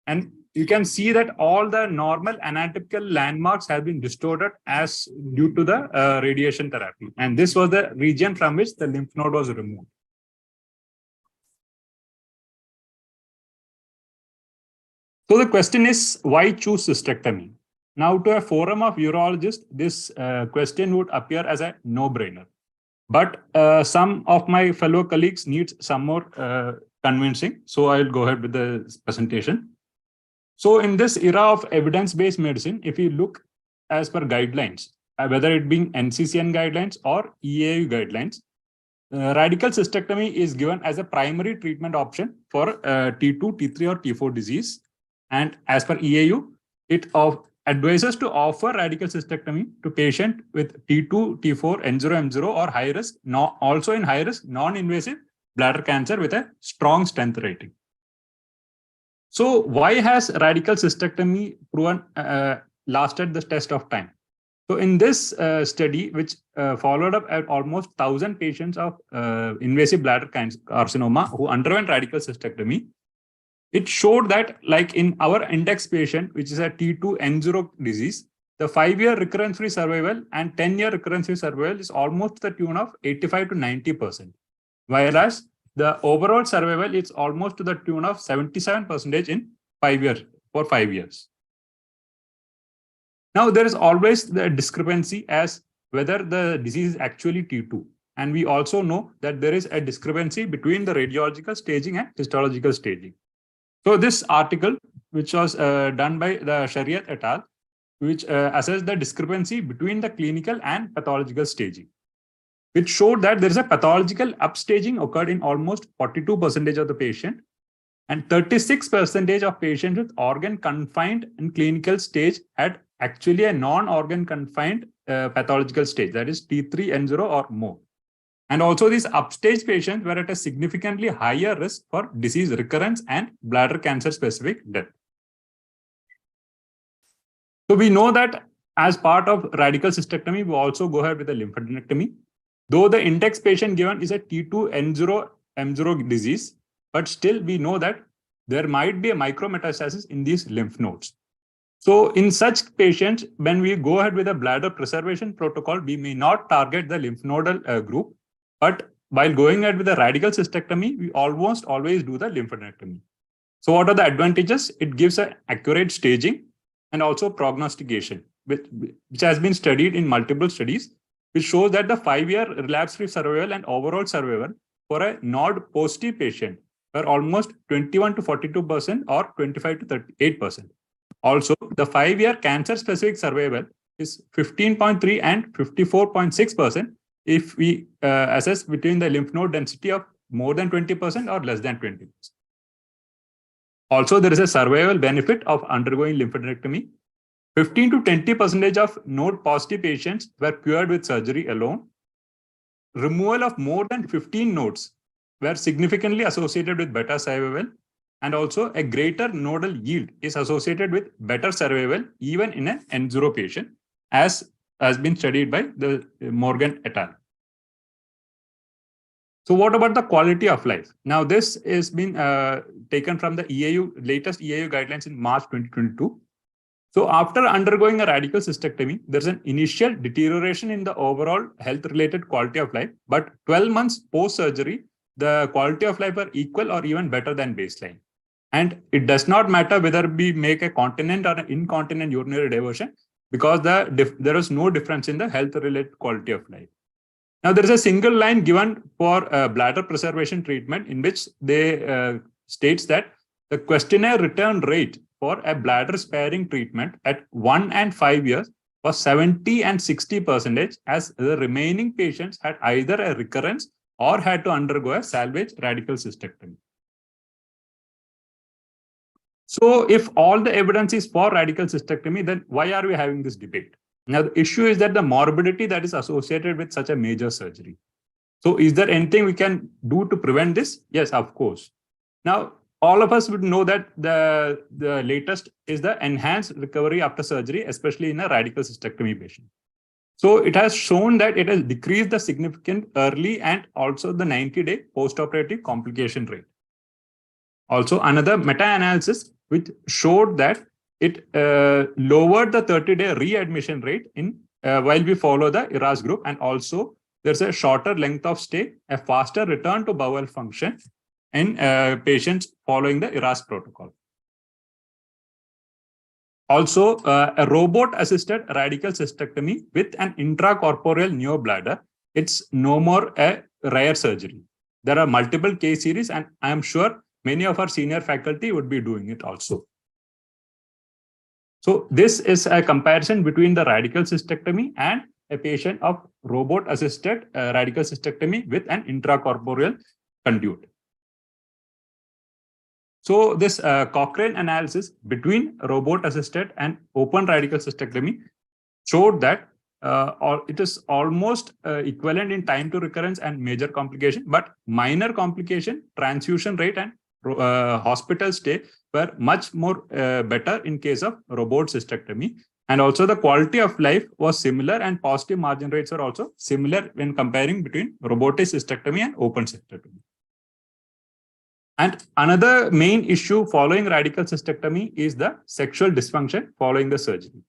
And you can see that all the normal anatomical landmarks have been distorted as due to the radiation therapy. And this was the region from which the lymph node was removed. So the question is, why choose cystectomy? Now, to a forum of urologists, this question would appear as a no-brainer. But some of my fellow colleagues need some more convincing. So I'll go ahead with the presentation. So in this era of evidence-based medicine, if you look as per guidelines, whether it being NCCN guidelines or EAU guidelines, radical cystectomy is given as a primary treatment option for T2, T3 or T4 disease. And as per EAU, it advises to offer radical cystectomy to patient with T2, T4, N0, M0 or high risk, also in high risk, non-invasive bladder cancer with a strong strength rating. So why has radical cystectomy proven lasted the test of time? So in this study, which followed up at almost 1,000 patients of invasive bladder carcinoma who underwent radical cystectomy, it showed that, like in our index patient, which is a T2 N0 disease, the 5-year recurrence-free survival and 10-year recurrence-free survival is almost to the tune of 85 to 90%. Whereas the overall survival is almost to the tune of 77% in 5 years, for 5 years. Now, there is always the discrepancy as whether the disease is actually T2. And we also know that there is a discrepancy between the radiological staging and histological staging. So this article, which was done by the Shariat et al., which assessed the discrepancy between the clinical and pathological staging, which showed that there is a pathological upstaging occurred in almost 42% of the patient, and 36% of patients with organ confined and clinical stage had actually a non-organ confined pathological stage, that is T3, N0 or more. And also these upstage patients were at a significantly higher risk for disease recurrence and bladder cancer specific death. So we know that as part of radical cystectomy, we also go ahead with a lymphadenectomy. Though the index patient given is a T2 N0 M0 disease, but still we know that there might be a micrometastasis in these lymph nodes. So in such patients, when we go ahead with a bladder preservation protocol, we may not target the lymph nodal group. But while going ahead with the radical cystectomy, we almost always do the lymphadenectomy. So what are the advantages? It gives an accurate staging and also prognostication, which has been studied in multiple studies, which shows that the 5-year relapse-free survival and overall survival for a node positive patient were almost 21 to 42% or 25 to 38%. Also, the 5-year cancer-specific survival is 15.3 and 54.6%. If we assess between the lymph node density of more than 20% or less than 20%. Also, there is a survival benefit of undergoing lymphadenectomy. 15 to 20% of node positive patients were cured with surgery alone. Removal of more than 15 nodes were significantly associated with better survival, and also a greater nodal yield is associated with better survival even in an N0 patient, as has been studied by the Morgan et al. So what about the quality of life? Now, this has been taken from the latest EAU guidelines in March 2022. So after undergoing a radical cystectomy, there's an initial deterioration in the overall health-related quality of life, but 12 months post-surgery, the quality of life are equal or even better than baseline. And it does not matter whether we make a continent or an incontinent urinary diversion, because there is no difference in the health-related quality of life. Now, there is a single line given for bladder preservation treatment in which they states that the questionnaire return rate for a bladder sparing treatment at 1 and 5 years was 70 and 60%, as the remaining patients had either a recurrence or had to undergo a salvage radical cystectomy. So if all the evidence is for radical cystectomy, then why are we having this debate? Now, the issue is that the morbidity that is associated with such a major surgery. So is there anything we can do to prevent this? Yes, of course. Now, all of us would know that the latest is the enhanced recovery after surgery, especially in a radical cystectomy patient. So it has shown that it has decreased the significant early and also the 90-day postoperative complication rate. Also, another meta-analysis which showed that it lowered the 30-day readmission rate in while we follow the ERAS group, and also there's a shorter length of stay, a faster return to bowel function in patients following the ERAS protocol. Also, a robot-assisted radical cystectomy with an intracorporeal neobladder, it's no more a rare surgery. There are multiple case series, and I am sure many of our senior faculty would be doing it also. So this is a comparison between the radical cystectomy and a patient of robot-assisted radical cystectomy with an intracorporeal conduit. So this Cochrane analysis between robot-assisted and open radical cystectomy showed that it is almost equivalent in time to recurrence and major complication, but minor complication, transfusion rate, and hospital stay were much more better in case of robot cystectomy. And also the quality of life was similar, and positive margin rates are also similar when comparing between robotic cystectomy and open cystectomy. And another main issue following radical cystectomy is the sexual dysfunction following the surgery.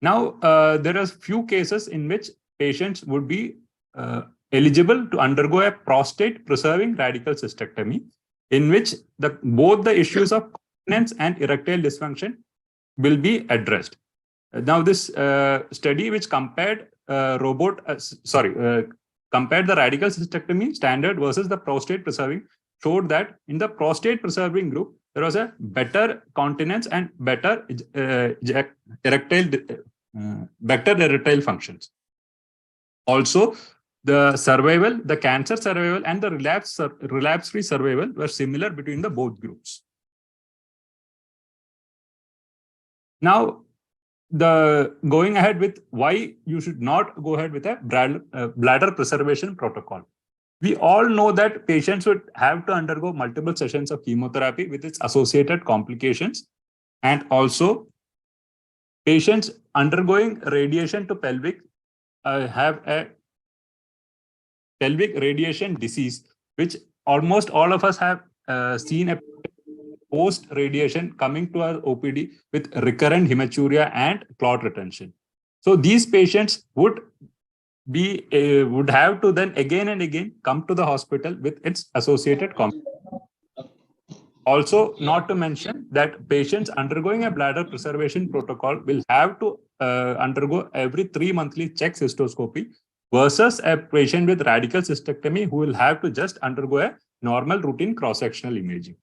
Now, there are few cases in which patients would be eligible to undergo a prostate preserving radical cystectomy, in which both the issues of continence and erectile dysfunction will be addressed. Now, this study which compared compared the radical cystectomy standard versus the prostate preserving showed that in the prostate preserving group, there was a better continence and better erectile functions. Also, the survival, the cancer survival, and the relapse-free survival were similar between the both groups. Now, going ahead with why you should not go ahead with a bladder preservation protocol. We all know that patients would have to undergo multiple sessions of chemotherapy with its associated complications, and also patients undergoing radiation to pelvic have a pelvic radiation disease, which almost all of us have seen a post-radiation coming to our OPD with recurrent hematuria and clot retention. So these patients would have to then again and again come to the hospital with its associated complications. Also, not to mention that patients undergoing a bladder preservation protocol will have to undergo every 3 monthly check cystoscopy, versus a patient with radical cystectomy who will have to just undergo a normal routine cross-sectional imaging.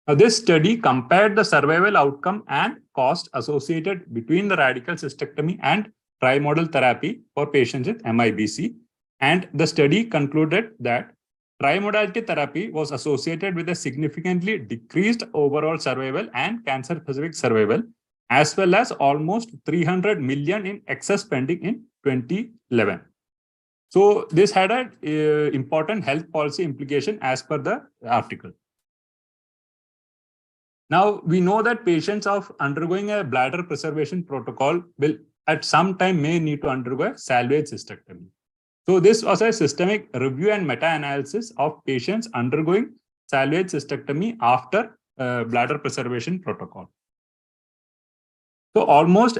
Now, this study compared the survival outcome and cost associated between the radical cystectomy and trimodal therapy for patients with MIBC, and the study concluded that trimodality therapy was associated with a significantly decreased overall survival and cancer-specific survival, as well as almost 300 million in excess spending in 2011. So this had an important health policy implication as per the article. Now, we know that patients of undergoing a bladder preservation protocol will at some time may need to undergo a salvage cystectomy. So this was a systemic review and meta-analysis of patients undergoing salvage cystectomy after bladder preservation protocol. So almost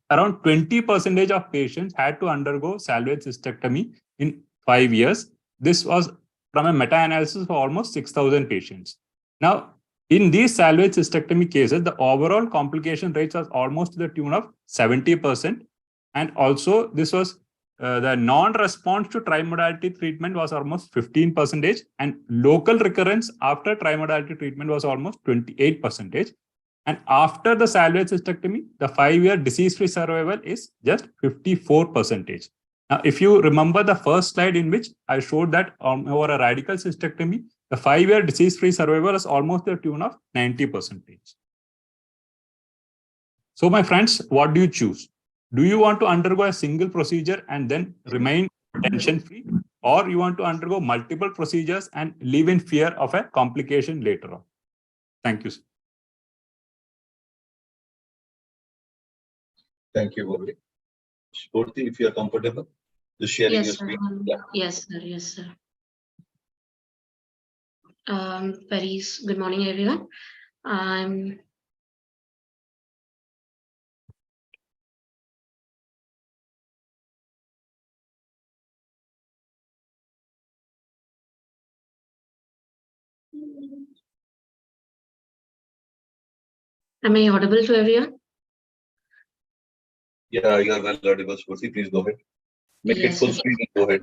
around 20% of patients had to undergo salvage cystectomy in 5 years. This was from a meta-analysis for almost 6,000 patients. Now, in these salvage cystectomy cases, the overall complication rates was almost to the tune of 70%. And also, this was the non-response to trimodality treatment was almost 15%, and local recurrence after trimodality treatment was almost 28%. And after the salvage cystectomy, the 5-year disease-free survival is just 54%. Now, if you remember the first slide in which I showed that over a radical cystectomy, the 5-year disease-free survival is almost the tune of 90%. So, my friends, what do you choose? Do you want to undergo a single procedure and then remain tension-free, or you want to undergo multiple procedures and live in fear of a complication later on? Thank you, sir.
Thank you, Bobby. Spurti, if you are comfortable, just sharing your screen.
Yes, sir. Yes, sir. Good morning, everyone. Am I audible to everyone?
Yeah, you are well audible, Spurti. Please go ahead. Make it full screen and go ahead.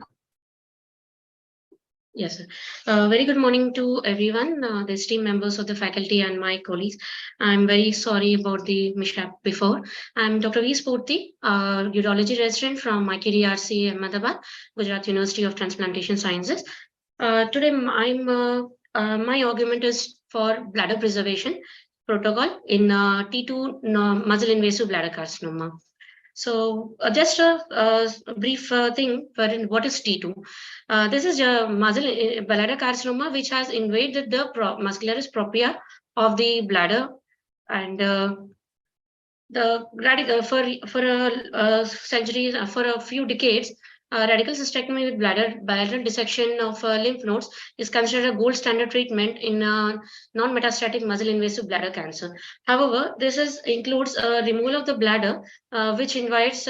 Yes, sir. Very good morning to everyone, the esteemed members of the faculty and my colleagues. I'm very sorry about the mishap before. I'm Dr. V. Spurti, urology resident from IKDRC, Ahmedabad, Gujarat University of Transplantation Sciences. Today, my argument is for bladder preservation protocol in T2 muscle invasive bladder carcinoma. So just a brief thing, what is T2? This is a muscle bladder carcinoma which has invaded the muscularis propria of the bladder, and the radical centuries, for a few decades, radical cystectomy with bladder dissection of lymph nodes is considered a gold standard treatment in non-metastatic muscle invasive bladder cancer. However, this includes removal of the bladder, which includes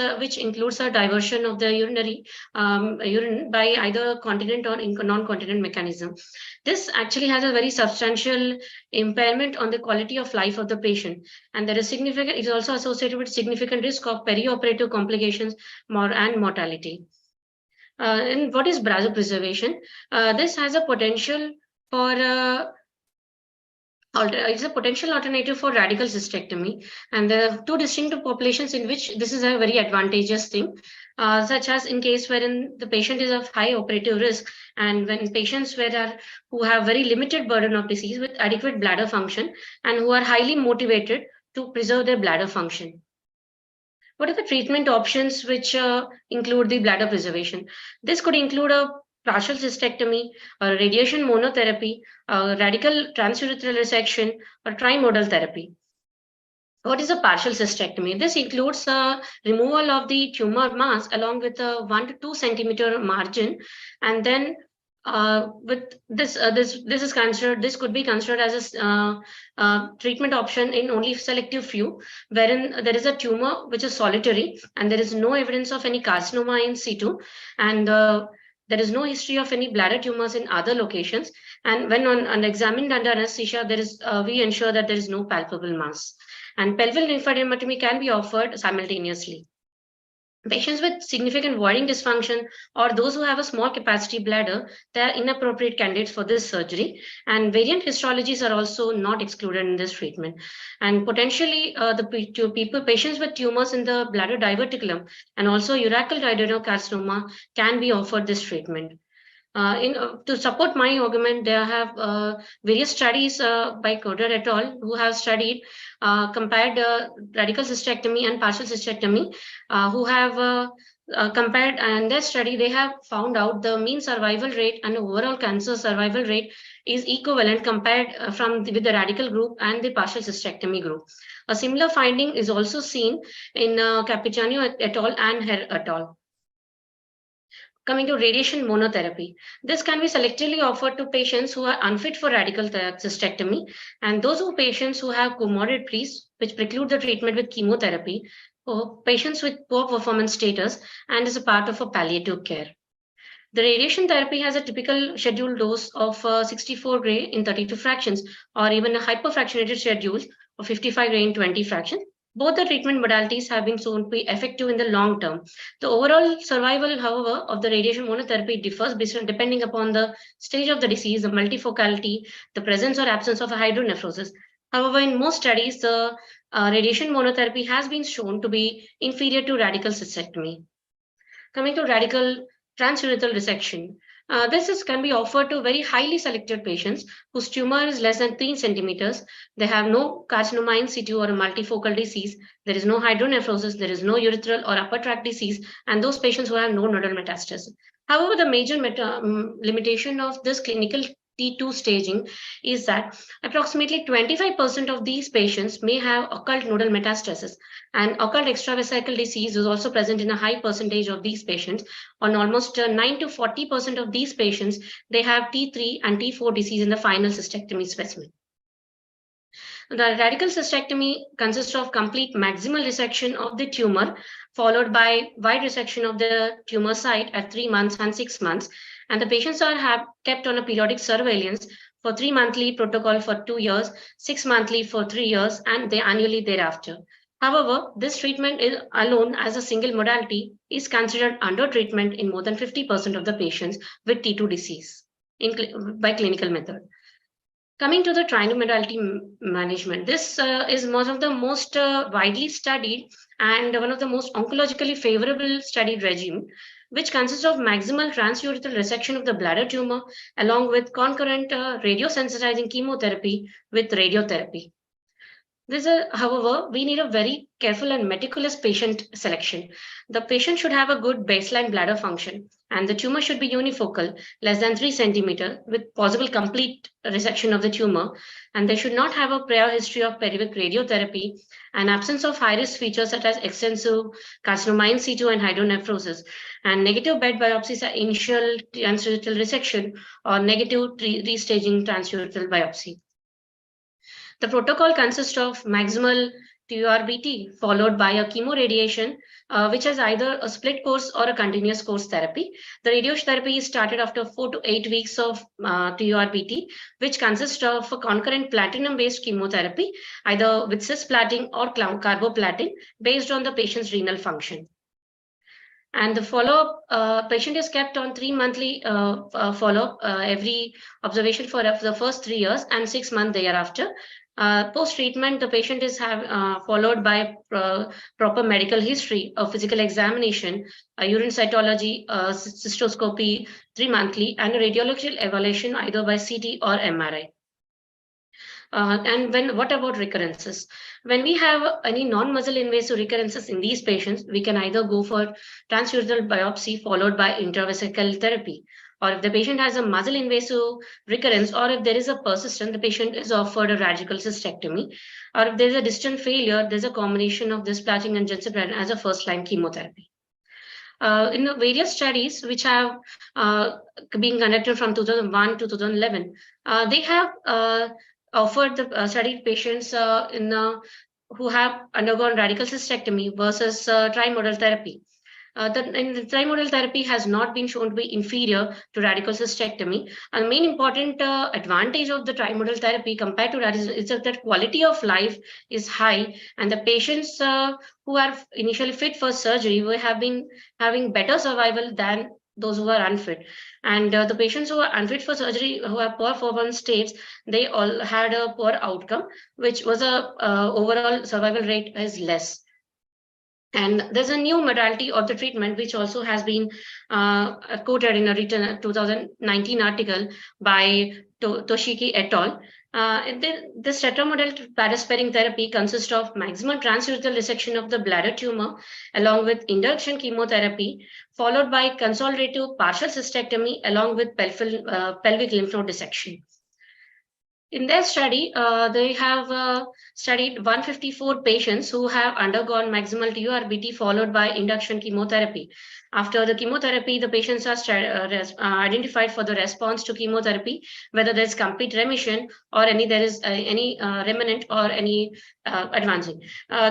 a diversion of the urine by either continent or non-continent mechanism. This actually has a very substantial impairment on the quality of life of the patient, and there is significant. It is also associated with significant risk of perioperative complications and mortality. And what is bladder preservation? This has a potential for it's a potential alternative for radical cystectomy, and there are two distinct populations in which this is a very advantageous thing, such as in case wherein the patient is of high operative risk, and when patients who have very limited burden of disease with adequate bladder function and who are highly motivated to preserve their bladder function. What are the treatment options which include the bladder preservation? This could include a partial cystectomy, or radiation monotherapy, radical transurethral resection, or trimodal therapy. What is a partial cystectomy? This includes removal of the tumor mass along with a 1 to 2 centimeter margin, and then with this could be considered as a treatment option in only selective few, wherein there is a tumor which is solitary and there is no evidence of any carcinoma in situ, and there is no history of any bladder tumors in other locations. And when examined under anesthesia, we ensure that there is no palpable mass. And pelvic lymphadenectomy can be offered simultaneously. Patients with significant voiding dysfunction or those who have a small capacity bladder, they are inappropriate candidates for this surgery. And variant histologies are also not excluded in this treatment. And potentially, patients with tumors in the bladder diverticulum and also urachal adenocarcinoma can be offered this treatment. To support my argument, there have various studies by Coder et al. Who have studied, compared radical cystectomy and partial cystectomy, who have compared, and their study, they have found out the mean survival rate and overall cancer survival rate is equivalent compared with the radical group and the partial cystectomy group. A similar finding is also seen in Capiciano et al. And Her et al. Coming to radiation monotherapy, this can be selectively offered to patients who are unfit for radical cystectomy, and those patients who have comorbidities which preclude the treatment with chemotherapy, or patients with poor performance status, and is a part of a palliative care. The radiation therapy has a typical scheduled dose of 64 gray in 32 fractions, or even a hyperfractionated schedule of 55 gray in 20 fractions. Both the treatment modalities have been shown to be effective in the long term. The overall survival, however, of the radiation monotherapy differs depending upon the stage of the disease, the multifocality, the presence or absence of a hydronephrosis. However, in most studies, the radiation monotherapy has been shown to be inferior to radical cystectomy. Coming to radical transurethral resection, can be offered to very highly selected patients whose tumor is less than 3 centimeters. They have no carcinoma in situ or a multifocal disease. There is no hydronephrosis. There is no urethral or upper tract disease, and those patients who have no nodal metastasis. However, the major limitation of this clinical T2 staging is that approximately 25% of these patients may have occult nodal metastasis, and occult extravesical disease is also present in a high percentage of these patients. On almost 9 to 40% of these patients, they have T3 and T4 disease in the final cystectomy specimen. The radical cystectomy consists of complete maximal resection of the tumor, followed by wide resection of the tumor site at 3 months and 6 months. And the patients are kept on a periodic surveillance for 3-monthly protocol for 2 years, 6-monthly for 3 years, and annually thereafter. However, this treatment alone as a single modality is considered under treatment in more than 50% of the patients with T2 disease by clinical method. Coming to the trimodality management, this is one of the most widely studied and one of the most oncologically favorable studied regime, which consists of maximal transurethral resection of the bladder tumor along with concurrent radiosensitizing chemotherapy with radiotherapy. However, we need a very careful and meticulous patient selection. The patient should have a good baseline bladder function, and the tumor should be unifocal, less than 3 centimeters, with possible complete resection of the tumor. And they should not have a prior history of pelvic radiotherapy and absence of high-risk features such as extensive carcinoma in situ and hydronephrosis, and negative bed biopsies at initial transurethral resection or negative restaging transurethral biopsy. The protocol consists of maximal TURBT followed by a chemoradiation, which has either a split course or a continuous course therapy. The radiotherapy is started after 4 to 8 weeks of TURBT, which consists of a concurrent platinum-based chemotherapy, either with cisplatin or carboplatin, based on the patient's renal function. And the follow-up, patient is kept on 3-monthly follow-up, every observation for the first 3 years and 6 months thereafter. Post-treatment, the patient is followed by proper medical history, a physical examination, a urine cytology, cystoscopy 3-monthly, and a radiological evaluation either by CT or MRI. And what about recurrences? When we have any non-muscle invasive recurrences in these patients, we can either go for transurethral biopsy followed by intravesical therapy. Or if the patient has a muscle invasive recurrence, or if there is a persistent, the patient is offered a radical cystectomy. Or if there is a distant failure, there's a combination of cisplatin and gemcitabine as a first-line chemotherapy. In the various studies which have been conducted from 2001 to 2011, they have offered the studied patients who have undergone radical cystectomy versus trimodal therapy. The trimodal therapy has not been shown to be inferior to radical cystectomy. And the main important advantage of the trimodal therapy compared to radical is that quality of life is high, and the patients who are initially fit for surgery will have been having better survival than those who are unfit. And the patients who are unfit for surgery, who have poor performance states, they all had a poor outcome, which was overall survival rate is less. And there's a new modality of the treatment, which also has been quoted in a written 2019 article by Toshiki et al. This tetramodal bladder sparing therapy consists of maximal transurethral resection of the bladder tumor, along with induction chemotherapy, followed by consolidative partial cystectomy, along with pelvic lymph node dissection. In their study, they have studied 154 patients who have undergone maximal TURBT followed by induction chemotherapy. After the chemotherapy, the patients are identified for the response to chemotherapy, whether there's complete remission or there is any remnant or any advancing.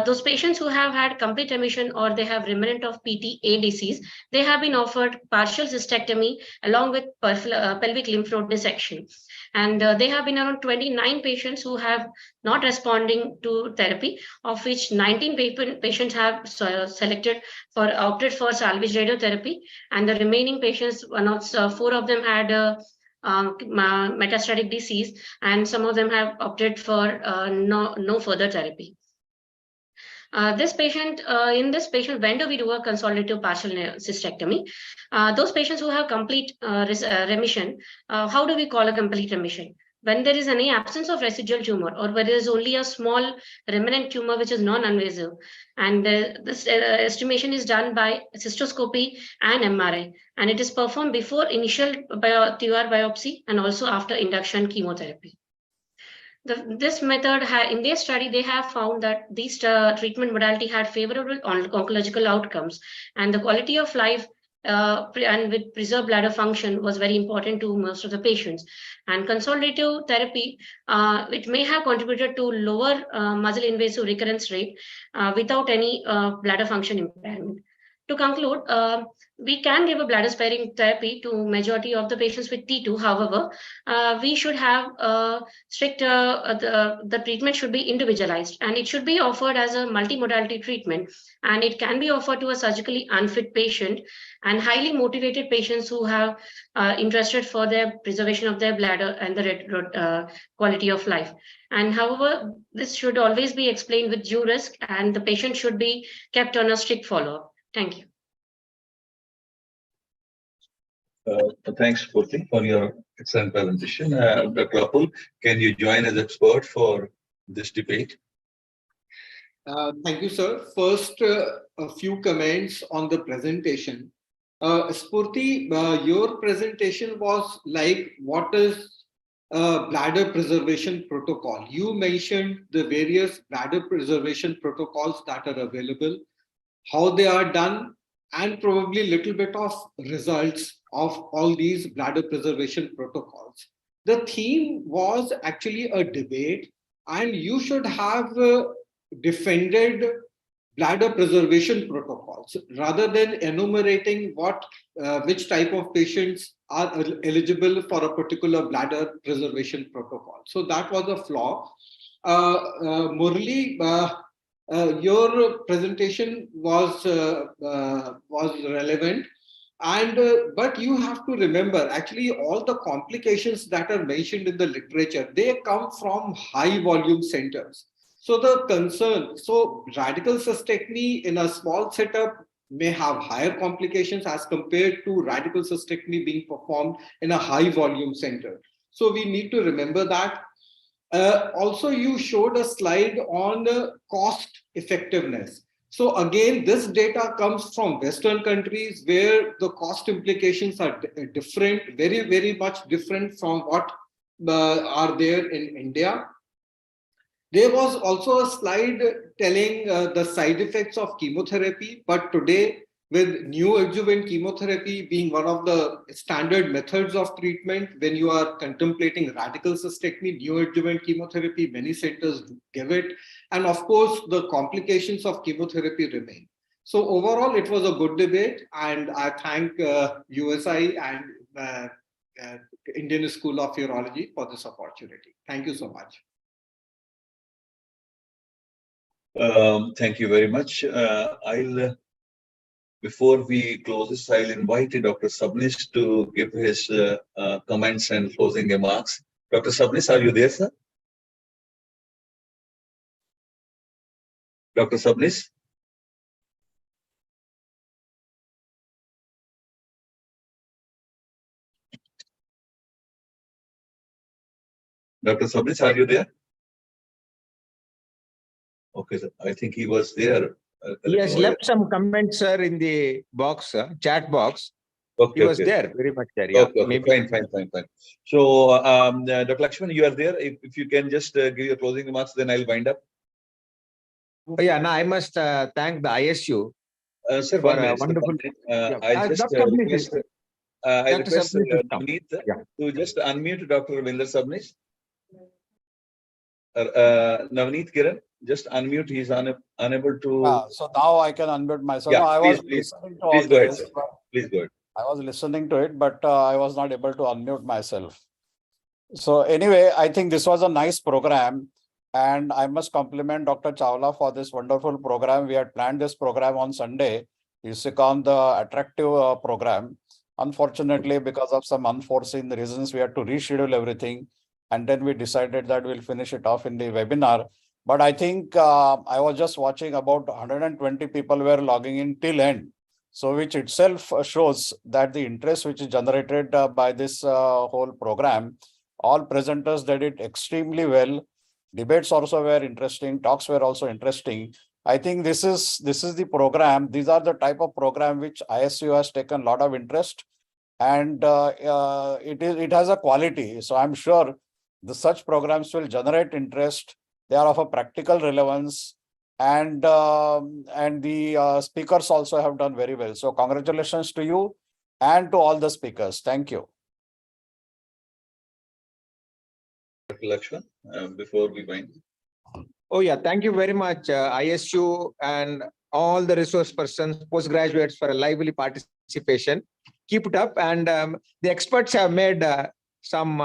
Those patients who have had complete remission or they have remnant of PTA disease, they have been offered partial cystectomy along with pelvic lymph node dissection. And they have been around 29 patients who have not responding to therapy, of which 19 patients have opted for salvage radiotherapy, and the remaining patients, 4 of them had metastatic disease, and some of them have opted for no further therapy. In this patient, when do we do a consolidative partial cystectomy? Those patients who have complete remission, how do we call a complete remission? When there is any absence of residual tumor, or where there is only a small remnant tumor which is non-invasive, and this estimation is done by cystoscopy and MRI, and it is performed before initial TUR biopsy and also after induction chemotherapy. This method, in their study, they have found that this treatment modality had favorable oncological outcomes, and the quality of life and with preserved bladder function was very important to most of the patients. And consolidative therapy, it may have contributed to lower muscle invasive recurrence rate without any bladder function impairment. To conclude, we can give a bladder sparing therapy to majority of the patients with T2. However, we should have strict, the treatment should be individualized, and it should be offered as a multimodality treatment, and it can be offered to a surgically unfit patient and highly motivated patients who have interested for their preservation of their bladder and the quality of life. And however, this should always be explained with due risk, and the patient should be kept on a strict follow-up. Thank you.
Thanks, Purti, for your excellent presentation. Dr. Apul, can you join as expert for this debate?
Thank you, sir. First, a few comments on the presentation. Spurti, your presentation was like, what is bladder preservation protocol? You mentioned the various bladder preservation protocols that are available, how they are done, and probably a little bit of results of all these bladder preservation protocols. The theme was actually a debate, and you should have defended bladder preservation protocols rather than enumerating which type of patients are eligible for a particular bladder preservation protocol. So that was a flaw. Murli, your presentation was relevant, and but you have to remember, actually all the complications that are mentioned in the literature, they come from high volume centers. So the concern, so radical cystectomy in a small setup may have higher complications as compared to radical cystectomy being performed in a high volume center. So we need to remember that. Also, you showed a slide on cost effectiveness. So again, this data comes from Western countries where the cost implications are different, very, very much different from what are there in India. There was also a slide telling the side effects of chemotherapy, but today, with neoadjuvant chemotherapy being one of the standard methods of treatment, when you are contemplating radical cystectomy, neoadjuvant chemotherapy, many centers give it. And of course, the complications of chemotherapy remain. So overall, it was a good debate, and I thank USI and Indian School of Urology for this opportunity. Thank you so much.
Thank you very much. Before we close this, I'll invite Dr. Sabnis to give his comments and closing remarks. Dr. Sabnis, are you there, sir? Dr. Sabnis? Dr. Sabnis, are you there? Okay, sir. I think he was there.
He has left some comments, sir, in the box, chat box.
Okay,
he was
okay.
there, very much there. Yeah,
okay,
maybe.
Fine. So, Dr. Lakshman, you are there. If you can just give your closing remarks, then I'll wind up.
Oh, yeah, now I must thank the ISU
Sir,
for
1
a
minute.
wonderful.
I just
Dr. Sabnis,
request,
Dr. Sabnis will come.
Navneet
Yeah.
to just unmute Dr. Ravinder Sabnis. Navneet Kiran, just unmute. He's unable to.
So now I can unmute myself.
Yeah,
No, I
please,
was
please,
listening to all
please go ahead,
this.
sir. Please go ahead.
I was listening to it, but I was not able to unmute myself. So anyway, I think this was a nice program, and I must compliment Dr. Chawla for this wonderful program. We had planned this program on Sunday. You see on the attractive program. Unfortunately, because of some unforeseen reasons, we had to reschedule everything. And then we decided that we'll finish it off in the webinar. But I think I was just watching about 120 people were logging in till end. So which itself shows that the interest which is generated by this whole program, all presenters did it extremely well. Debates also were interesting. Talks were also interesting. I think this is the program. These are the type of program which ISU has taken a lot of interest, and it has a quality. So I'm sure such programs will generate interest. They are of a practical relevance, and the speakers also have done very well. So congratulations to you and to all the speakers. Thank you.
Lakshman, before we wind.
Oh yeah, thank you very much, ISU and all the resource persons, postgraduates for a lively participation. Keep it up, and the experts have made some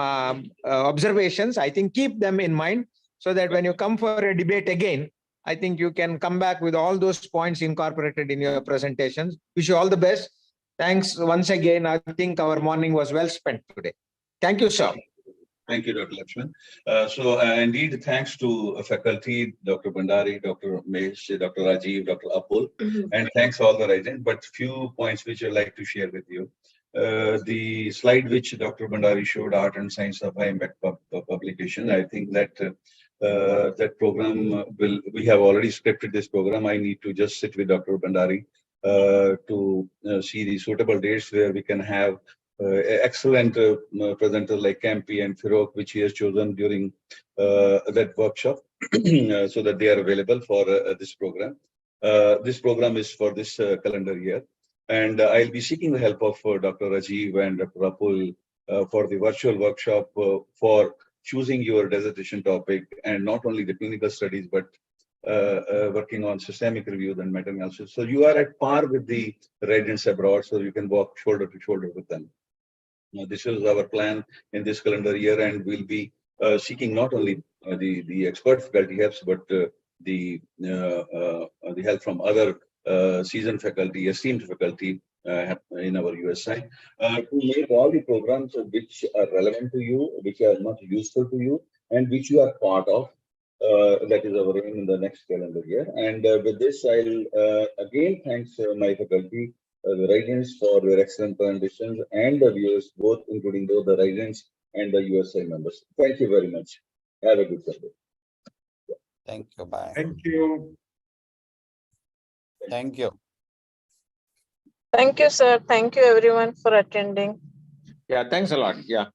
observations. I think keep them in mind so that when you come for a debate again, I think you can come back with all those points incorporated in your presentations. Wish you all the best. Thanks once again. I think our morning was well spent today. Thank you, sir.
Thank you, Dr. Lakshman. So indeed, thanks to faculty, Dr. Bandari, Dr. Mesh, Dr. Rajiv, Dr. Apul, and thanks all the residents. But few points which I'd like to share with you. The slide which Dr. Bandari showed, Art and Science of High Impact Publication, I think that that program we have already scripted this program. I need to just sit with Dr. Bandari to see the suitable dates where we can have excellent presenters like Campi and Firok, which he has chosen during that workshop, so that they are available for this program. This program is for this calendar year, and I'll be seeking the help of Dr. Rajiv and Dr. Apul for the virtual workshop for choosing your dissertation topic, and not only the clinical studies, but working on systemic reviews and meta-analysis. So you are at par with the residents abroad, so you can walk shoulder to shoulder with them. This is our plan in this calendar year, and we'll be seeking not only the expert faculty helps, but the help from other seasoned faculty, esteemed faculty in our USI to make all the programs which are relevant to you, which are not useful to you, and which you are part of. That is our aim in the next calendar year. And with this, I'll again thanks my faculty, the residents, for their excellent presentations, and the viewers, both including both the residents and the USI members. Thank you very much. Have a good Sunday.
Thank you. Bye.
Thank you.
Thank you.
Thank you, sir. Thank you, everyone, for attending.
Yeah, thanks a lot. Yeah.